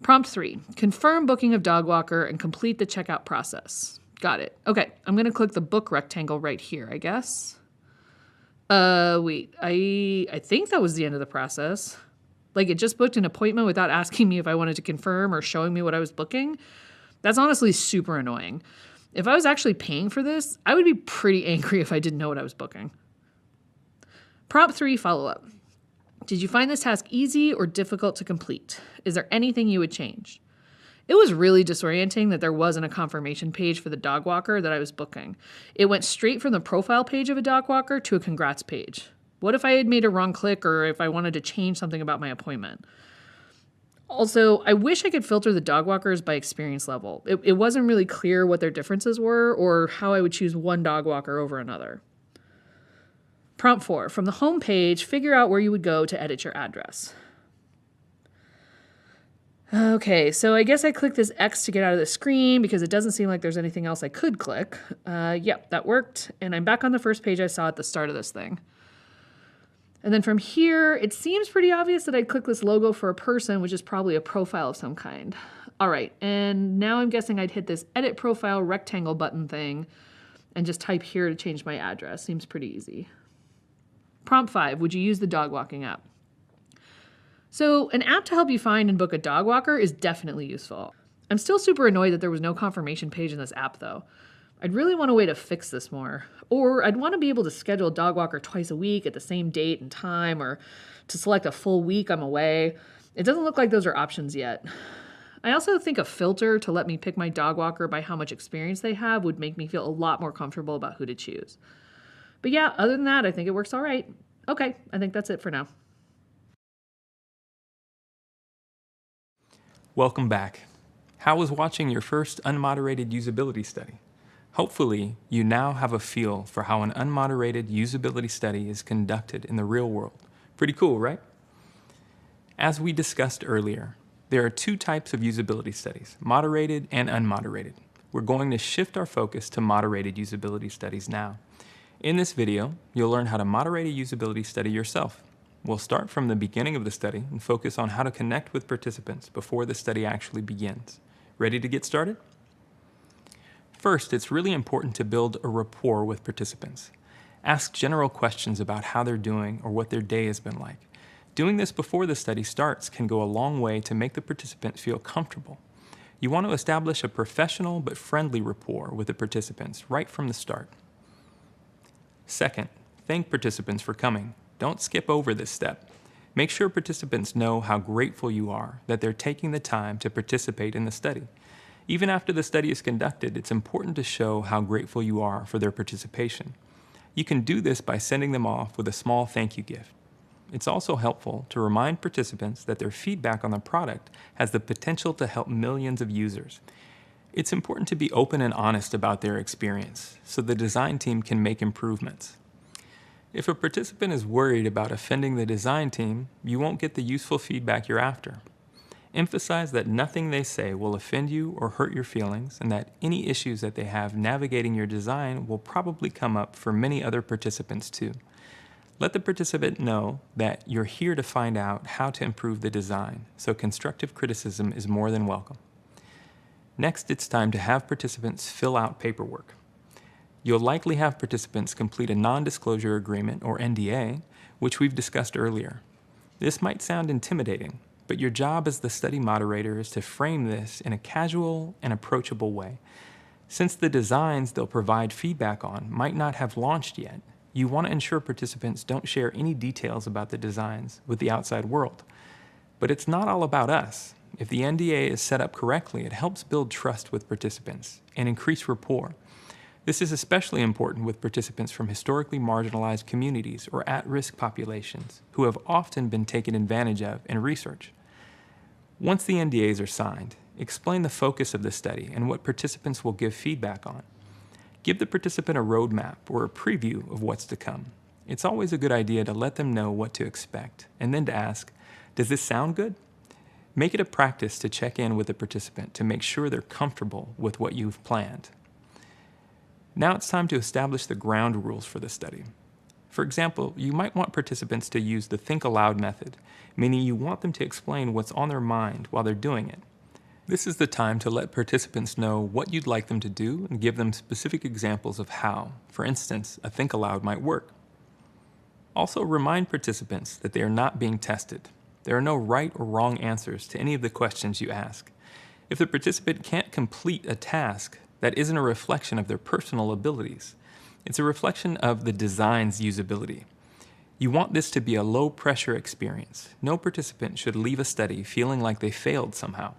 Prompt 3, confirm booking of dog walker and complete the checkout process. Got it. Okay, I'm going to click the book rectangle right here, I guess. Wait, I think that was the end of the process. Like, it just booked an appointment without asking me if I wanted to confirm or showing me what I was booking. That's honestly super annoying. If I was actually paying for this, I would be pretty angry if I didn't know what I was booking. Prompt 3, follow-up. Did you find this task easy or difficult to complete? Is there anything you would change? It was really disorienting that there wasn't a confirmation page for the dog walker that I was booking. It went straight from the profile page of a dog walker to a congrats page. What if I had made a wrong click or if I wanted to change something about my appointment? Also, I wish I could filter the dog walkers by experience level. It wasn't really clear what their differences were or how I would choose one dog walker over another. Prompt 4, from the home page, figure out where you would go to edit your address. Okay, so I guess I click this X to get out of the screen because it doesn't seem like there's anything else I could click. Yep, that worked. And I'm back on the first page I saw at the start of this thing. And then from here, it seems pretty obvious that I'd click this logo for a person, which is probably a profile of some kind. All right, and now I'm guessing I'd hit this edit profile rectangle button thing and just type here to change my address. Seems pretty easy. Prompt 5, would you use the dog walking app? So an app to help you find and book a dog walker is definitely useful. I'm still super annoyed that there was no confirmation page in this app though. I'd really want a way to fix this more. Or I'd want to be able to schedule a dog walker twice a week at the same date and time, or to select a full week I'm away. It doesn't look like those are options yet. I also think a filter to let me pick my dog walker by how much experience they have would make me feel a lot more comfortable about who to choose. But yeah, other than that, I think it works all right. Okay, I think that's it for now. Welcome back. How was watching your first unmoderated usability study? Hopefully, you now have a feel for how an unmoderated usability study is conducted in the real world. Pretty cool, right? As we discussed earlier, there are two types of usability studies, moderated and unmoderated. We're going to shift our focus to moderated usability studies now. In this video, you'll learn how to moderate a usability study yourself. We'll start from the beginning of the study and focus on how to connect with participants before the study actually begins. Ready to get started? First, it's really important to build a rapport with participants. Ask general questions about how they're doing or what their day has been like. Doing this before the study starts can go a long way to make the participant feel comfortable. You want to establish a professional but friendly rapport with the participants right from the start. Second, thank participants for coming. Don't skip over this step. Make sure participants know how grateful you are that they're taking the time to participate in the study. Even after the study is conducted, it's important to show how grateful you are for their participation. You can do this by sending them off with a small thank you gift. It's also helpful to remind participants that their feedback on the product has the potential to help millions of users. It's important to be open and honest about their experience so the design team can make improvements. If a participant is worried about offending the design team, you won't get the useful feedback you're after. Emphasize that nothing they say will offend you or hurt your feelings, and that any issues that they have navigating your design will probably come up for many other participants too. Let the participant know that you're here to find out how to improve the design, so constructive criticism is more than welcome. Next, it's time to have participants fill out paperwork. You'll likely have participants complete a non-disclosure agreement, or NDA, which we've discussed earlier. This might sound intimidating, but your job as the study moderator is to frame this in a casual and approachable way. Since the designs they'll provide feedback on might not have launched yet, you want to ensure participants don't share any details about the designs with the outside world. But it's not all about us. If the NDA is set up correctly, it helps build trust with participants and increase rapport. This is especially important with participants from historically marginalized communities or at-risk populations who have often been taken advantage of in research. Once the NDAs are signed, explain the focus of the study and what participants will give feedback on. Give the participant a roadmap or a preview of what's to come. It's always a good idea to let them know what to expect and then to ask, does this sound good? Make it a practice to check in with the participant to make sure they're comfortable with what you've planned. Now it's time to establish the ground rules for the study. For example, you might want participants to use the think aloud method, meaning you want them to explain what's on their mind while they're doing it. This is the time to let participants know what you'd like them to do and give them specific examples of how. For instance, a think aloud might work. Also, remind participants that they are not being tested. There are no right or wrong answers to any of the questions you ask. If the participant can't complete a task, that isn't a reflection of their personal abilities. It's a reflection of the design's usability. You want this to be a low-pressure experience. No participant should leave a study feeling like they failed somehow.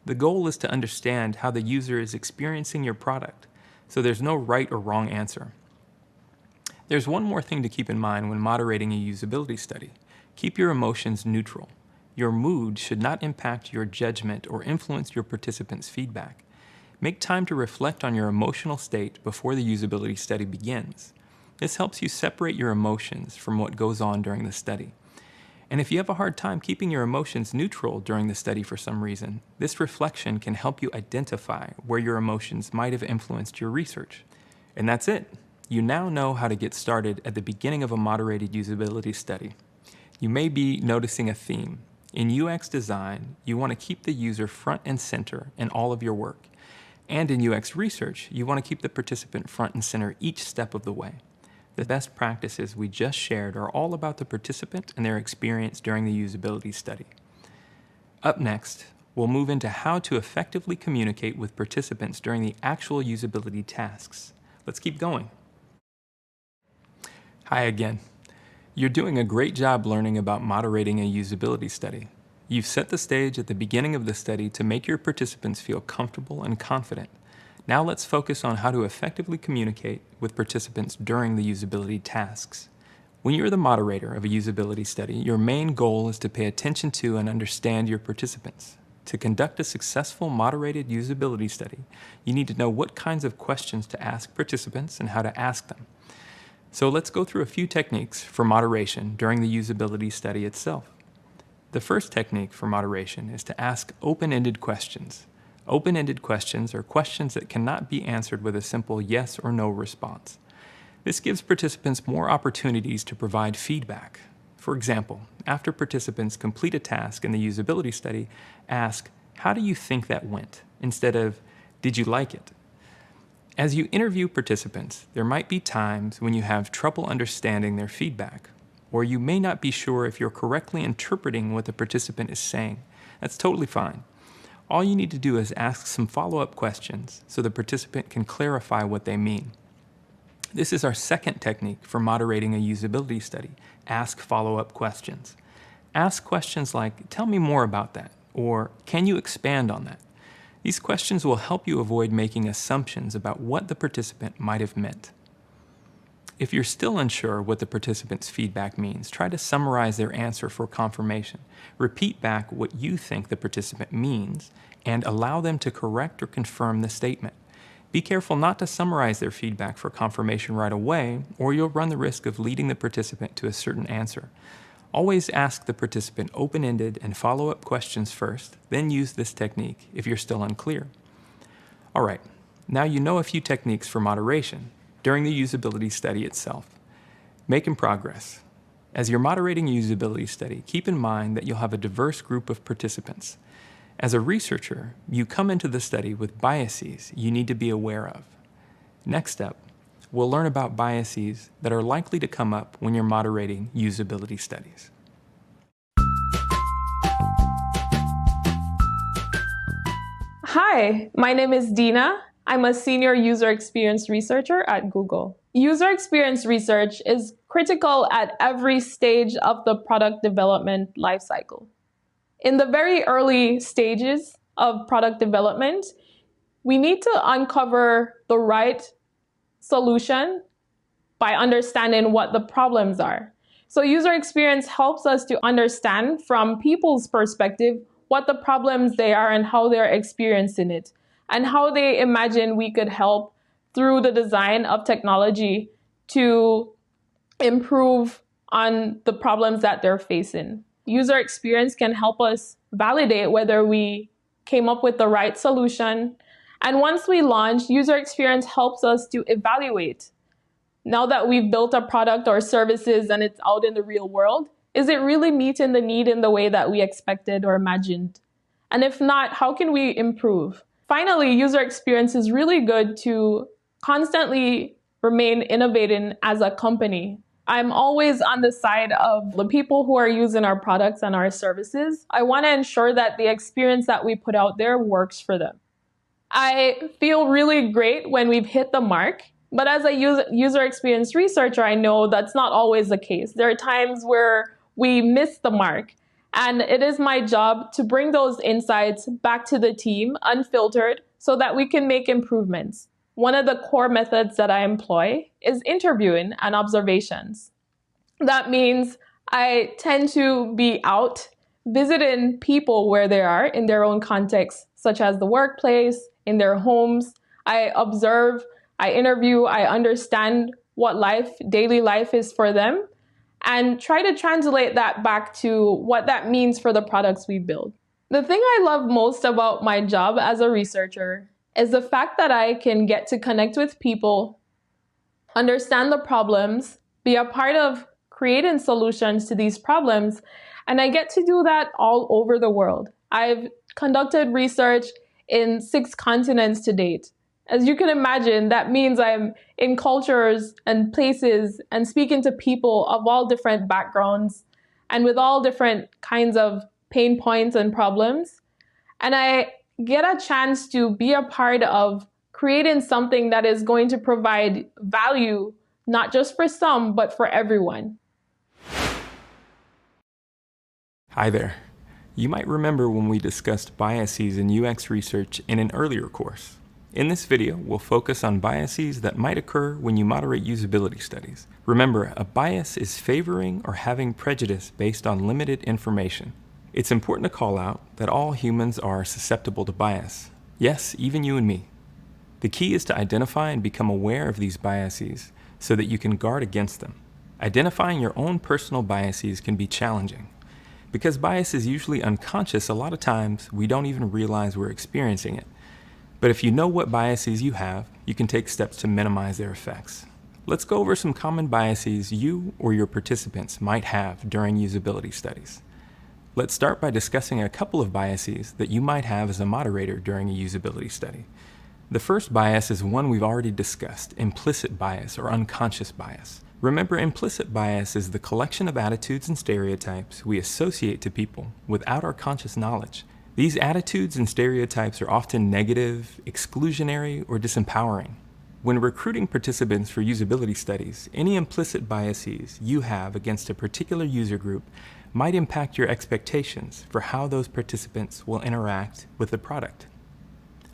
The goal is to understand how the user is experiencing your product, so there's no right or wrong answer. There's one more thing to keep in mind when moderating a usability study. Keep your emotions neutral. Your mood should not impact your judgment or influence your participants' feedback. Make time to reflect on your emotional state before the usability study begins. This helps you separate your emotions from what goes on during the study. And if you have a hard time keeping your emotions neutral during the study for some reason, this reflection can help you identify where your emotions might have influenced your research. And that's it. You now know how to get started at the beginning of a moderated usability study. You may be noticing a theme. In UX design, you want to keep the user front and center in all of your work. And in UX research, you want to keep the participant front and center each step of the way. The best practices we just shared are all about the participant and their experience during the usability study. Up next, we'll move into how to effectively communicate with participants during the actual usability tasks. Let's keep going. Hi again. You're doing a great job learning about moderating a usability study. You've set the stage at the beginning of the study to make your participants feel comfortable and confident. Now let's focus on how to effectively communicate with participants during the usability tasks. When you're the moderator of a usability study, your main goal is to pay attention to and understand your participants. To conduct a successful moderated usability study, you need to know what kinds of questions to ask participants and how to ask them. So let's go through a few techniques for moderation during the usability study itself. The first technique for moderation is to ask open-ended questions. Open-ended questions are questions that cannot be answered with a simple yes or no response. This gives participants more opportunities to provide feedback. For example, after participants complete a task in the usability study, ask, "How do you think that went?" instead of, "Did you like it?" As you interview participants, there might be times when you have trouble understanding their feedback, or you may not be sure if you're correctly interpreting what the participant is saying. That's totally fine. All you need to do is ask some follow-up questions so the participant can clarify what they mean. This is our second technique for moderating a usability study. Ask follow-up questions. Ask questions like, "Tell me more about that," or "Can you expand on that?" These questions will help you avoid making assumptions about what the participant might have meant. If you're still unsure what the participant's feedback means, try to summarize their answer for confirmation. Repeat back what you think the participant means and allow them to correct or confirm the statement. Be careful not to summarize their feedback for confirmation right away, or you'll run the risk of leading the participant to a certain answer. Always ask the participant open-ended and follow-up questions first, then use this technique if you're still unclear. All right, now you know a few techniques for moderation during the usability study itself. Making progress. As you're moderating a usability study, keep in mind that you'll have a diverse group of participants. As a researcher, you come into the study with biases you need to be aware of. Next up, we'll learn about biases that are likely to come up when you're moderating usability studies. Hi, my name is Dina. I'm a senior user experience researcher at Google. User experience research is critical at every stage of the product development lifecycle. In the very early stages of product development, we need to uncover the right solution by understanding what the problems are. So user experience helps us to understand from people's perspective what the problems they are and how they're experiencing it, and how they imagine we could help through the design of technology to improve on the problems that they're facing. User experience can help us validate whether we came up with the right solution. And once we launch, user experience helps us to evaluate. Now that we've built a product or services and it's out in the real world, is it really meeting the need in the way that we expected or imagined? And if not, how can we improve? Finally, user experience is really good to constantly remain innovating as a company. I'm always on the side of the people who are using our products and our services. I want to ensure that the experience that we put out there works for them. I feel really great when we've hit the mark, but as a user experience researcher, I know that's not always the case. There are times where we miss the mark, and it is my job to bring those insights back to the team unfiltered so that we can make improvements. One of the core methods that I employ is interviewing and observations. That means I tend to be out visiting people where they are in their own context, such as the workplace, in their homes. I observe, I interview, I understand what daily life is for them. and try to translate that back to what that means for the products we build. The thing I love most about my job as a researcher is the fact that I can get to connect with people, understand the problems, be a part of creating solutions to these problems, and I get to do that all over the world. I've conducted research in 6 continents to date. As you can imagine, that means I'm in cultures and places and speaking to people of all different backgrounds and with all different kinds of pain points and problems. And I get a chance to be a part of creating something that is going to provide value, not just for some, but for everyone. Hi there. You might remember when we discussed biases in UX research in an earlier course. In this video, we'll focus on biases that might occur when you moderate usability studies. Remember, a bias is favoring or having prejudice based on limited information. It's important to call out that all humans are susceptible to bias. Yes, even you and me. The key is to identify and become aware of these biases so that you can guard against them. Identifying your own personal biases can be challenging. Because bias is usually unconscious, a lot of times we don't even realize we're experiencing it. But if you know what biases you have, you can take steps to minimize their effects. Let's go over some common biases you or your participants might have during usability studies. Let's start by discussing a couple of biases that you might have as a moderator during a usability study. The first bias is one we've already discussed, implicit bias or unconscious bias. Remember, implicit bias is the collection of attitudes and stereotypes we associate to people without our conscious knowledge. These attitudes and stereotypes are often negative, exclusionary, or disempowering. When recruiting participants for usability studies, any implicit biases you have against a particular user group might impact your expectations for how those participants will interact with the product.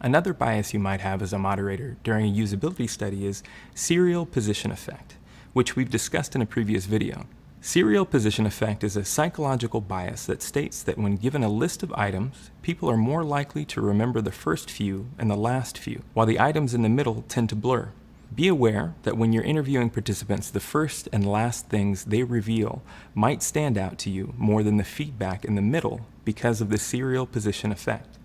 Another bias you might have as a moderator during a usability study is serial position effect, which we've discussed in a previous video. Serial position effect is a psychological bias that states that when given a list of items, people are more likely to remember the first few and the last few, while the items in the middle tend to blur. Be aware that when you're interviewing participants, the first and last things they reveal might stand out to you more than the feedback in the middle because of the serial position effect.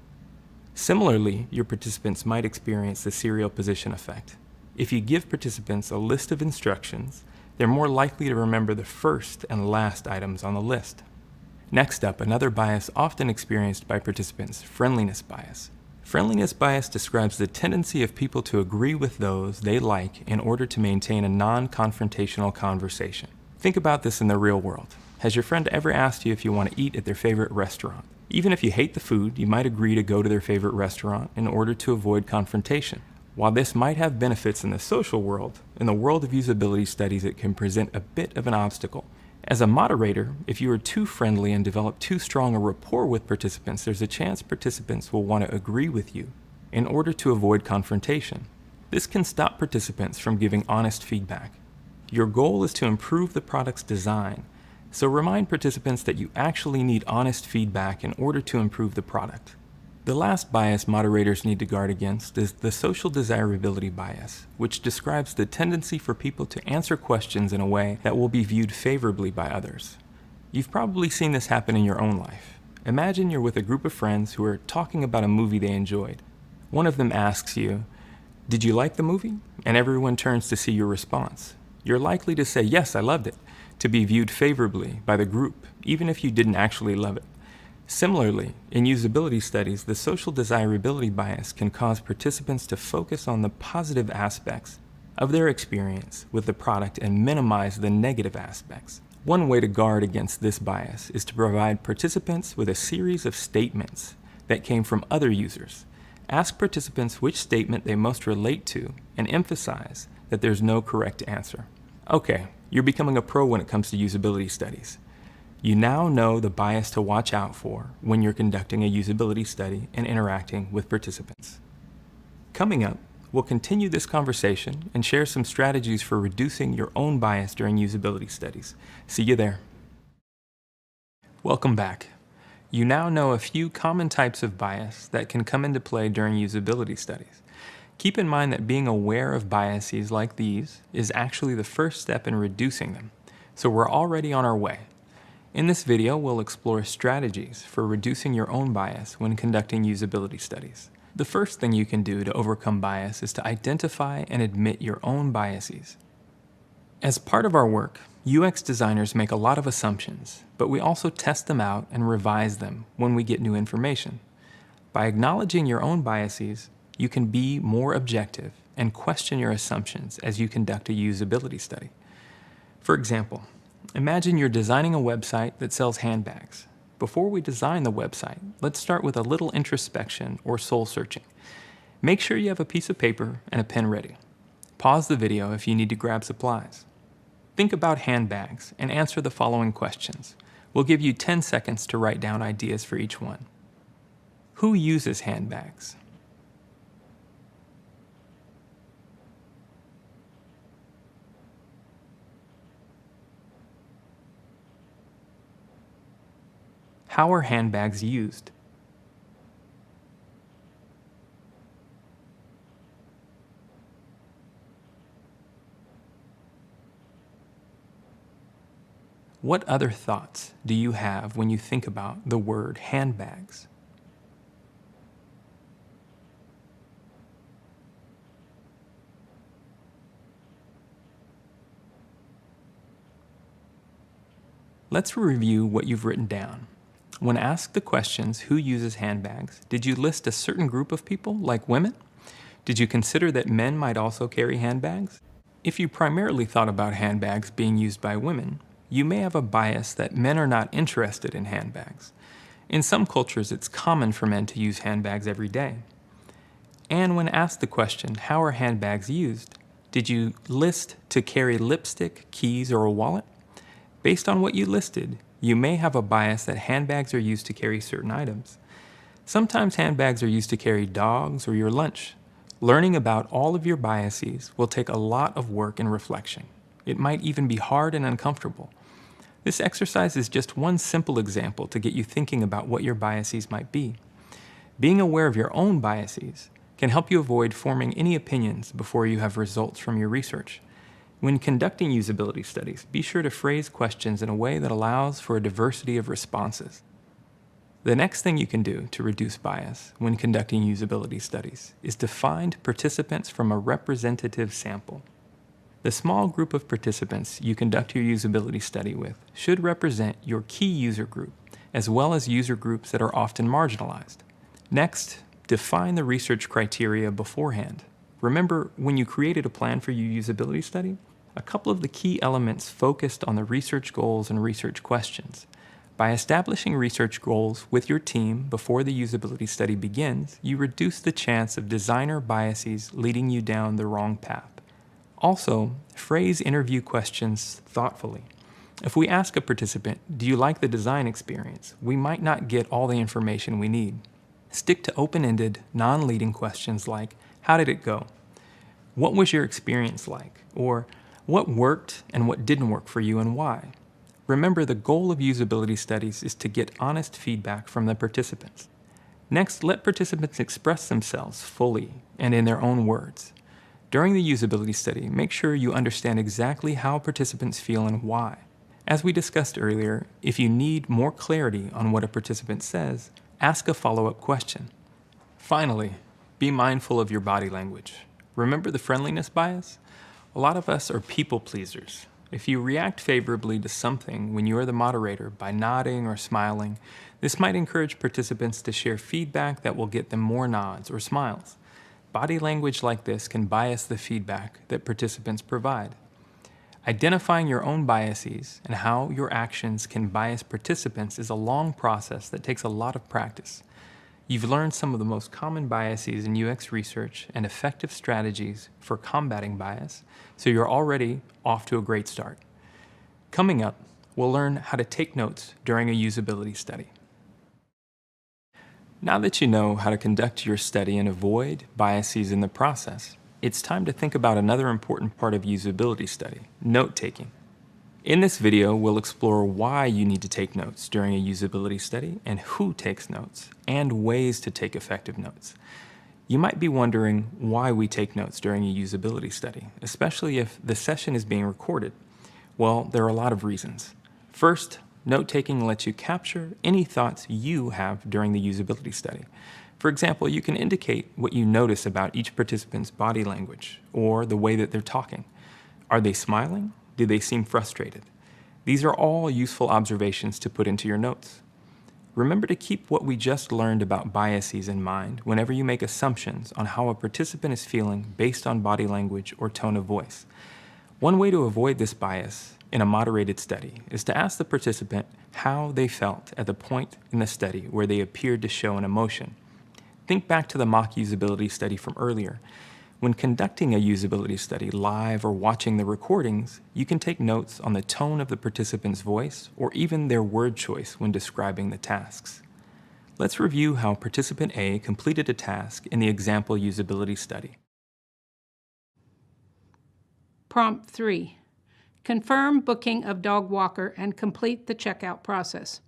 Similarly, your participants might experience the serial position effect. If you give participants a list of instructions, they're more likely to remember the first and last items on the list. Next up, another bias often experienced by participants, friendliness bias. Friendliness bias describes the tendency of people to agree with those they like in order to maintain a non-confrontational conversation. Think about this in the real world. Has your friend ever asked you if you want to eat at their favorite restaurant? Even if you hate the food, you might agree to go to their favorite restaurant in order to avoid confrontation. While this might have benefits in the social world, in the world of usability studies it can present a bit of an obstacle. As a moderator, if you are too friendly and develop too strong a rapport with participants, there's a chance participants will want to agree with you in order to avoid confrontation. This can stop participants from giving honest feedback. Your goal is to improve the product's design, so remind participants that you actually need honest feedback in order to improve the product. The last bias moderators need to guard against is the social desirability bias, which describes the tendency for people to answer questions in a way that will be viewed favorably by others. You've probably seen this happen in your own life. Imagine you're with a group of friends who are talking about a movie they enjoyed. One of them asks you, "Did you like the movie?" And everyone turns to see your response. You're likely to say, "Yes, I loved it," to be viewed favorably by the group, even if you didn't actually love it. Similarly, in usability studies, the social desirability bias can cause participants to focus on the positive aspects of their experience with the product and minimize the negative aspects. One way to guard against this bias is to provide participants with a series of statements that came from other users. Ask participants which statement they most relate to and emphasize that there's no correct answer. Okay, you're becoming a pro when it comes to usability studies. You now know the bias to watch out for when you're conducting a usability study and interacting with participants. Coming up, we'll continue this conversation and share some strategies for reducing your own bias during usability studies. See you there. Welcome back. You now know a few common types of bias that can come into play during usability studies. Keep in mind that being aware of biases like these is actually the first step in reducing them. So we're already on our way. In this video, we'll explore strategies for reducing your own bias when conducting usability studies. The first thing you can do to overcome bias is to identify and admit your own biases. As part of our work, UX designers make a lot of assumptions, but we also test them out and revise them when we get new information. By acknowledging your own biases, you can be more objective and question your assumptions as you conduct a usability study. For example, imagine you're designing a website that sells handbags. Before we design the website, let's start with a little introspection or soul searching. Make sure you have a piece of paper and a pen ready. Pause the video if you need to grab supplies. Think about handbags and answer the following questions. We'll give you 10 seconds to write down ideas for each one. Who uses handbags? How are handbags used? What other thoughts do you have when you think about the word handbags? Let's review what you've written down. When asked the questions, who uses handbags, did you list a certain group of people, like women? Did you consider that men might also carry handbags? If you primarily thought about handbags being used by women, you may have a bias that men are not interested in handbags. In some cultures, it's common for men to use handbags every day. And when asked the question, how are handbags used, did you list to carry lipstick, keys, or a wallet? Based on what you listed, you may have a bias that handbags are used to carry certain items. Sometimes handbags are used to carry dogs or your lunch. Learning about all of your biases will take a lot of work and reflection. It might even be hard and uncomfortable. This exercise is just one simple example to get you thinking about what your biases might be. Being aware of your own biases can help you avoid forming any opinions before you have results from your research. When conducting usability studies, be sure to phrase questions in a way that allows for a diversity of responses. The next thing you can do to reduce bias when conducting usability studies is to find participants from a representative sample. The small group of participants you conduct your usability study with should represent your key user group, as well as user groups that are often marginalized. Next, define the research criteria beforehand. Remember, when you created a plan for your usability study, a couple of the key elements focused on the research goals and research questions. By establishing research goals with your team before the usability study begins, you reduce the chance of designer biases leading you down the wrong path. Also, phrase interview questions thoughtfully. If we ask a participant, do you like the design experience, we might not get all the information we need. Stick to open-ended, non-leading questions like, how did it go? What was your experience like? Or, what worked and what didn't work for you and why? Remember, the goal of usability studies is to get honest feedback from the participants. Next, let participants express themselves fully and in their own words. During the usability study, make sure you understand exactly how participants feel and why. As we discussed earlier, if you need more clarity on what a participant says, ask a follow-up question. Finally, be mindful of your body language. Remember the friendliness bias? A lot of us are people pleasers. If you react favorably to something when you are the moderator by nodding or smiling, this might encourage participants to share feedback that will get them more nods or smiles. Body language like this can bias the feedback that participants provide. Identifying your own biases and how your actions can bias participants is a long process that takes a lot of practice. You've learned some of the most common biases in UX research and effective strategies for combating bias, so you're already off to a great start. Coming up, we'll learn how to take notes during a usability study. Now that you know how to conduct your study and avoid biases in the process, it's time to think about another important part of usability study, note-taking. In this video, we'll explore why you need to take notes during a usability study and who takes notes, and ways to take effective notes. You might be wondering why we take notes during a usability study, especially if the session is being recorded. Well, there are a lot of reasons. First, note-taking lets you capture any thoughts you have during the usability study. For example, you can indicate what you notice about each participant's body language or the way that they're talking. Are they smiling? Do they seem frustrated? These are all useful observations to put into your notes. Remember to keep what we just learned about biases in mind whenever you make assumptions on how a participant is feeling based on body language or tone of voice. One way to avoid this bias in a moderated study is to ask the participant how they felt at the point in the study where they appeared to show an emotion. Think back to the mock usability study from earlier. When conducting a usability study live or watching the recordings, you can take notes on the tone of the participant's voice or even their word choice when describing the tasks. Let's review how participant A completed a task in the example usability study. Prompt 3. Confirm booking of dog walker and complete the checkout process.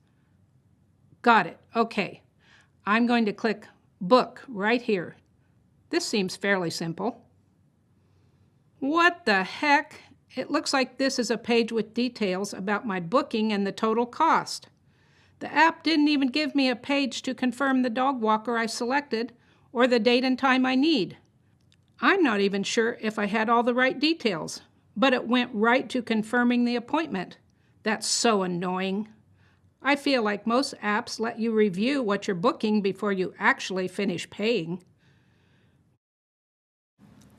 Got it. Okay. I'm going to click Book right here. This seems fairly simple. What the heck? It looks like this is a page with details about my booking and the total cost. The app didn't even give me a page to confirm the dog walker I selected or the date and time I need. I'm not even sure if I had all the right details, but it went right to confirming the appointment. That's so annoying. I feel like most apps let you review what you're booking before you actually finish paying.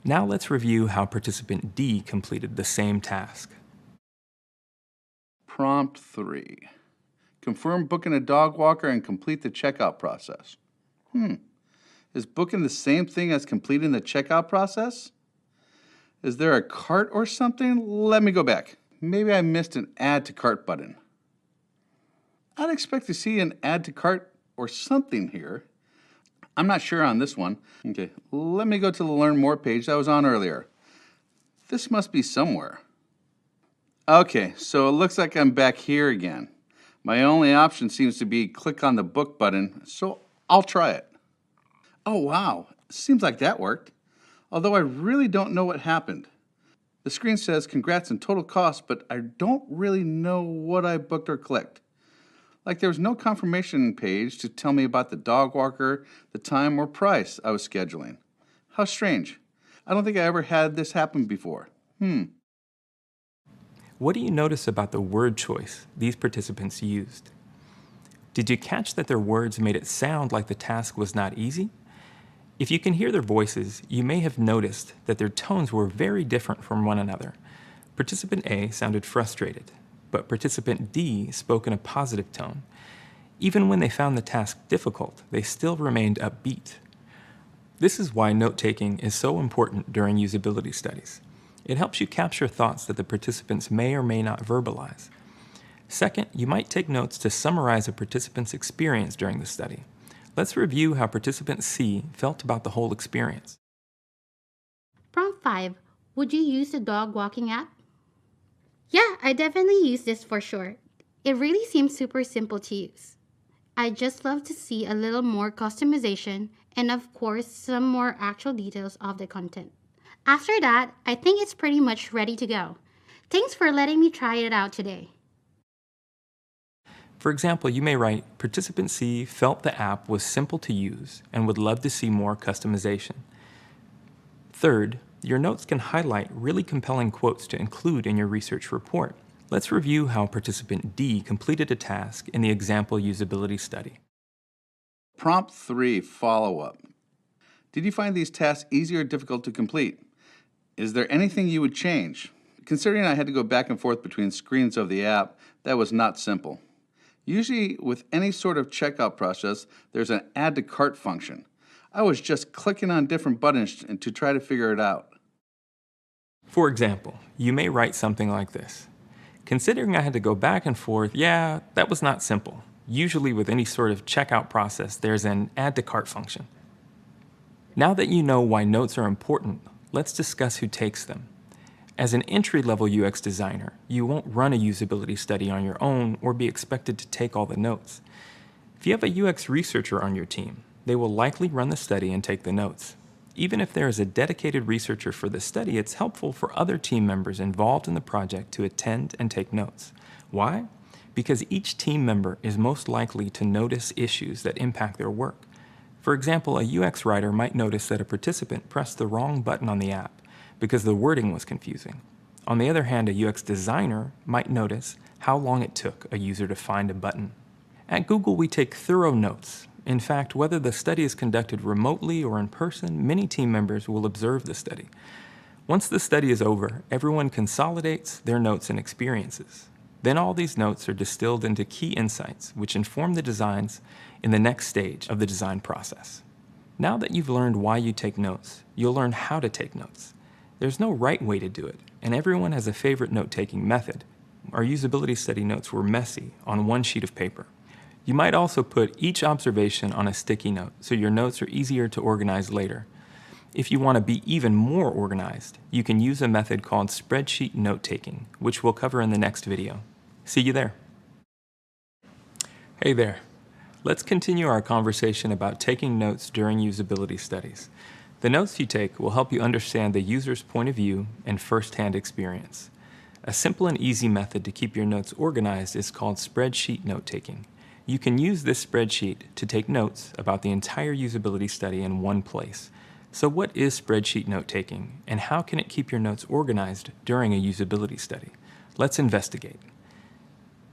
Now let's review how participant D completed the same task. Prompt 3. Confirm booking a dog walker and complete the checkout process. Is booking the same thing as completing the checkout process? Is there a cart or something? Let me go back. Maybe I missed an add to cart button. I'd expect to see an add to cart or something here. I'm not sure on this one. Okay, let me go to the Learn More page that was on earlier. This must be somewhere. Okay, so it looks like I'm back here again. My only option seems to be click on the book button, so I'll try it. Oh wow, seems like that worked. Although I really don't know what happened. The screen says congrats on total cost, but I don't really know what I booked or clicked. Like there was no confirmation page to tell me about the dog walker, the time or price I was scheduling. How strange. I don't think I ever had this happen before. What do you notice about the word choice these participants used? Did you catch that their words made it sound like the task was not easy? If you can hear their voices, you may have noticed that their tones were very different from one another. Participant A sounded frustrated, but participant D spoke in a positive tone. Even when they found the task difficult, they still remained upbeat. This is why note-taking is so important during usability studies. It helps you capture thoughts that the participants may or may not verbalize. Second, you might take notes to summarize a participant's experience during the study. Let's review how participant C felt about the whole experience. Prompt 5. Would you use the dog walking app? Yeah, I definitely use this for sure. It really seems super simple to use. I just love to see a little more customization and of course some more actual details of the content. After that, I think it's pretty much ready to go. Thanks for letting me try it out today. For example, you may write, Participant C felt the app was simple to use and would love to see more customization. Third, your notes can highlight really compelling quotes to include in your research report. Let's review how participant D completed a task in the example usability study. Prompt 3, follow-up. Did you find these tasks easy or difficult to complete? Is there anything you would change? Considering I had to go back and forth between screens of the app, that was not simple. Usually with any sort of checkout process, there's an add to cart function. I was just clicking on different buttons to try to figure it out. For example, you may write something like this. Considering I had to go back and forth, yeah, that was not simple. Usually with any sort of checkout process, there's an add to cart function. Now that you know why notes are important, let's discuss who takes them. As an entry-level UX designer, you won't run a usability study on your own or be expected to take all the notes. If you have a UX researcher on your team, they will likely run the study and take the notes. Even if there is a dedicated researcher for the study, it's helpful for other team members involved in the project to attend and take notes. Why? Because each team member is most likely to notice issues that impact their work. For example, a UX writer might notice that a participant pressed the wrong button on the app because the wording was confusing. On the other hand, a UX designer might notice how long it took a user to find a button. At Google, we take thorough notes. In fact, whether the study is conducted remotely or in person, many team members will observe the study. Once the study is over, everyone consolidates their notes and experiences. Then all these notes are distilled into key insights, which inform the designs in the next stage of the design process. Now that you've learned why you take notes, you'll learn how to take notes. There's no right way to do it, and everyone has a favorite note-taking method. Our usability study notes were messy on one sheet of paper. You might also put each observation on a sticky note so your notes are easier to organize later. If you want to be even more organized, you can use a method called spreadsheet note-taking, which we'll cover in the next video. See you there. Hey there. Let's continue our conversation about taking notes during usability studies. The notes you take will help you understand the user's point of view and first-hand experience. A simple and easy method to keep your notes organized is called spreadsheet note-taking. You can use this spreadsheet to take notes about the entire usability study in one place. So what is spreadsheet note-taking, and how can it keep your notes organized during a usability study? Let's investigate.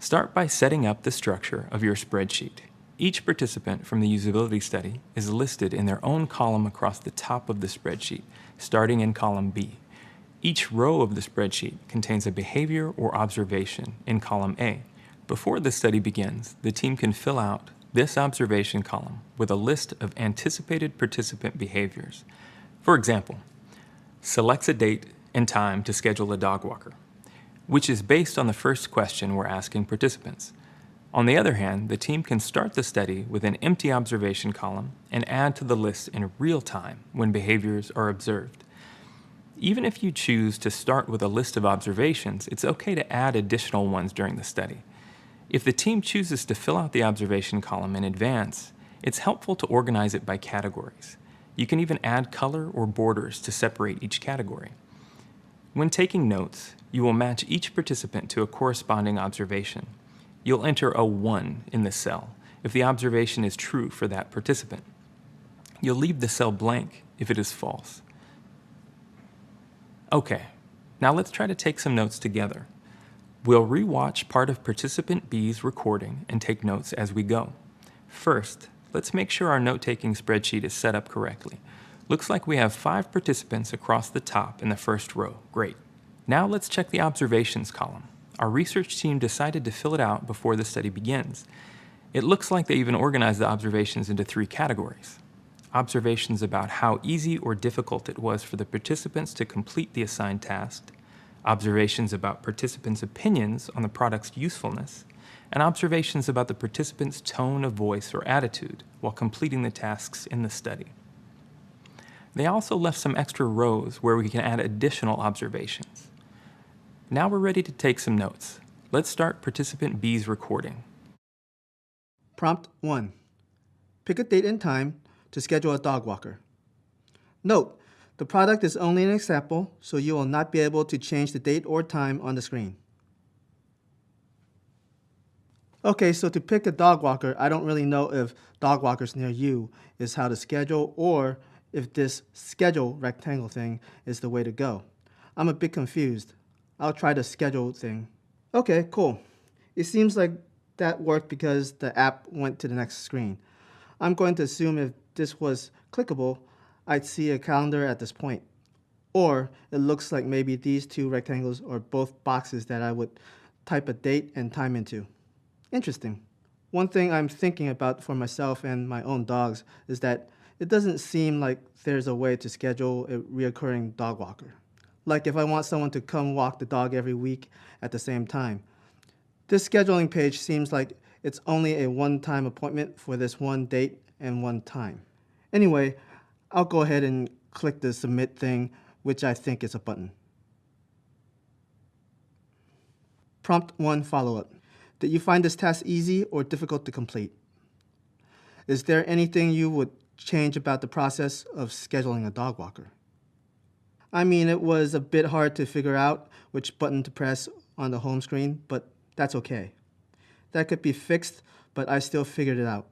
Start by setting up the structure of your spreadsheet. Each participant from the usability study is listed in their own column across the top of the spreadsheet, starting in column B. Each row of the spreadsheet contains a behavior or observation in column A. Before the study begins, the team can fill out this observation column with a list of anticipated participant behaviors. For example, selects a date and time to schedule a dog walker, which is based on the first question we're asking participants. On the other hand, the team can start the study with an empty observation column and add to the list in real time when behaviors are observed. Even if you choose to start with a list of observations, it's okay to add additional ones during the study. If the team chooses to fill out the observation column in advance, it's helpful to organize it by categories. You can even add color or borders to separate each category. When taking notes, you will match each participant to a corresponding observation. You'll enter a 1 in the cell if the observation is true for that participant. You'll leave the cell blank if it is false. Okay, now let's try to take some notes together. We'll re-watch part of participant B's recording and take notes as we go. First, let's make sure our note-taking spreadsheet is set up correctly. Looks like we have 5 participants across the top in the first row. Great. Now let's check the observations column. Our research team decided to fill it out before the study begins. It looks like they even organized the observations into 3 categories. Observations about how easy or difficult it was for the participants to complete the assigned task, observations about participants' opinions on the product's usefulness, and observations about the participants' tone of voice or attitude while completing the tasks in the study. They also left some extra rows where we can add additional observations. Now we're ready to take some notes. Let's start participant B's recording. Prompt 1. Pick a date and time to schedule a dog walker. Note, the product is only an example, so you will not be able to change the date or time on the screen. Okay, so to pick a dog walker, I don't really know if dog walkers near you is how to schedule or if this schedule rectangle thing is the way to go. I'm a bit confused. I'll try the schedule thing. Okay, cool. It seems like that worked because the app went to the next screen. I'm going to assume if this was clickable, I'd see a calendar at this point. Or it looks like maybe these 2 rectangles are both boxes that I would type a date and time into. Interesting. One thing I'm thinking about for myself and my own dogs is that it doesn't seem like there's a way to schedule a reoccurring dog walker. Like if I want someone to come walk the dog every week at the same time. This scheduling page seems like it's only a one-time appointment for this one date and one time. Anyway, I'll go ahead and click the submit thing, which I think is a button. Prompt 1 follow-up. Did you find this task easy or difficult to complete? Is there anything you would change about the process of scheduling a dog walker? I mean, it was a bit hard to figure out which button to press on the home screen, but that's okay. That could be fixed, but I still figured it out.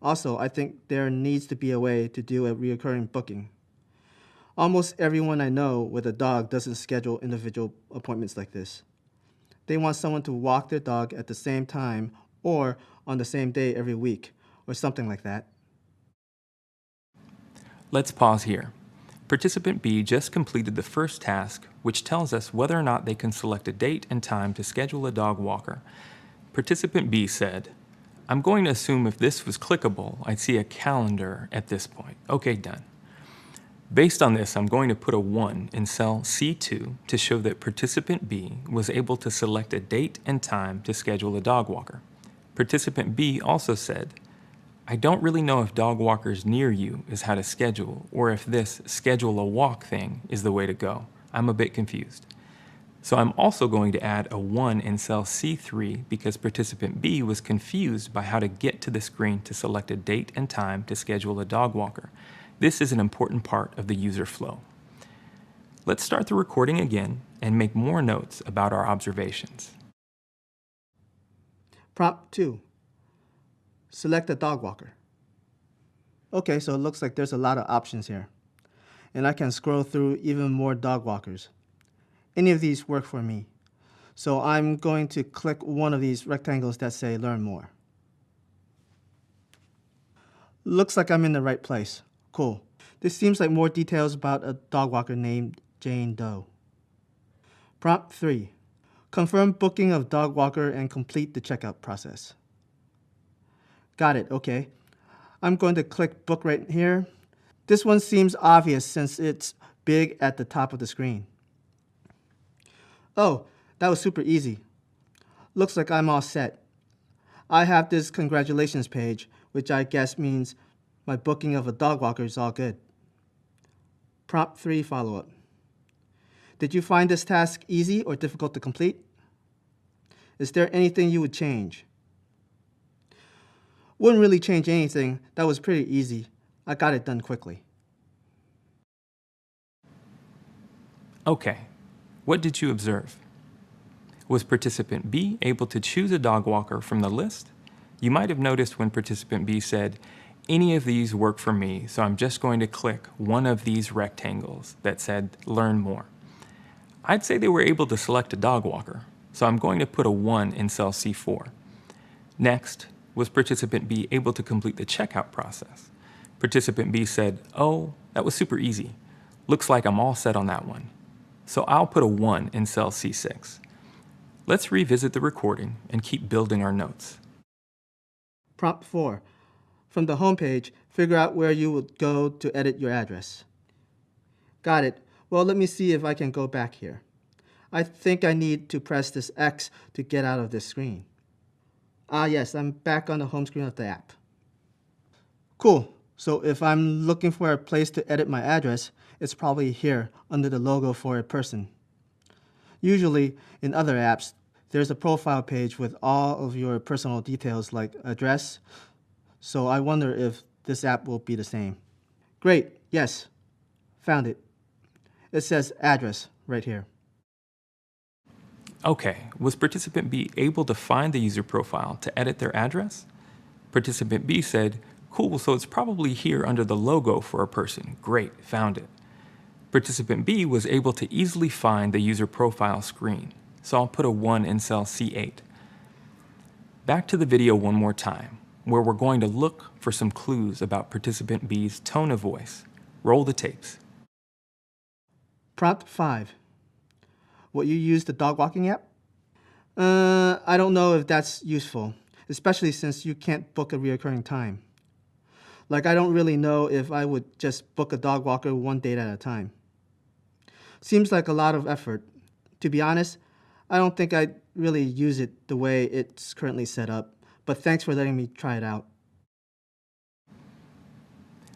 Also, I think there needs to be a way to do a recurring booking. Almost everyone I know with a dog doesn't schedule individual appointments like this. They want someone to walk their dog at the same time or on the same day every week, or something like that. Let's pause here. Participant B just completed the first task, which tells us whether or not they can select a date and time to schedule a dog walker. Participant B said, "I'm going to assume if this was clickable, I'd see a calendar at this point." Okay, done. Based on this, I'm going to put a 1 in cell C2 to show that participant B was able to select a date and time to schedule a dog walker. Participant B also said, "I don't really know if dog walkers near you is how to schedule, or if this schedule a walk thing is the way to go. I'm a bit confused." So I'm also going to add a 1 in cell C3 because participant B was confused by how to get to the screen to select a date and time to schedule a dog walker. This is an important part of the user flow. Let's start the recording again and make more notes about our observations. Prompt 2. Select a dog walker. Okay, so it looks like there's a lot of options here. And I can scroll through even more dog walkers. Any of these work for me. So I'm going to click one of these rectangles that say Learn More. Looks like I'm in the right place. Cool. This seems like more details about a dog walker named Jane Doe. Prompt 3. Confirm booking of dog walker and complete the checkout process. Got it, okay. I'm going to click Book right here. This one seems obvious since it's big at the top of the screen. Oh, that was super easy. Looks like I'm all set. I have this congratulations page, which I guess means my booking of a dog walker is all good. Prompt 3 follow-up. Did you find this task easy or difficult to complete? Is there anything you would change? Wouldn't really change anything. That was pretty easy. I got it done quickly. Okay, what did you observe? Was participant B able to choose a dog walker from the list? You might have noticed when participant B said, "Any of these work for me, so I'm just going to click one of these rectangles that said Learn More." I'd say they were able to select a dog walker, so I'm going to put a 1 in cell C4. Next, was participant B able to complete the checkout process? Participant B said, "Oh, that was super easy. Looks like I'm all set on that one." So I'll put a 1 in cell C6. Let's revisit the recording and keep building our notes. Prompt 4. From the home page, figure out where you would go to edit your address. Got it. Well, let me see if I can go back here. I think I need to press this X to get out of this screen. Ah, yes, I'm back on the home screen of the app. Cool. So if I'm looking for a place to edit my address, it's probably here under the logo for a person. Usually, in other apps, there's a profile page with all of your personal details like address, so I wonder if this app will be the same. Great, yes, found it. It says address right here. Okay, was participant B able to find the user profile to edit their address? Participant B said, "Cool, so it's probably here under the logo for a person. Great, found it." Participant B was able to easily find the user profile screen, so I'll put a 1 in cell C8. Back to the video one more time, where we're going to look for some clues about participant B's tone of voice. Roll the tapes. Prompt 5. Will you use the dog walking app? I don't know if that's useful, especially since you can't book a recurring time. Like, I don't really know if I would just book a dog walker one date at a time. Seems like a lot of effort. To be honest, I don't think I'd really use it the way it's currently set up, but thanks for letting me try it out.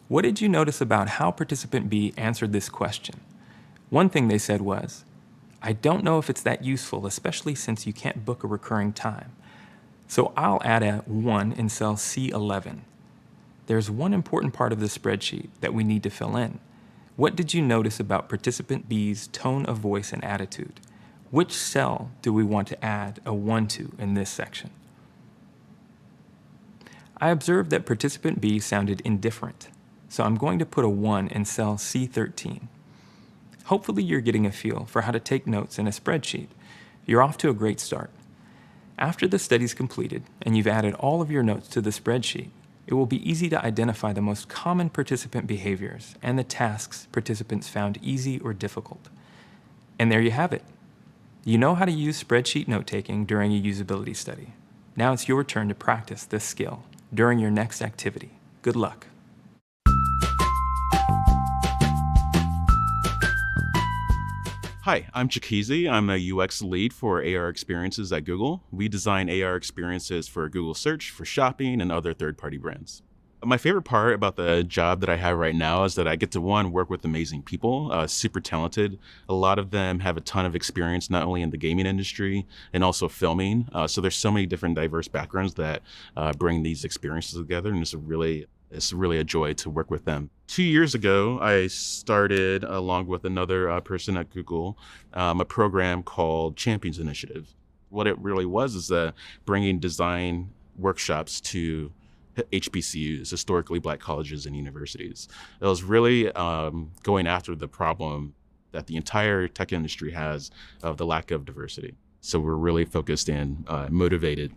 What did you notice about how participant B answered this question? One thing they said was, "I don't know if it's that useful, especially since you can't book a recurring time." So I'll add a 1 in cell C11. there's one important part of the spreadsheet that we need to fill in. What did you notice about participant B's tone of voice and attitude? Which cell do we want to add a 1 to in this section? I observed that participant B sounded indifferent, so I'm going to put a 1 in cell C13. Hopefully you're getting a feel for how to take notes in a spreadsheet. You're off to a great start. After the study's completed and you've added all of your notes to the spreadsheet, it will be easy to identify the most common participant behaviors and the tasks participants found easy or difficult. And there you have it. You know how to use spreadsheet note-taking during a usability study. Now it's your turn to practice this skill during your next activity. Good luck. Hi, I'm Chikizi. I'm a UX lead for AR experiences at Google. We design AR experiences for Google Search, for shopping, and other third-party brands. My favorite part about the job that I have right now is that I get to, one, work with amazing people, super talented. A lot of them have a ton of experience, not only in the gaming industry and also filming. So there's so many different diverse backgrounds that bring these experiences together, and it's really a joy to work with them. 2 years ago, I started, along with another person at Google, a program called Champions Initiative. What it really was is bringing design workshops to HBCUs, historically Black colleges and universities. It was really going after the problem that the entire tech industry has of the lack of diversity. So we're really focused and motivated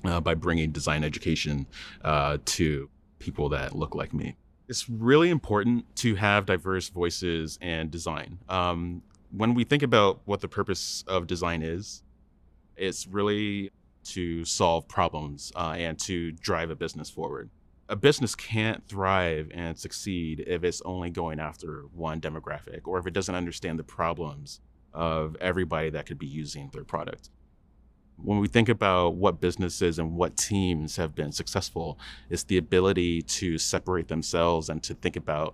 by bringing design education to people that look like me. It's really important to have diverse voices and design. When we think about what the purpose of design is, it's really to solve problems and to drive a business forward. A business can't thrive and succeed if it's only going after one demographic or if it doesn't understand the problems of everybody that could be using their product. When we think about what businesses and what teams have been successful, it's the ability to separate themselves and to think about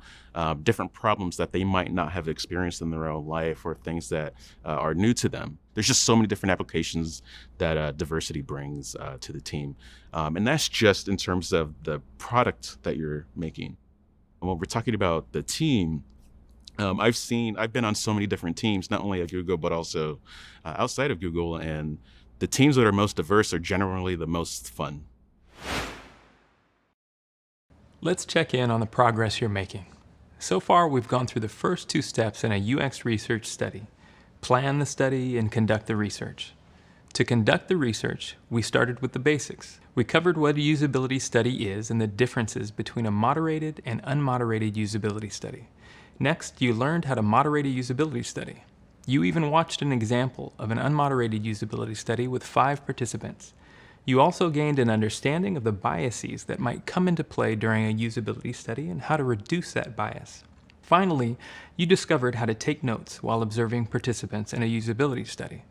different problems that they might not have experienced in their own life or things that are new to them. There's just so many different applications that diversity brings to the team. And that's just in terms of the product that you're making. And when we're talking about the team, I've been on so many different teams, not only at Google, but also outside of Google, and the teams that are most diverse are generally the most fun. Let's check in on the progress you're making. So far, we've gone through the first 2 steps in a UX research study: plan the study and conduct the research. To conduct the research, we started with the basics. We covered what a usability study is and the differences between a moderated and unmoderated usability study. Next, you learned how to moderate a usability study. You even watched an example of an unmoderated usability study with 5 participants. You also gained an understanding of the biases that might come into play during a usability study and how to reduce that bias. Finally, you discovered how to take notes while observing participants in a usability study.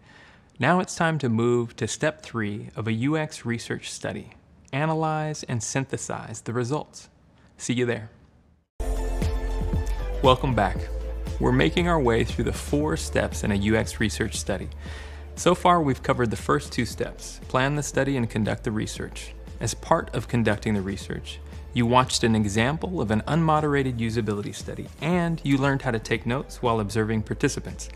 Now it's time to move to step 3 of a UX research study: analyze and synthesize the results. See you there. Welcome back. We're making our way through the 4 steps in a UX research study. So far, we've covered the first 2 steps: plan the study and conduct the research. As part of conducting the research, you watched an example of an unmoderated usability study, and you learned how to take notes while observing participants.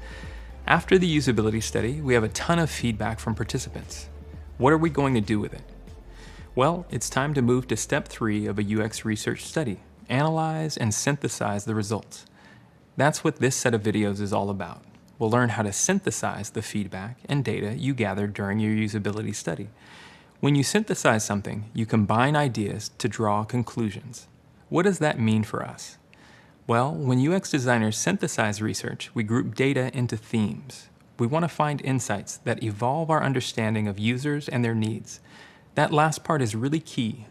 After the usability study, we have a ton of feedback from participants. What are we going to do with it? Well, it's time to move to step 3 of a UX research study: analyze and synthesize the results. That's what this set of videos is all about. We'll learn how to synthesize the feedback and data you gathered during your usability study. When you synthesize something, you combine ideas to draw conclusions. What does that mean for us? Well, when UX designers synthesize research, we group data into themes. We want to find insights that evolve our understanding of users and their needs. That last part is really key.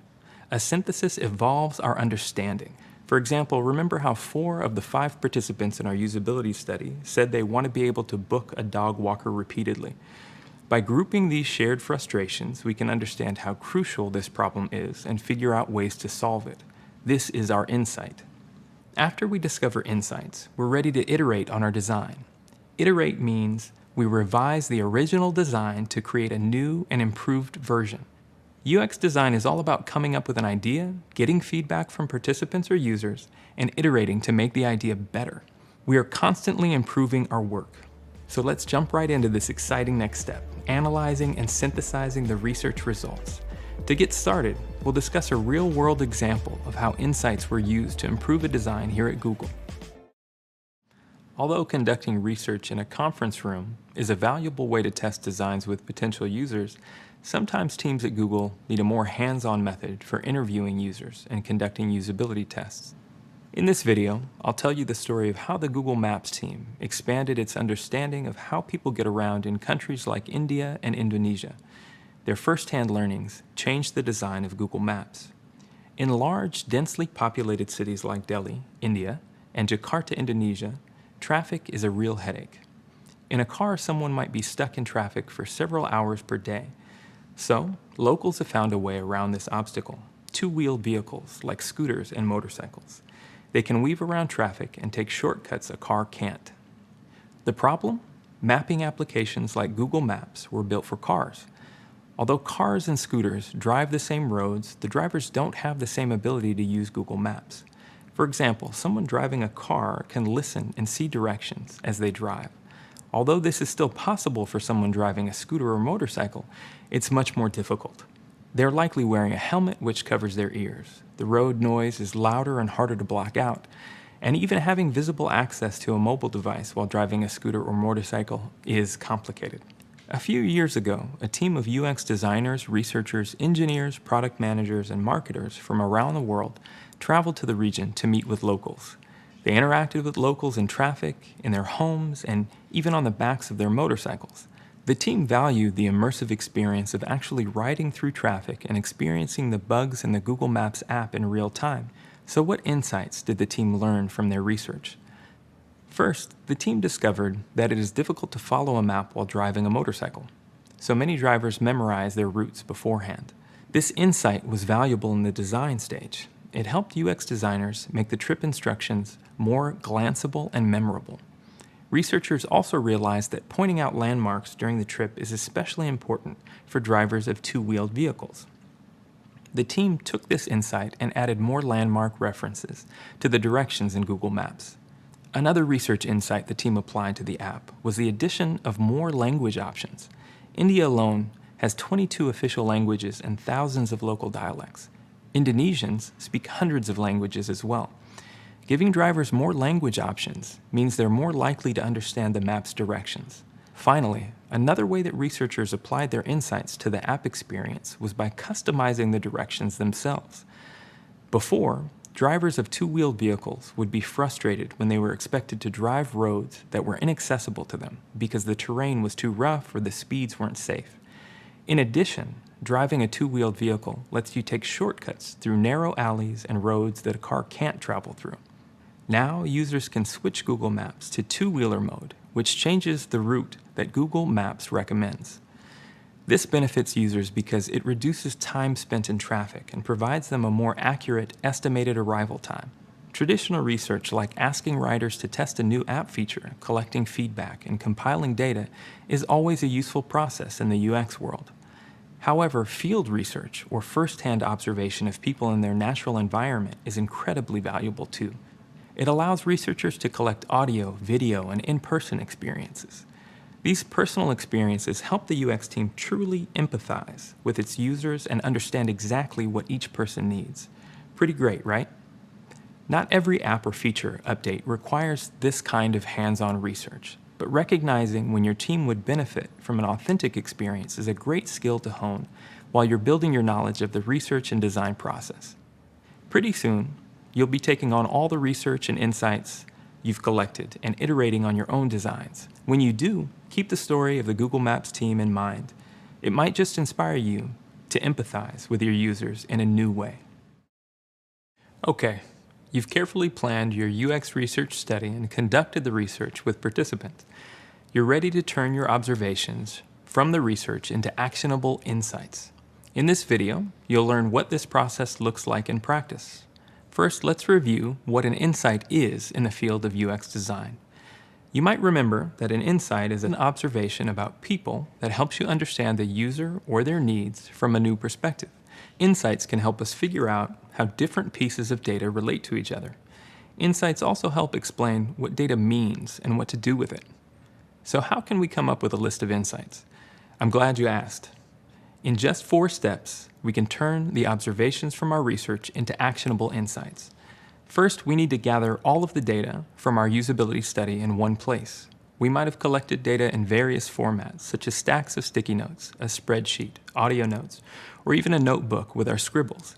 A synthesis evolves our understanding. For example, remember how 4 of the 5 participants in our usability study said they want to be able to book a dog walker repeatedly. By grouping these shared frustrations, we can understand how crucial this problem is and figure out ways to solve it. This is our insight. After we discover insights, we're ready to iterate on our design. Iterate means we revise the original design to create a new and improved version. UX design is all about coming up with an idea, getting feedback from participants or users, and iterating to make the idea better. We are constantly improving our work. So let's jump right into this exciting next step, analyzing and synthesizing the research results. To get started, we'll discuss a real-world example of how insights were used to improve a design here at Google. Although conducting research in a conference room is a valuable way to test designs with potential users, sometimes teams at Google need a more hands-on method for interviewing users and conducting usability tests. In this video, I'll tell you the story of how the Google Maps team expanded its understanding of how people get around in countries like India and Indonesia. Their first-hand learnings changed the design of Google Maps. In large, densely populated cities like Delhi, India, and Jakarta, Indonesia, traffic is a real headache. In a car, someone might be stuck in traffic for several hours per day. So, locals have found a way around this obstacle: two-wheeled vehicles like scooters and motorcycles. They can weave around traffic and take shortcuts a car can't. The problem? Mapping applications like Google Maps were built for cars. Although cars and scooters drive the same roads, the drivers don't have the same ability to use Google Maps. For example, someone driving a car can listen and see directions as they drive. Although this is still possible for someone driving a scooter or motorcycle, it's much more difficult. They're likely wearing a helmet which covers their ears. The road noise is louder and harder to block out, and even having visible access to a mobile device while driving a scooter or motorcycle is complicated. A few years ago, a team of UX designers, researchers, engineers, product managers, and marketers from around the world traveled to the region to meet with locals. They interacted with locals in traffic, in their homes, and even on the backs of their motorcycles. The team valued the immersive experience of actually riding through traffic and experiencing the bugs in the Google Maps app in real time. So what insights did the team learn from their research? First, the team discovered that it is difficult to follow a map while driving a motorcycle. So many drivers memorize their routes beforehand. This insight was valuable in the design stage. It helped UX designers make the trip instructions more glanceable and memorable. Researchers also realized that pointing out landmarks during the trip is especially important for drivers of two-wheeled vehicles. The team took this insight and added more landmark references to the directions in Google Maps. Another research insight the team applied to the app was the addition of more language options. India alone has 22 official languages and thousands of local dialects. Indonesians speak hundreds of languages as well. Giving drivers more language options means they're more likely to understand the map's directions. Finally, another way that researchers applied their insights to the app experience was by customizing the directions themselves. Before, drivers of two-wheeled vehicles would be frustrated when they were expected to drive roads that were inaccessible to them because the terrain was too rough or the speeds weren't safe. In addition, driving a two-wheeled vehicle lets you take shortcuts through narrow alleys and roads that a car can't travel through. Now, users can switch Google Maps to two-wheeler mode, which changes the route that Google Maps recommends. This benefits users because it reduces time spent in traffic and provides them a more accurate estimated arrival time. Traditional research like asking riders to test a new app feature, collecting feedback, and compiling data is always a useful process in the UX world. However, field research or first-hand observation of people in their natural environment is incredibly valuable too. It allows researchers to collect audio, video, and in-person experiences. These personal experiences help the UX team truly empathize with its users and understand exactly what each person needs. Pretty great, right? Not every app or feature update requires this kind of hands-on research, but recognizing when your team would benefit from an authentic experience is a great skill to hone while you're building your knowledge of the research and design process. Pretty soon, you'll be taking on all the research and insights you've collected and iterating on your own designs. When you do, keep the story of the Google Maps team in mind. It might just inspire you to empathize with your users in a new way. Okay, you've carefully planned your UX research study and conducted the research with participants. You're ready to turn your observations from the research into actionable insights. In this video, you'll learn what this process looks like in practice. First, let's review what an insight is in the field of UX design. You might remember that an insight is an observation about people that helps you understand the user or their needs from a new perspective. Insights can help us figure out how different pieces of data relate to each other. Insights also help explain what data means and what to do with it. So how can we come up with a list of insights? I'm glad you asked. In just 4 steps, we can turn the observations from our research into actionable insights. First, we need to gather all of the data from our usability study in one place. We might have collected data in various formats, such as stacks of sticky notes, a spreadsheet, audio notes, or even a notebook with our scribbles.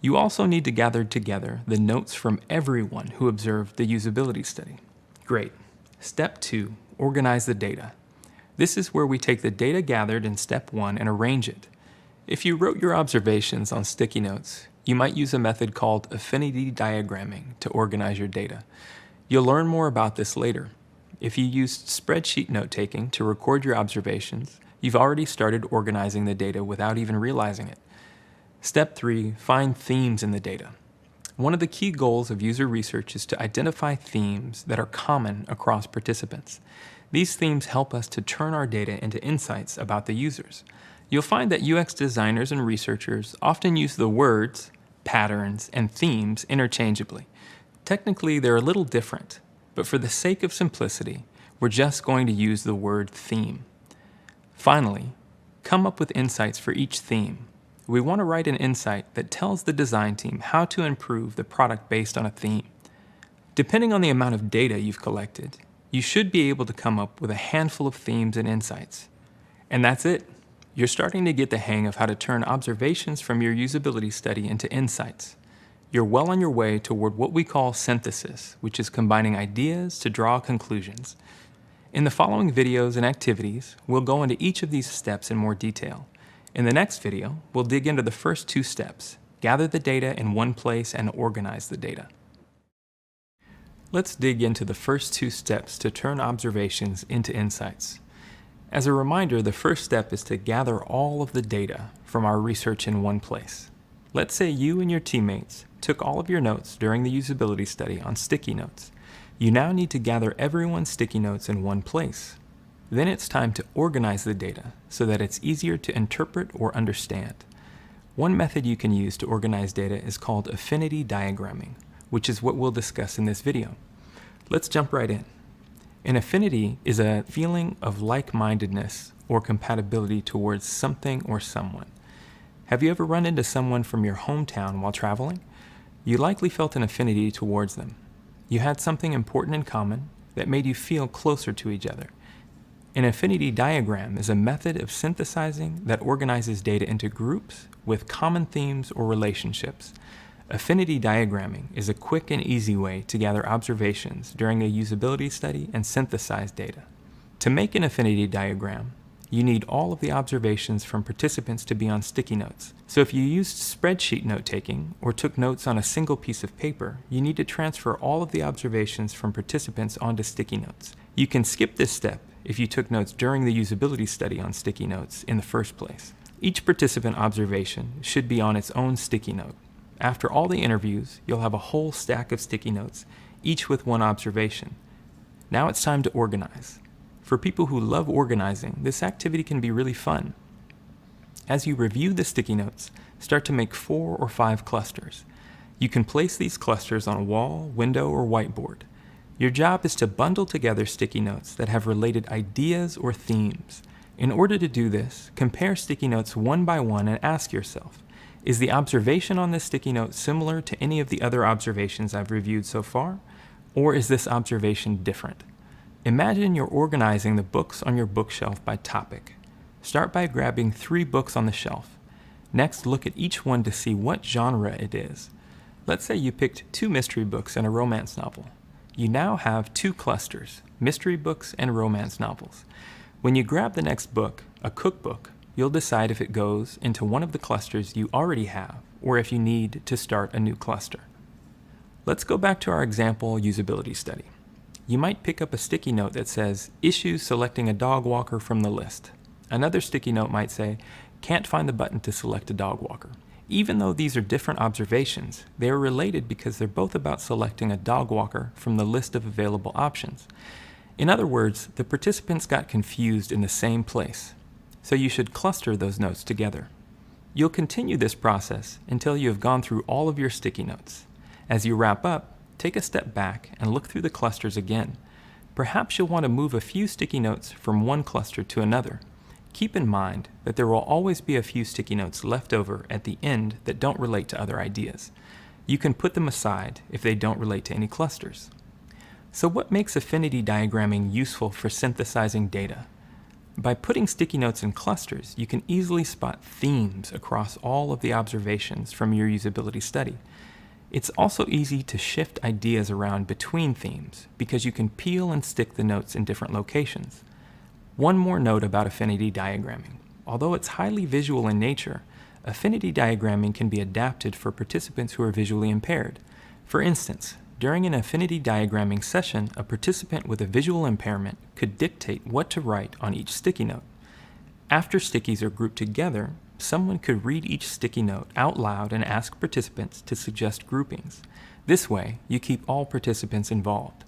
You also need to gather together the notes from everyone who observed the usability study. Great. Step 2, organize the data. This is where we take the data gathered in step 1 and arrange it. If you wrote your observations on sticky notes, you might use a method called affinity diagramming to organize your data. You'll learn more about this later. If you used spreadsheet note-taking to record your observations, you've already started organizing the data without even realizing it. Step 3, find themes in the data. One of the key goals of user research is to identify themes that are common across participants. These themes help us to turn our data into insights about the users. You'll find that UX designers and researchers often use the words, patterns, and themes interchangeably. Technically, they're a little different, but for the sake of simplicity, we're just going to use the word theme. Finally, come up with insights for each theme. We want to write an insight that tells the design team how to improve the product based on a theme. Depending on the amount of data you've collected, you should be able to come up with a handful of themes and insights. And that's it. You're starting to get the hang of how to turn observations from your usability study into insights. You're well on your way toward what we call synthesis, which is combining ideas to draw conclusions. In the following videos and activities, we'll go into each of these steps in more detail. In the next video, we'll dig into the first 2 steps, gather the data in one place and organize the data. Let's dig into the first 2 steps to turn observations into insights. As a reminder, the first step is to gather all of the data from our research in one place. Let's say you and your teammates took all of your notes during the usability study on sticky notes. You now need to gather everyone's sticky notes in one place. Then it's time to organize the data so that it's easier to interpret or understand. One method you can use to organize data is called affinity diagramming, which is what we'll discuss in this video. Let's jump right in. An affinity is a feeling of like-mindedness or compatibility towards something or someone. Have you ever run into someone from your hometown while traveling? You likely felt an affinity towards them. You had something important in common that made you feel closer to each other. An affinity diagram is a method of synthesizing that organizes data into groups with common themes or relationships. Affinity diagramming is a quick and easy way to gather observations during a usability study and synthesize data. To make an affinity diagram, you need all of the observations from participants to be on sticky notes. So if you used spreadsheet note-taking or took notes on a single piece of paper, you need to transfer all of the observations from participants onto sticky notes. You can skip this step if you took notes during the usability study on sticky notes in the first place. Each participant observation should be on its own sticky note. After all the interviews, you'll have a whole stack of sticky notes, each with one observation. Now it's time to organize. For people who love organizing, this activity can be really fun. As you review the sticky notes, start to make 4 or 5 clusters. You can place these clusters on a wall, window, or whiteboard. Your job is to bundle together sticky notes that have related ideas or themes. In order to do this, compare sticky notes one by one and ask yourself, is the observation on this sticky note similar to any of the other observations I've reviewed so far? Or is this observation different? Imagine you're organizing the books on your bookshelf by topic. Start by grabbing 3 books on the shelf. Next, look at each one to see what genre it is. Let's say you picked 2 mystery books and a romance novel. You now have 2 clusters, mystery books and romance novels. When you grab the next book, a cookbook, you'll decide if it goes into one of the clusters you already have, or if you need to start a new cluster. Let's go back to our example usability study. You might pick up a sticky note that says, issues selecting a dog walker from the list. Another sticky note might say, can't find the button to select a dog walker. Even though these are different observations, they are related because they're both about selecting a dog walker from the list of available options. In other words, the participants got confused in the same place, so you should cluster those notes together. You'll continue this process until you have gone through all of your sticky notes. As you wrap up, take a step back and look through the clusters again. Perhaps you'll want to move a few sticky notes from one cluster to another. Keep in mind that there will always be a few sticky notes left over at the end that don't relate to other ideas. You can put them aside if they don't relate to any clusters. So what makes affinity diagramming useful for synthesizing data? By putting sticky notes in clusters, you can easily spot themes across all of the observations from your usability study. It's also easy to shift ideas around between themes because you can peel and stick the notes in different locations. One more note about affinity diagramming. Although it's highly visual in nature, affinity diagramming can be adapted for participants who are visually impaired. For instance, during an affinity diagramming session, a participant with a visual impairment could dictate what to write on each sticky note. After stickies are grouped together, someone could read each sticky note out loud and ask participants to suggest groupings. This way, you keep all participants involved.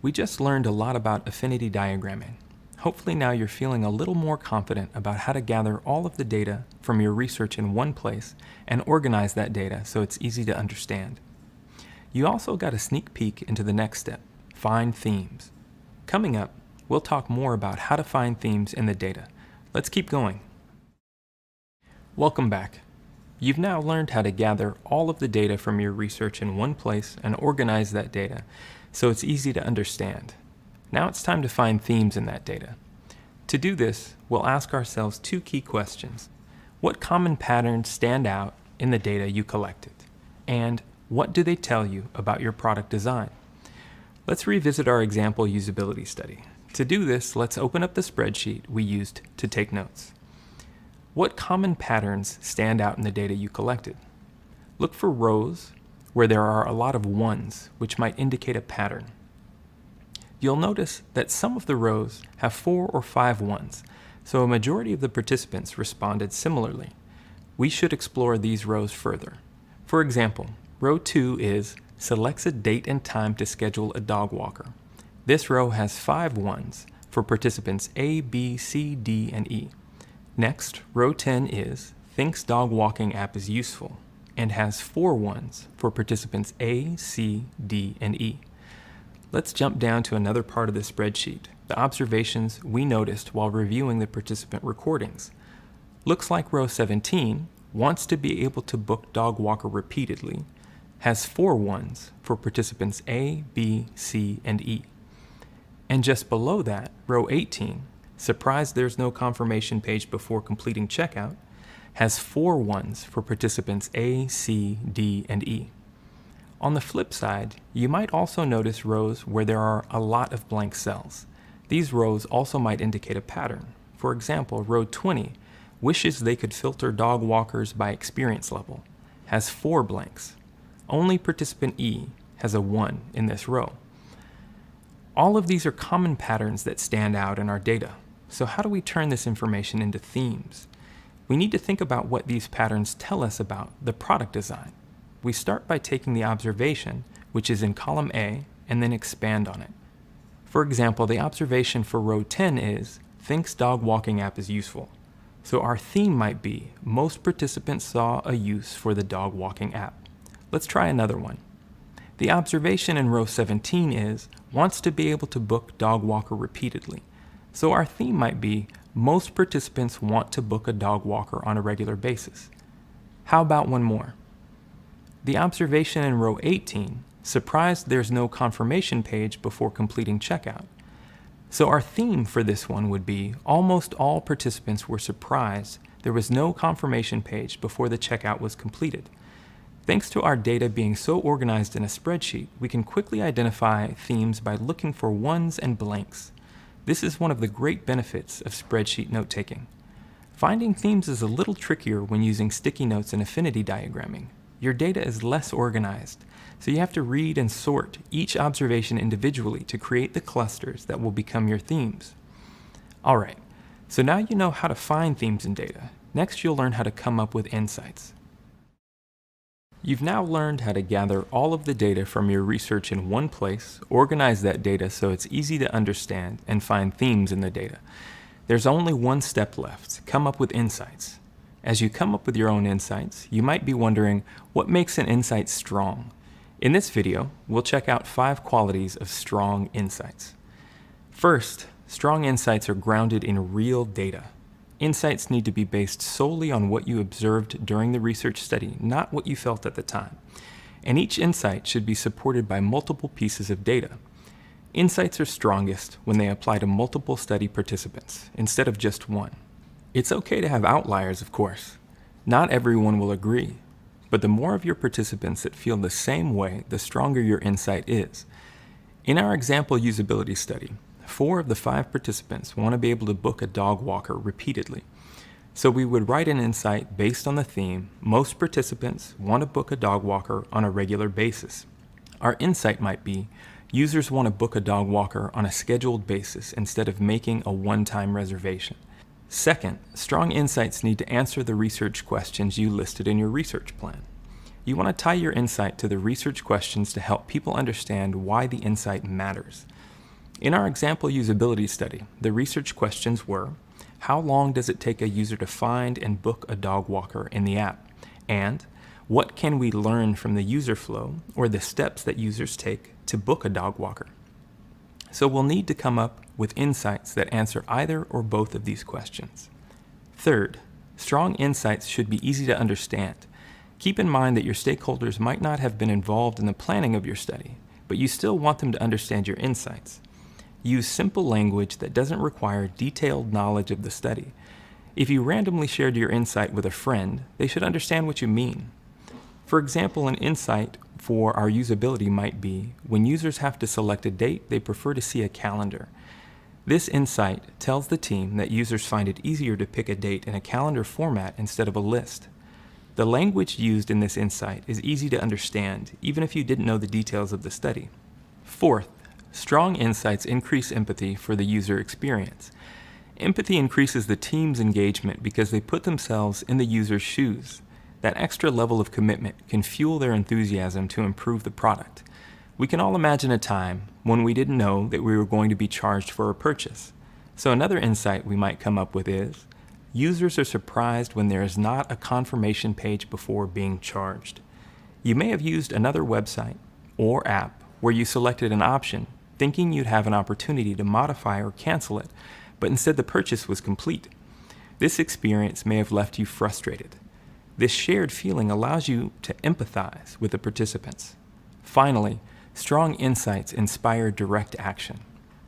We just learned a lot about affinity diagramming. Hopefully now you're feeling a little more confident about how to gather all of the data from your research in one place and organize that data so it's easy to understand. You also got a sneak peek into the next step, find themes. Coming up, we'll talk more about how to find themes in the data. Let's keep going. Welcome back. You've now learned how to gather all of the data from your research in one place and organize that data so it's easy to understand. Now it's time to find themes in that data. To do this, we'll ask ourselves two key questions. What common patterns stand out in the data you collected? And what do they tell you about your product design? Let's revisit our example usability study. To do this, let's open up the spreadsheet we used to take notes. What common patterns stand out in the data you collected? Look for rows where there are a lot of ones, which might indicate a pattern. You'll notice that some of the rows have 4 or 5 ones, so a majority of the participants responded similarly. We should explore these rows further. For example, row 2 is selects a date and time to schedule a dog walker. This row has 5 ones for participants A, B, C, D, and E. Next, row 10 is thinks dog walking app is useful and has 4 ones for participants A, C, D, and E. Let's jump down to another part of the spreadsheet, the observations we noticed while reviewing the participant recordings. Looks like row 17 wants to be able to book dog walker repeatedly, has 4 ones for participants A, B, C, and E. And just below that, row 18, surprised there's no confirmation page before completing checkout, has 4 ones for participants A, C, D, and E. On the flip side, you might also notice rows where there are a lot of blank cells. These rows also might indicate a pattern. For example, row 20 wishes they could filter dog walkers by experience level, has 4 blanks. Only participant E has a 1 in this row. All of these are common patterns that stand out in our data. So how do we turn this information into themes? We need to think about what these patterns tell us about the product design. We start by taking the observation, which is in column A, and then expand on it. For example, the observation for row 10 is, thinks dog walking app is useful. So our theme might be, most participants saw a use for the dog walking app. Let's try another one. The observation in row 17 is, wants to be able to book dog walker repeatedly. So our theme might be, most participants want to book a dog walker on a regular basis. How about one more? The observation in row 18, surprised there's no confirmation page before completing checkout. So our theme for this one would be, almost all participants were surprised there was no confirmation page before the checkout was completed. Thanks to our data being so organized in a spreadsheet, we can quickly identify themes by looking for ones and blanks. This is one of the great benefits of spreadsheet note-taking. Finding themes is a little trickier when using sticky notes and affinity diagramming. Your data is less organized, so you have to read and sort each observation individually to create the clusters that will become your themes. Alright, so now you know how to find themes in data. Next, you'll learn how to come up with insights. You've now learned how to gather all of the data from your research in one place, organize that data so it's easy to understand, and find themes in the data. There's only one step left: come up with insights. As you come up with your own insights, you might be wondering, what makes an insight strong? In this video, we'll check out 5 qualities of strong insights. First, strong insights are grounded in real data. Insights need to be based solely on what you observed during the research study, not what you felt at the time. And each insight should be supported by multiple pieces of data. Insights are strongest when they apply to multiple study participants, instead of just one. It's okay to have outliers, of course. Not everyone will agree, but the more of your participants that feel the same way, the stronger your insight is. In our example usability study, 4 of the 5 participants want to be able to book a dog walker repeatedly. So we would write an insight based on the theme, most participants want to book a dog walker on a regular basis. Our insight might be, users want to book a dog walker on a scheduled basis instead of making a one-time reservation. Second, strong insights need to answer the research questions you listed in your research plan. You want to tie your insight to the research questions to help people understand why the insight matters. In our example usability study, the research questions were, how long does it take a user to find and book a dog walker in the app? And what can we learn from the user flow or the steps that users take to book a dog walker? So we'll need to come up with insights that answer either or both of these questions. Third, strong insights should be easy to understand. Keep in mind that your stakeholders might not have been involved in the planning of your study, but you still want them to understand your insights. Use simple language that doesn't require detailed knowledge of the study. If you randomly shared your insight with a friend, they should understand what you mean. For example, an insight for our usability might be, when users have to select a date, they prefer to see a calendar. This insight tells the team that users find it easier to pick a date in a calendar format instead of a list. The language used in this insight is easy to understand, even if you didn't know the details of the study. Fourth, strong insights increase empathy for the user experience. Empathy increases the team's engagement because they put themselves in the user's shoes. That extra level of commitment can fuel their enthusiasm to improve the product. We can all imagine a time when we didn't know that we were going to be charged for a purchase. So another insight we might come up with is, users are surprised when there is not a confirmation page before being charged. You may have used another website or app where you selected an option thinking you'd have an opportunity to modify or cancel it, but instead the purchase was complete. This experience may have left you frustrated. This shared feeling allows you to empathize with the participants. Finally, strong insights inspire direct action.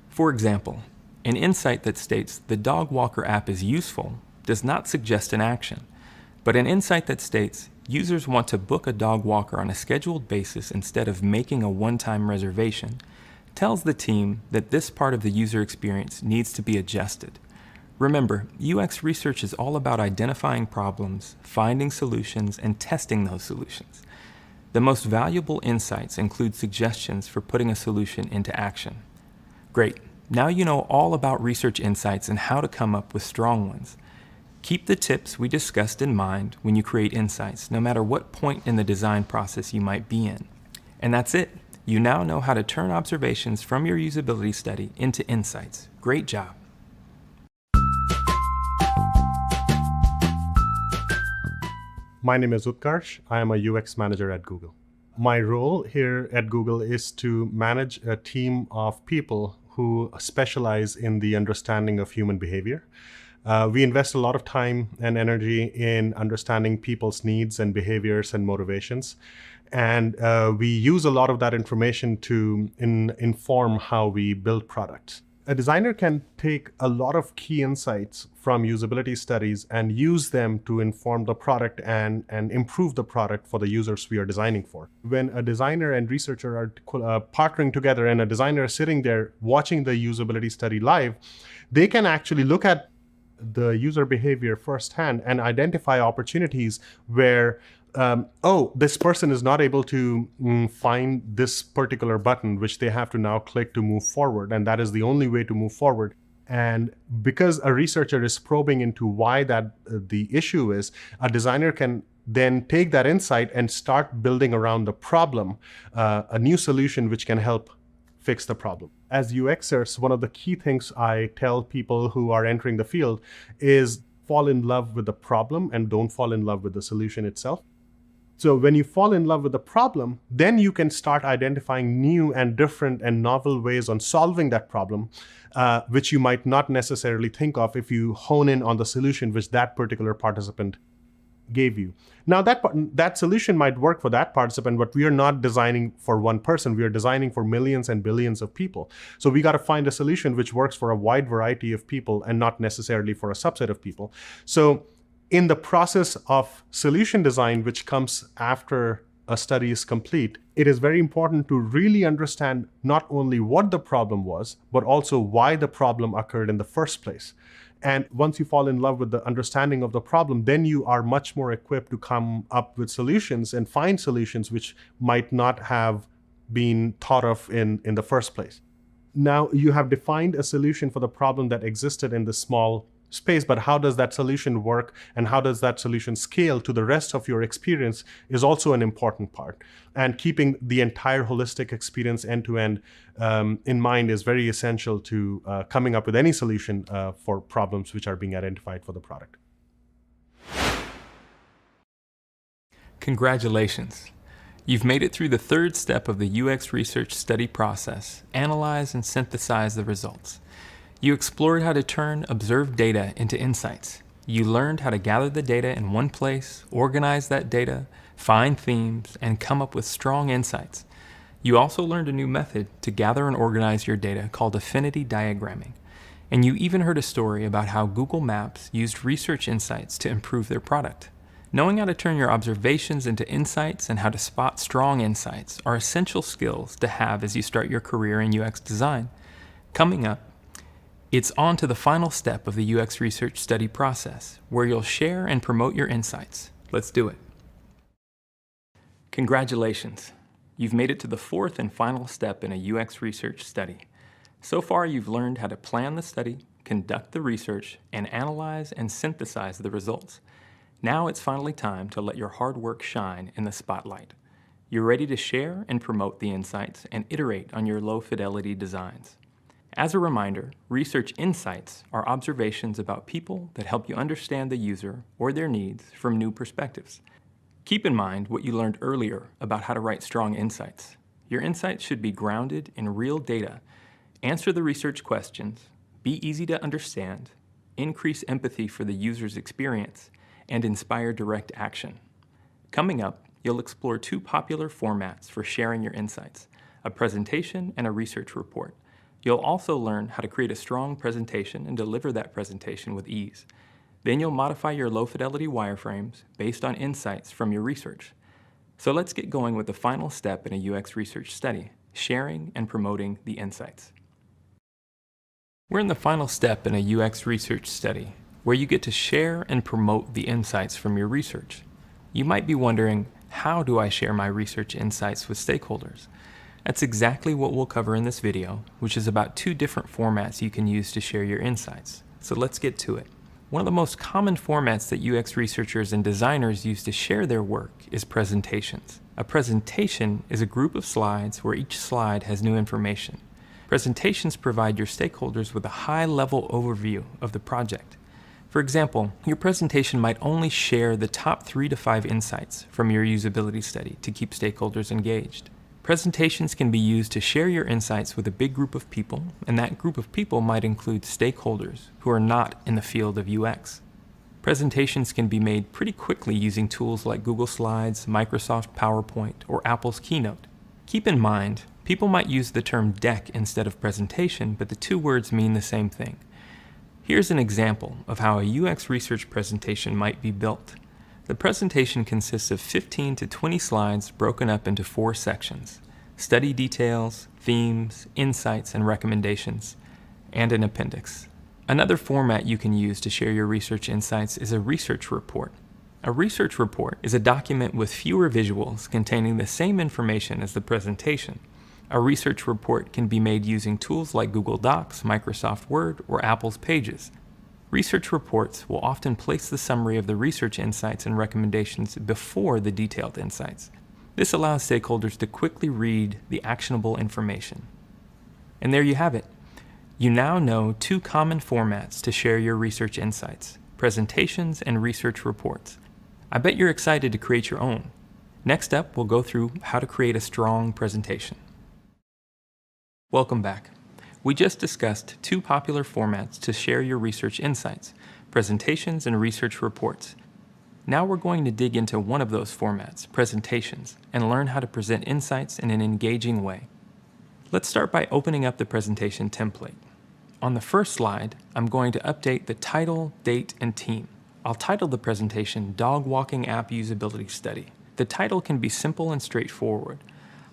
For example, an insight that states the dog walker app is useful does not suggest an action, but an insight that states users want to book a dog walker on a scheduled basis instead of making a one-time reservation tells the team that this part of the user experience needs to be adjusted. Remember, UX research is all about identifying problems, finding solutions, and testing those solutions. The most valuable insights include suggestions for putting a solution into action. Great, now you know all about research insights and how to come up with strong ones. Keep the tips we discussed in mind when you create insights, no matter what point in the design process you might be in. And that's it. You now know how to turn observations from your usability study into insights. Great job. My name is Utkarsh. I am a UX manager at Google. My role here at Google is to manage a team of people who specialize in the understanding of human behavior. We invest a lot of time and energy in understanding people's needs and behaviors and motivations. And we use a lot of that information to inform how we build products. A designer can take a lot of key insights from usability studies and use them to inform the product and improve the product for the users we are designing for. When a designer and researcher are partnering together and a designer is sitting there watching the usability study live, they can actually look at the user behavior firsthand and identify opportunities where this person is not able to find this particular button, which they have to now click to move forward. And that is the only way to move forward. And because a researcher is probing into why that the issue is, a designer can then take that insight and start building around the problem, a new solution which can help fix the problem. As UXers, one of the key things I tell people who are entering the field is fall in love with the problem and don't fall in love with the solution itself. So when you fall in love with the problem, then you can start identifying new and different and novel ways on solving that problem, which you might not necessarily think of if you hone in on the solution which that particular participant gave you. Now that solution might work for that participant, but we are not designing for one person. We are designing for millions and billions of people. So we got to find a solution which works for a wide variety of people and not necessarily for a subset of people. So in the process of solution design, which comes after a study is complete, it is very important to really understand not only what the problem was, but also why the problem occurred in the first place. And once you fall in love with the understanding of the problem, then you are much more equipped to come up with solutions and find solutions which might not have been thought of in the first place. Now you have defined a solution for the problem that existed in this small space, but how does that solution work and how does that solution scale to the rest of your experience is also an important part. And keeping the entire holistic experience end-to-end in mind is very essential to coming up with any solution for problems which are being identified for the product. Congratulations. You've made it through the third step of the UX research study process, analyze and synthesize the results. You explored how to turn observed data into insights. You learned how to gather the data in one place, organize that data, find themes, and come up with strong insights. You also learned a new method to gather and organize your data called affinity diagramming. And you even heard a story about how Google Maps used research insights to improve their product. Knowing how to turn your observations into insights and how to spot strong insights are essential skills to have as you start your career in UX design. Coming up, it's on to the final step of the UX research study process, where you'll share and promote your insights. Let's do it. Congratulations. You've made it to the fourth and final step in a UX research study. So far, you've learned how to plan the study, conduct the research, and analyze and synthesize the results. Now it's finally time to let your hard work shine in the spotlight. You're ready to share and promote the insights and iterate on your low-fidelity designs. As a reminder, research insights are observations about people that help you understand the user or their needs from new perspectives. Keep in mind what you learned earlier about how to write strong insights. Your insights should be grounded in real data, answer the research questions, be easy to understand, increase empathy for the user's experience, and inspire direct action. Coming up, you'll explore two popular formats for sharing your insights, a presentation and a research report. You'll also learn how to create a strong presentation and deliver that presentation with ease. Then you'll modify your low-fidelity wireframes based on insights from your research. So let's get going with the final step in a UX research study, sharing and promoting the insights. We're in the final step in a UX research study, where you get to share and promote the insights from your research. You might be wondering, how do I share my research insights with stakeholders? That's exactly what we'll cover in this video, which is about two different formats you can use to share your insights. So let's get to it. One of the most common formats that UX researchers and designers use to share their work is presentations. A presentation is a group of slides where each slide has new information. Presentations provide your stakeholders with a high-level overview of the project. For example, your presentation might only share the top 3 to 5 insights from your usability study to keep stakeholders engaged. Presentations can be used to share your insights with a big group of people, and that group of people might include stakeholders who are not in the field of UX. Presentations can be made pretty quickly using tools like Google Slides, Microsoft PowerPoint, or Apple's Keynote. Keep in mind, people might use the term deck instead of presentation, but the two words mean the same thing. Here's an example of how a UX research presentation might be built. The presentation consists of 15 to 20 slides broken up into 4 sections: study details, themes, insights, and recommendations, and an appendix. Another format you can use to share your research insights is a research report. A research report is a document with fewer visuals containing the same information as the presentation. A research report can be made using tools like Google Docs, Microsoft Word, or Apple's Pages. Research reports will often place the summary of the research insights and recommendations before the detailed insights. This allows stakeholders to quickly read the actionable information. And there you have it. You now know two common formats to share your research insights: presentations and research reports. I bet you're excited to create your own. Next up, we'll go through how to create a strong presentation. Welcome back. We just discussed two popular formats to share your research insights: presentations and research reports. Now we're going to dig into one of those formats, presentations, and learn how to present insights in an engaging way. Let's start by opening up the presentation template. On the first slide, I'm going to update the title, date, and team. I'll title the presentation Dog Walking App Usability Study. The title can be simple and straightforward.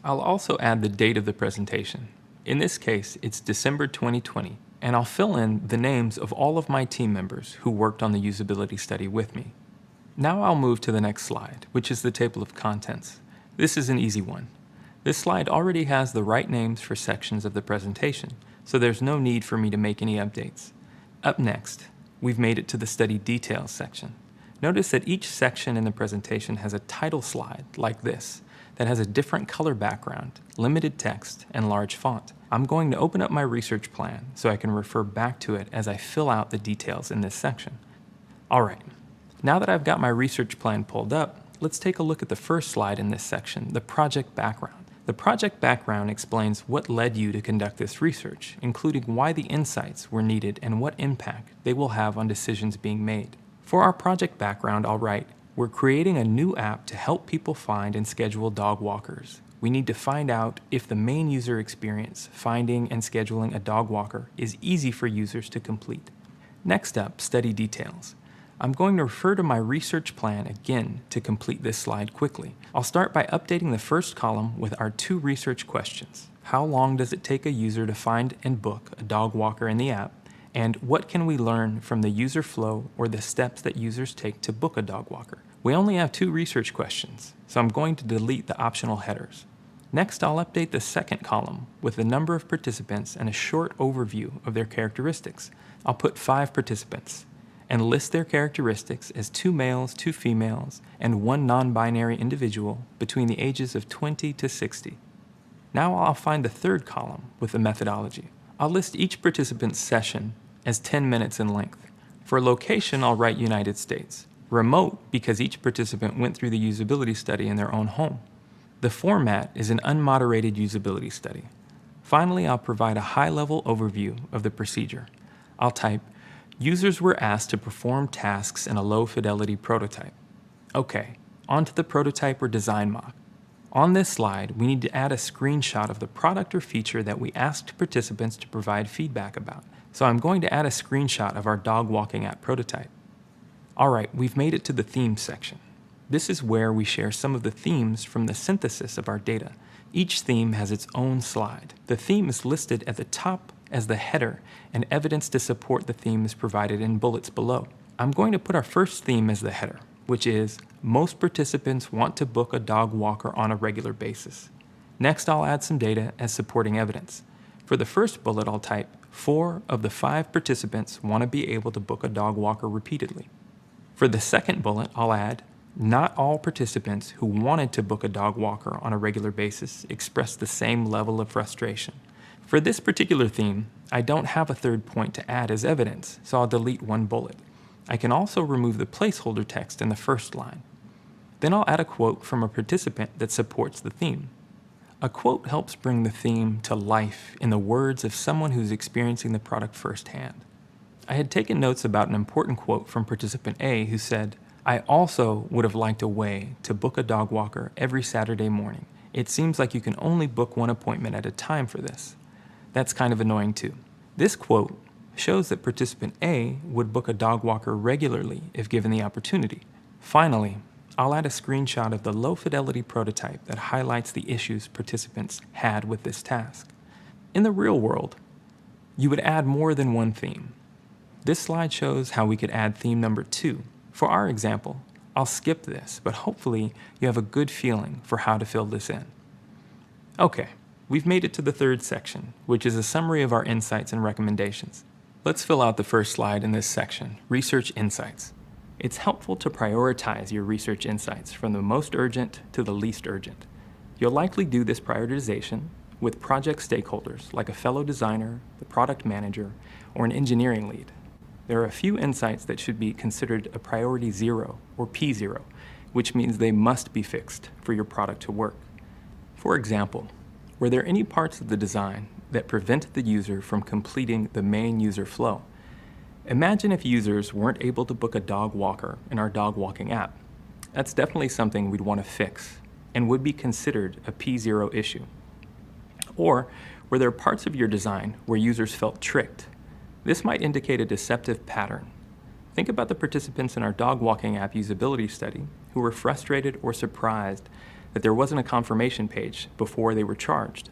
I'll also add the date of the presentation. In this case, it's December 2020, and I'll fill in the names of all of my team members who worked on the usability study with me. Now I'll move to the next slide, which is the table of contents. This is an easy one. This slide already has the right names for sections of the presentation, so there's no need for me to make any updates. Up next, we've made it to the study details section. Notice that each section in the presentation has a title slide like this that has a different color background, limited text, and large font. I'm going to open up my research plan so I can refer back to it as I fill out the details in this section. All right, now that I've got my research plan pulled up, let's take a look at the first slide in this section, the project background. The project background explains what led you to conduct this research, including why the insights were needed and what impact they will have on decisions being made. For our project background, I'll write, we're creating a new app to help people find and schedule dog walkers. We need to find out if the main user experience, finding and scheduling a dog walker, is easy for users to complete. Next up, study details. I'm going to refer to my research plan again to complete this slide quickly. I'll start by updating the first column with our two research questions. How long does it take a user to find and book a dog walker in the app? And what can we learn from the user flow or the steps that users take to book a dog walker? We only have two research questions, so I'm going to delete the optional headers. Next, I'll update the second column with the number of participants and a short overview of their characteristics. I'll put 5 participants and list their characteristics as 2 males, 2 females, and 1 non-binary individual between the ages of 20 to 60. Now I'll find the third column with the methodology. I'll list each participant's session as 10 minutes in length. For location, I'll write United States. Remote, because each participant went through the usability study in their own home. The format is an unmoderated usability study. Finally, I'll provide a high-level overview of the procedure. I'll type, users were asked to perform tasks in a low-fidelity prototype. Okay, onto the prototype or design mock. On this slide, we need to add a screenshot of the product or feature that we asked participants to provide feedback about. So I'm going to add a screenshot of our dog walking app prototype. All right, we've made it to the themes section. This is where we share some of the themes from the synthesis of our data. Each theme has its own slide. The theme is listed at the top as the header, and evidence to support the theme is provided in bullets below. I'm going to put our first theme as the header, which is, most participants want to book a dog walker on a regular basis. Next, I'll add some data as supporting evidence. For the first bullet, I'll type, 4 of the 5 participants want to be able to book a dog walker repeatedly. For the second bullet, I'll add, not all participants who wanted to book a dog walker on a regular basis expressed the same level of frustration. For this particular theme, I don't have a third point to add as evidence, so I'll delete one bullet. I can also remove the placeholder text in the first line. Then I'll add a quote from a participant that supports the theme. A quote helps bring the theme to life in the words of someone who's experiencing the product firsthand. I had taken notes about an important quote from participant A who said, I also would have liked a way to book a dog walker every Saturday morning. It seems like you can only book one appointment at a time for this. That's kind of annoying too. This quote shows that participant A would book a dog walker regularly if given the opportunity. Finally, I'll add a screenshot of the low-fidelity prototype that highlights the issues participants had with this task. In the real world, you would add more than one theme. This slide shows how we could add theme number 2. For our example, I'll skip this, but hopefully you have a good feeling for how to fill this in. Okay, we've made it to the third section, which is a summary of our insights and recommendations. Let's fill out the first slide in this section, Research Insights. It's helpful to prioritize your research insights from the most urgent to the least urgent. You'll likely do this prioritization with project stakeholders like a fellow designer, the product manager, or an engineering lead. There are a few insights that should be considered a priority 0 or P0, which means they must be fixed for your product to work. For example, were there any parts of the design that prevented the user from completing the main user flow? Imagine if users weren't able to book a dog walker in our dog walking app. That's definitely something we'd want to fix and would be considered a P0 issue. Or were there parts of your design where users felt tricked? This might indicate a deceptive pattern. Think about the participants in our dog walking app usability study who were frustrated or surprised that there wasn't a confirmation page before they were charged.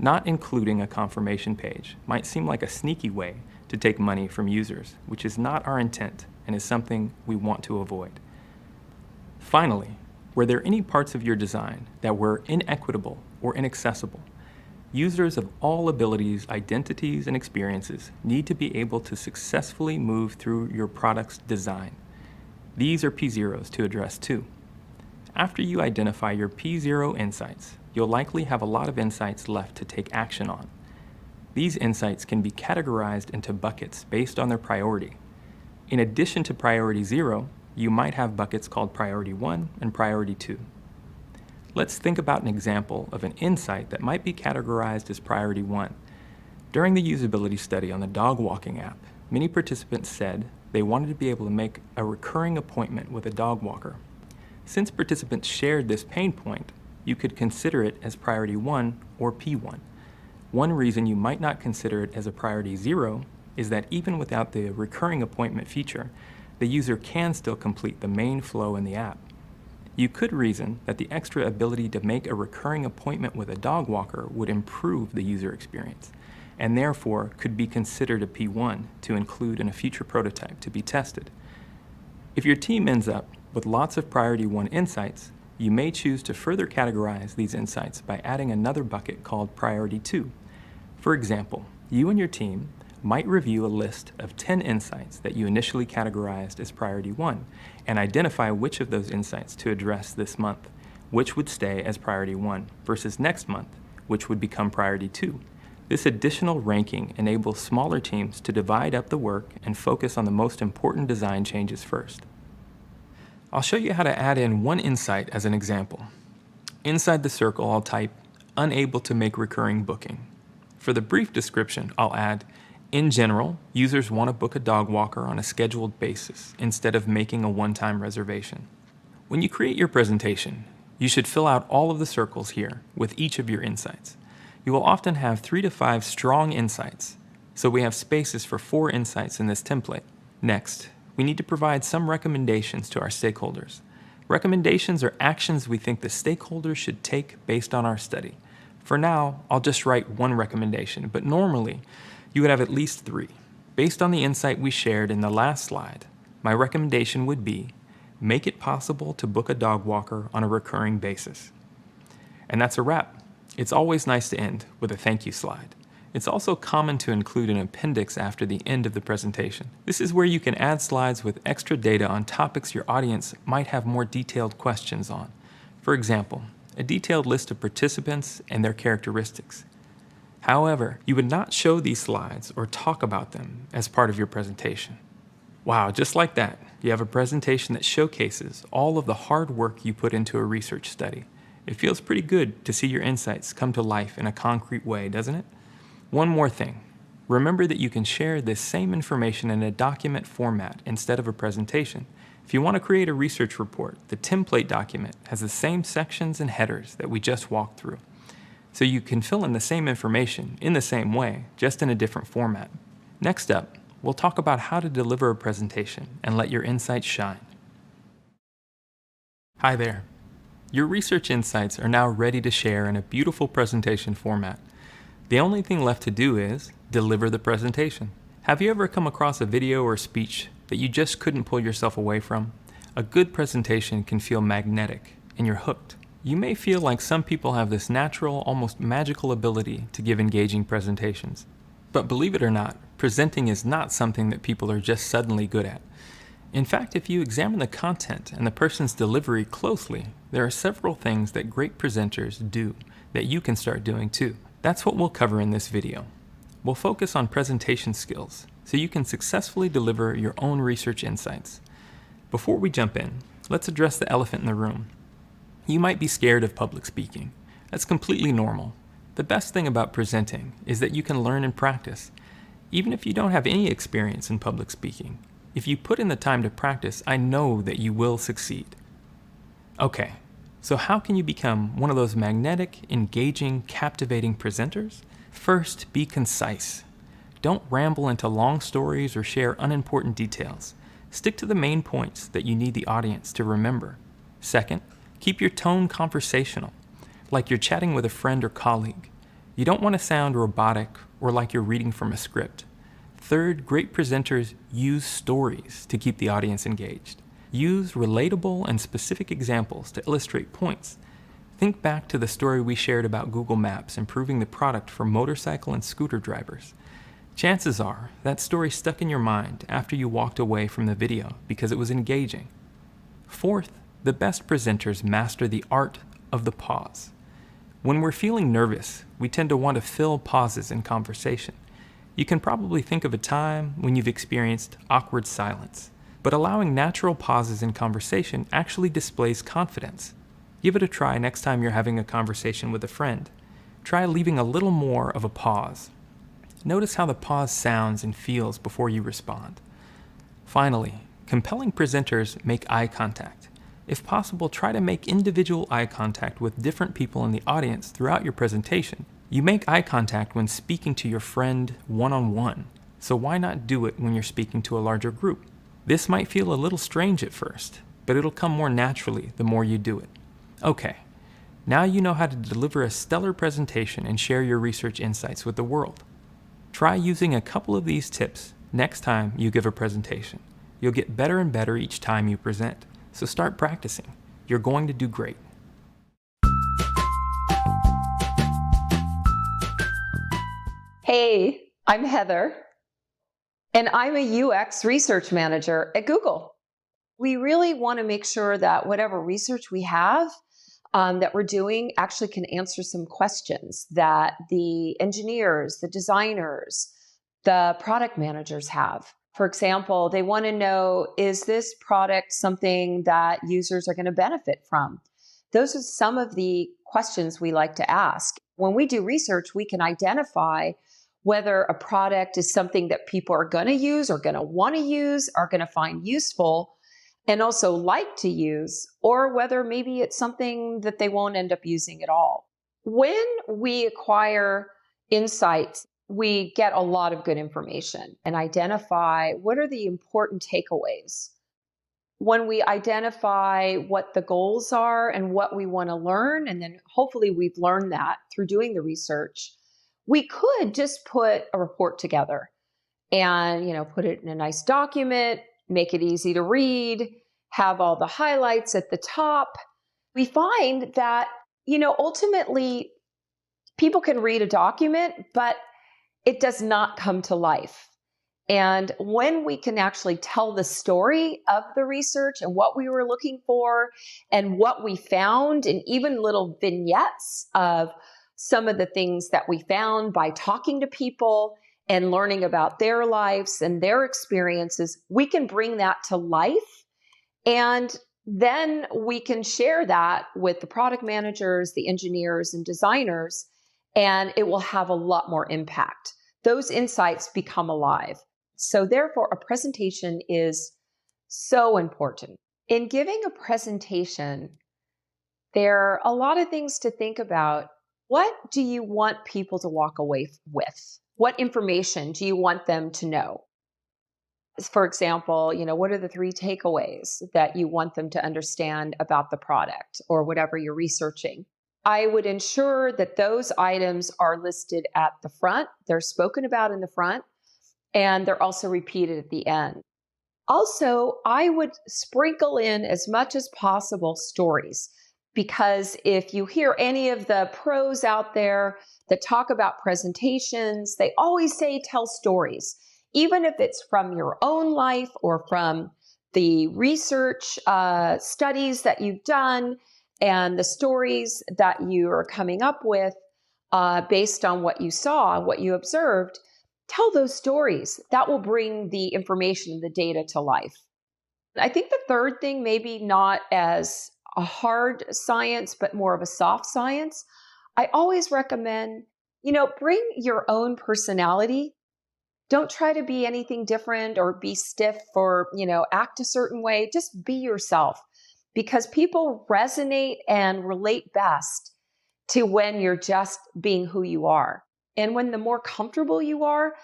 Not including a confirmation page might seem like a sneaky way to take money from users, which is not our intent and is something we want to avoid. Finally, were there any parts of your design that were inequitable or inaccessible? Users of all abilities, identities, and experiences need to be able to successfully move through your product's design. These are P0s to address too. After you identify your P0 insights, you'll likely have a lot of insights left to take action on. These insights can be categorized into buckets based on their priority. In addition to priority 0, you might have buckets called priority 1 and priority 2. Let's think about an example of an insight that might be categorized as priority 1. During the usability study on the dog walking app, many participants said they wanted to be able to make a recurring appointment with a dog walker. Since participants shared this pain point, you could consider it as priority 1 or P1. One reason you might not consider it as a priority 0 is that even without the recurring appointment feature, the user can still complete the main flow in the app. You could reason that the extra ability to make a recurring appointment with a dog walker would improve the user experience, and therefore could be considered a P1 to include in a future prototype to be tested. If your team ends up with lots of priority 1 insights, you may choose to further categorize these insights by adding another bucket called priority 2. For example, you and your team might review a list of 10 insights that you initially categorized as priority 1 and identify which of those insights to address this month, which would stay as priority 1 versus next month, which would become priority 2. This additional ranking enables smaller teams to divide up the work and focus on the most important design changes first. I'll show you how to add in one insight as an example. Inside the circle, I'll type, unable to make recurring booking. For the brief description, I'll add, in general, users want to book a dog walker on a scheduled basis instead of making a one-time reservation. When you create your presentation, you should fill out all of the circles here with each of your insights. You will often have 3 to 5 strong insights, so we have spaces for 4 insights in this template. Next, we need to provide some recommendations to our stakeholders. Recommendations are actions we think the stakeholders should take based on our study. For now, I'll just write one recommendation, but normally you would have at least 3. Based on the insight we shared in the last slide, my recommendation would be, make it possible to book a dog walker on a recurring basis. And that's a wrap. It's always nice to end with a thank you slide. It's also common to include an appendix after the end of the presentation. This is where you can add slides with extra data on topics your audience might have more detailed questions on. For example, a detailed list of participants and their characteristics. However, you would not show these slides or talk about them as part of your presentation. Wow, just like that, you have a presentation that showcases all of the hard work you put into a research study. It feels pretty good to see your insights come to life in a concrete way, doesn't it? One more thing. Remember that you can share this same information in a document format instead of a presentation. If you want to create a research report, the template document has the same sections and headers that we just walked through. So you can fill in the same information in the same way, just in a different format. Next up, we'll talk about how to deliver a presentation and let your insights shine. Hi there. Your research insights are now ready to share in a beautiful presentation format. The only thing left to do is deliver the presentation. Have you ever come across a video or speech that you just couldn't pull yourself away from? A good presentation can feel magnetic, and you're hooked. You may feel like some people have this natural, almost magical ability to give engaging presentations. But believe it or not, presenting is not something that people are just suddenly good at. In fact, if you examine the content and the person's delivery closely, there are several things that great presenters do that you can start doing too. That's what we'll cover in this video. We'll focus on presentation skills so you can successfully deliver your own research insights. Before we jump in, let's address the elephant in the room. You might be scared of public speaking. That's completely normal. The best thing about presenting is that you can learn and practice. Even if you don't have any experience in public speaking, if you put in the time to practice, I know that you will succeed. Okay, so how can you become one of those magnetic, engaging, captivating presenters? First, be concise. Don't ramble into long stories or share unimportant details. Stick to the main points that you need the audience to remember. Second, keep your tone conversational, like you're chatting with a friend or colleague. You don't want to sound robotic or like you're reading from a script. Third, great presenters use stories to keep the audience engaged. Use relatable and specific examples to illustrate points. Think back to the story we shared about Google Maps improving the product for motorcycle and scooter drivers. Chances are that story stuck in your mind after you walked away from the video because it was engaging. Fourth, the best presenters master the art of the pause. When we're feeling nervous, we tend to want to fill pauses in conversation. You can probably think of a time when you've experienced awkward silence, but allowing natural pauses in conversation actually displays confidence. Give it a try next time you're having a conversation with a friend. Try leaving a little more of a pause. Notice how the pause sounds and feels before you respond. Finally, compelling presenters make eye contact. If possible, try to make individual eye contact with different people in the audience throughout your presentation. You make eye contact when speaking to your friend one-on-one, so why not do it when you're speaking to a larger group? This might feel a little strange at first, but it'll come more naturally the more you do it. Okay, now you know how to deliver a stellar presentation and share your research insights with the world. Try using a couple of these tips next time you give a presentation. You'll get better and better each time you present, so start practicing. You're going to do great. Hey, I'm Heather, and I'm a UX research manager at Google. We really want to make sure that whatever research we have that we're doing actually can answer some questions that the engineers, the designers, the product managers have. For example, they want to know, is this product something that users are going to benefit from? Those are some of the questions we like to ask. When we do research, we can identify whether a product is something that people are going to use or going to want to use, are going to find useful, and also like to use, or whether maybe it's something that they won't end up using at all. When we acquire insights, we get a lot of good information and identify what are the important takeaways. When we identify what the goals are and what we want to learn, and then hopefully we've learned that through doing the research, we could just put a report together and, put it in a nice document, make it easy to read, have all the highlights at the top. We find that, ultimately people can read a document, but it does not come to life. And when we can actually tell the story of the research and what we were looking for and what we found, and even little vignettes of some of the things that we found by talking to people and learning about their lives and their experiences, we can bring that to life. And then we can share that with the product managers, the engineers, and designers, and it will have a lot more impact. Those insights become alive. So therefore, a presentation is so important. In giving a presentation, there are a lot of things to think about. What do you want people to walk away with? What information do you want them to know? For example, what are the 3 takeaways that you want them to understand about the product or whatever you're researching? I would ensure that those items are listed at the front, they're spoken about in the front, and they're also repeated at the end. Also, I would sprinkle in as much as possible stories, because if you hear any of the pros out there that talk about presentations, they always say tell stories. even if it's from your own life or from the research studies that you've done and the stories that you are coming up with based on what you saw, what you observed. Tell those stories. That will bring the information, the data to life. I think the third thing, maybe not as a hard science, but more of a soft science, I always recommend, bring your own personality. Don't try to be anything different or be stiff or, act a certain way. Just be yourself, because people resonate and relate best to when you're just being who you are. And when the more comfortable you are,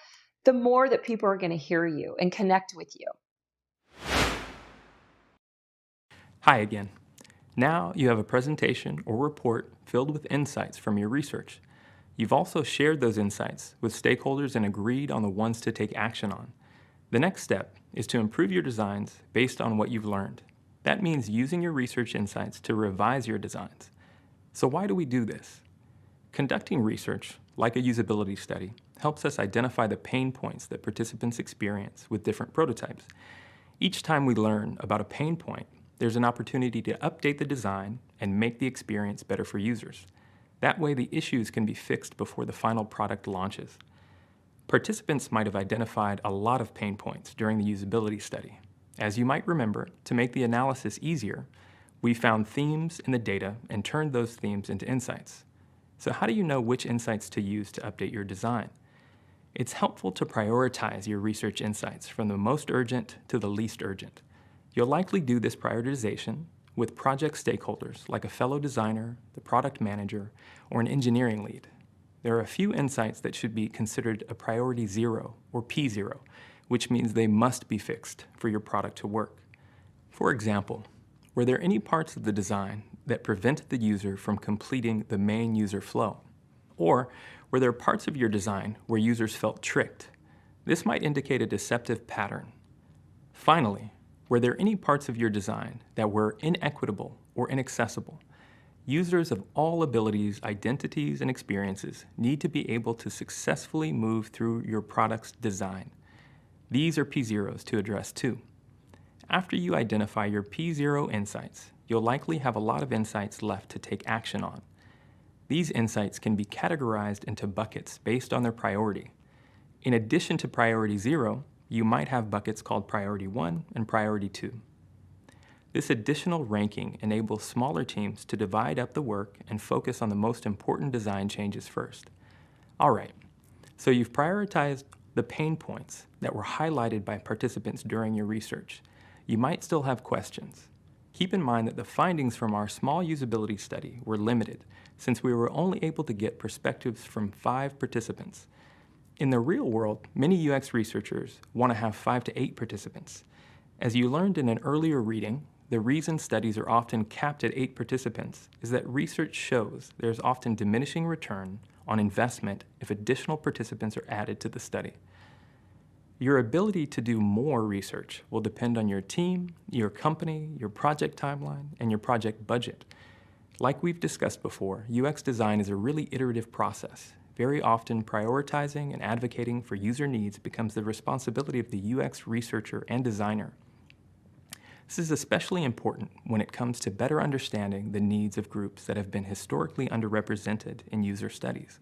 the more that people are going to hear you and connect with you. Hi again. Now you have a presentation or report filled with insights from your research. You've also shared those insights with stakeholders and agreed on the ones to take action on. The next step is to improve your designs based on what you've learned. That means using your research insights to revise your designs. So why do we do this? Conducting research, like a usability study, helps us identify the pain points that participants experience with different prototypes. Each time we learn about a pain point, there's an opportunity to update the design and make the experience better for users. That way the issues can be fixed before the final product launches. Participants might have identified a lot of pain points during the usability study. As you might remember, to make the analysis easier, we found themes in the data and turned those themes into insights. So how do you know which insights to use to update your design? It's helpful to prioritize your research insights from the most urgent to the least urgent. You'll likely do this prioritization with project stakeholders like a fellow designer, the product manager, or an engineering lead. There are a few insights that should be considered a priority 0 or P0, which means they must be fixed for your product to work. For example, were there any parts of the design that prevented the user from completing the main user flow? Or were there parts of your design where users felt tricked? This might indicate a deceptive pattern. Finally, were there any parts of your design that were inequitable or inaccessible? Users of all abilities, identities, and experiences need to be able to successfully move through your product's design. These are P0s to address too. After you identify your P0 insights, you'll likely have a lot of insights left to take action on. These insights can be categorized into buckets based on their priority. In addition to priority 0, you might have buckets called priority 1 and priority 2. This additional ranking enables smaller teams to divide up the work and focus on the most important design changes first. All right, so you've prioritized the pain points that were highlighted by participants during your research. You might still have questions. Keep in mind that the findings from our small usability study were limited, since we were only able to get perspectives from 5 participants. In the real world, many UX researchers want to have 5 to 8 participants. As you learned in an earlier reading, the reason studies are often capped at 8 participants is that research shows there's often diminishing return on investment if additional participants are added to the study. Your ability to do more research will depend on your team, your company, your project timeline, and your project budget. Like we've discussed before, UX design is a really iterative process. Very often, prioritizing and advocating for user needs becomes the responsibility of the UX researcher and designer. This is especially important when it comes to better understanding the needs of groups that have been historically underrepresented in user studies.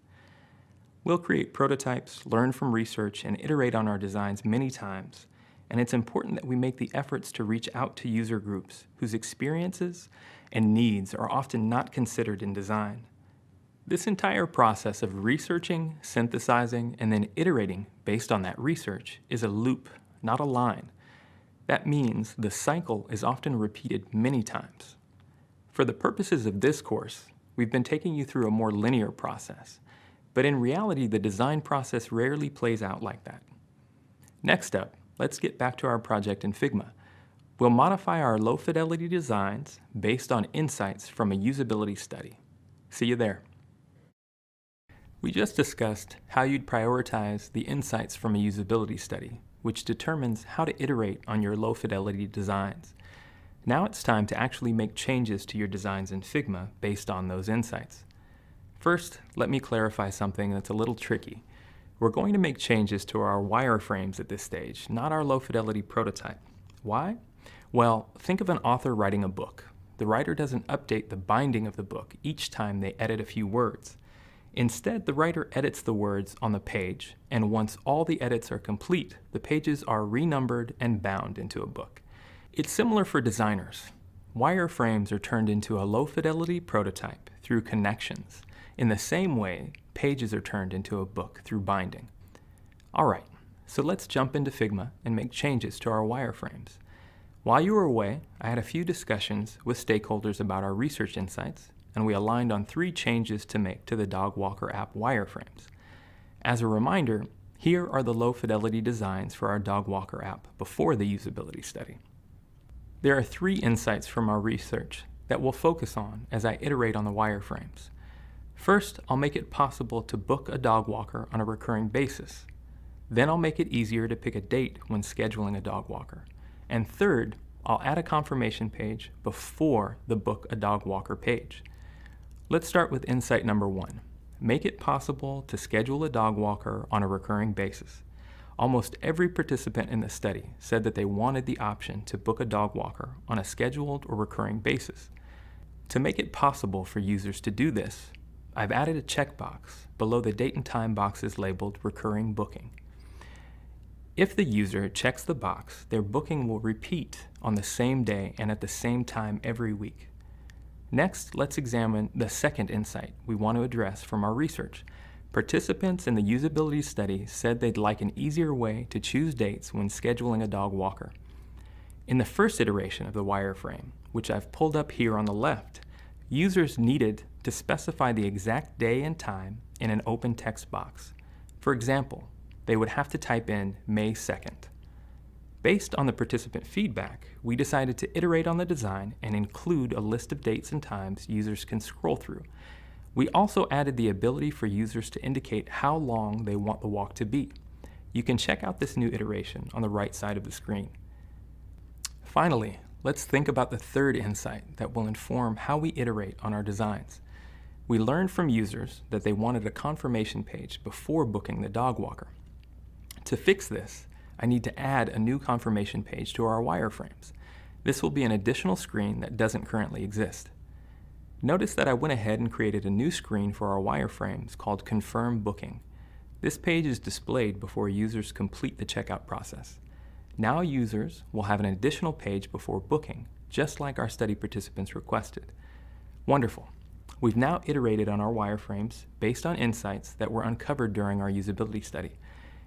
We'll create prototypes, learn from research, and iterate on our designs many times, and it's important that we make the efforts to reach out to user groups whose experiences and needs are often not considered in design. This entire process of researching, synthesizing, and then iterating based on that research is a loop, not a line. That means the cycle is often repeated many times. For the purposes of this course, we've been taking you through a more linear process, but in reality, the design process rarely plays out like that. Next up, let's get back to our project in Figma. We'll modify our low-fidelity designs based on insights from a usability study. See you there. We just discussed how you'd prioritize the insights from a usability study, which determines how to iterate on your low-fidelity designs. Now it's time to actually make changes to your designs in Figma based on those insights. First, let me clarify something that's a little tricky. We're going to make changes to our wireframes at this stage, not our low-fidelity prototype. Why? Well, think of an author writing a book. The writer doesn't update the binding of the book each time they edit a few words. Instead, the writer edits the words on the page, and once all the edits are complete, the pages are renumbered and bound into a book. It's similar for designers. Wireframes are turned into a low-fidelity prototype through connections. In the same way, pages are turned into a book through binding. All right, so let's jump into Figma and make changes to our wireframes. While you were away, I had a few discussions with stakeholders about our research insights, and we aligned on 3 changes to make to the Dog Walker app wireframes. As a reminder, here are the low-fidelity designs for our Dog Walker app before the usability study. There are 3 insights from our research that we'll focus on as I iterate on the wireframes. First, I'll make it possible to book a dog walker on a recurring basis. Then I'll make it easier to pick a date when scheduling a dog walker. And third, I'll add a confirmation page before the Book a Dog Walker page. Let's start with insight number 1. Make it possible to schedule a dog walker on a recurring basis. Almost every participant in the study said that they wanted the option to book a dog walker on a scheduled or recurring basis. To make it possible for users to do this, I've added a checkbox below the date and time boxes labeled Recurring Booking. If the user checks the box, their booking will repeat on the same day and at the same time every week. Next, let's examine the second insight we want to address from our research. Participants in the usability study said they'd like an easier way to choose dates when scheduling a dog walker. In the first iteration of the wireframe, which I've pulled up here on the left, users needed to specify the exact day and time in an open text box. For example, they would have to type in May 2nd. Based on the participant feedback, we decided to iterate on the design and include a list of dates and times users can scroll through. We also added the ability for users to indicate how long they want the walk to be. You can check out this new iteration on the right side of the screen. Finally, let's think about the third insight that will inform how we iterate on our designs. We learned from users that they wanted a confirmation page before booking the dog walker. To fix this, I need to add a new confirmation page to our wireframes. This will be an additional screen that doesn't currently exist. Notice that I went ahead and created a new screen for our wireframes called Confirm Booking. This page is displayed before users complete the checkout process. Now users will have an additional page before booking, just like our study participants requested. Wonderful. We've now iterated on our wireframes based on insights that were uncovered during our usability study.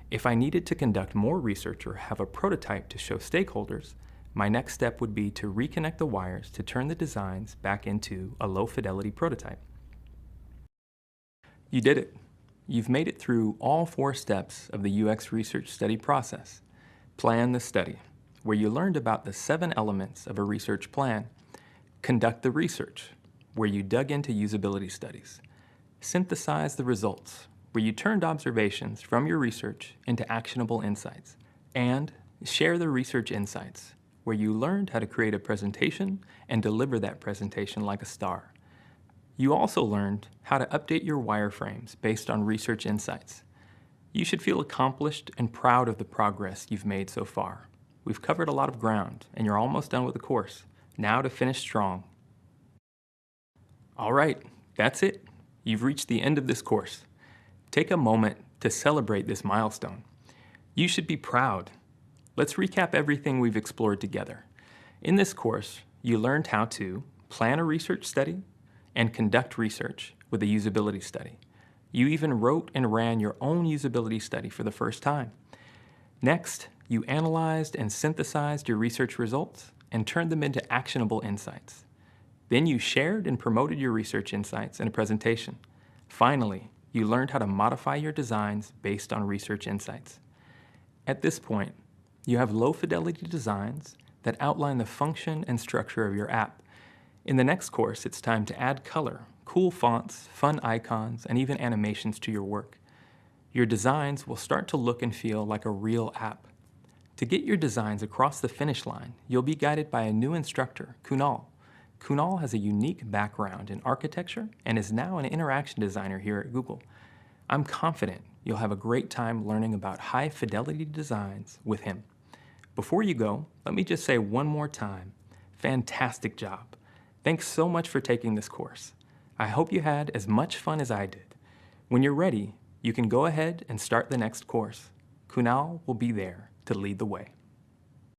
If I needed to conduct more research or have a prototype to show stakeholders, my next step would be to reconnect the wires to turn the designs back into a low-fidelity prototype. You did it. You've made it through all 4 steps of the UX research study process. Plan the study, where you learned about the 7 elements of a research plan. Conduct the research, where you dug into usability studies. Synthesize the results, where you turned observations from your research into actionable insights. And share the research insights, where you learned how to create a presentation and deliver that presentation like a star. You also learned how to update your wireframes based on research insights. You should feel accomplished and proud of the progress you've made so far. We've covered a lot of ground, and you're almost done with the course. Now to finish strong. All right, that's it. You've reached the end of this course. Take a moment to celebrate this milestone. You should be proud. Let's recap everything we've explored together. In this course, you learned how to plan a research study and conduct research with a usability study. You even wrote and ran your own usability study for the first time. Next, you analyzed and synthesized your research results and turned them into actionable insights. Then you shared and promoted your research insights in a presentation. Finally, you learned how to modify your designs based on research insights. At this point, you have low-fidelity designs that outline the function and structure of your app. In the next course, it's time to add color, cool fonts, fun icons, and even animations to your work. Your designs will start to look and feel like a real app. To get your designs across the finish line, you'll be guided by a new instructor, Kunal. Kunal has a unique background in architecture and is now an interaction designer here at Google. I'm confident You'll have a great time learning about high-fidelity designs with him. Before you go, let me just say one more time, fantastic job. Thanks so much for taking this course. I hope you had as much fun as I did. When you're ready, you can go ahead and start the next course. Kunal will be there to lead the way.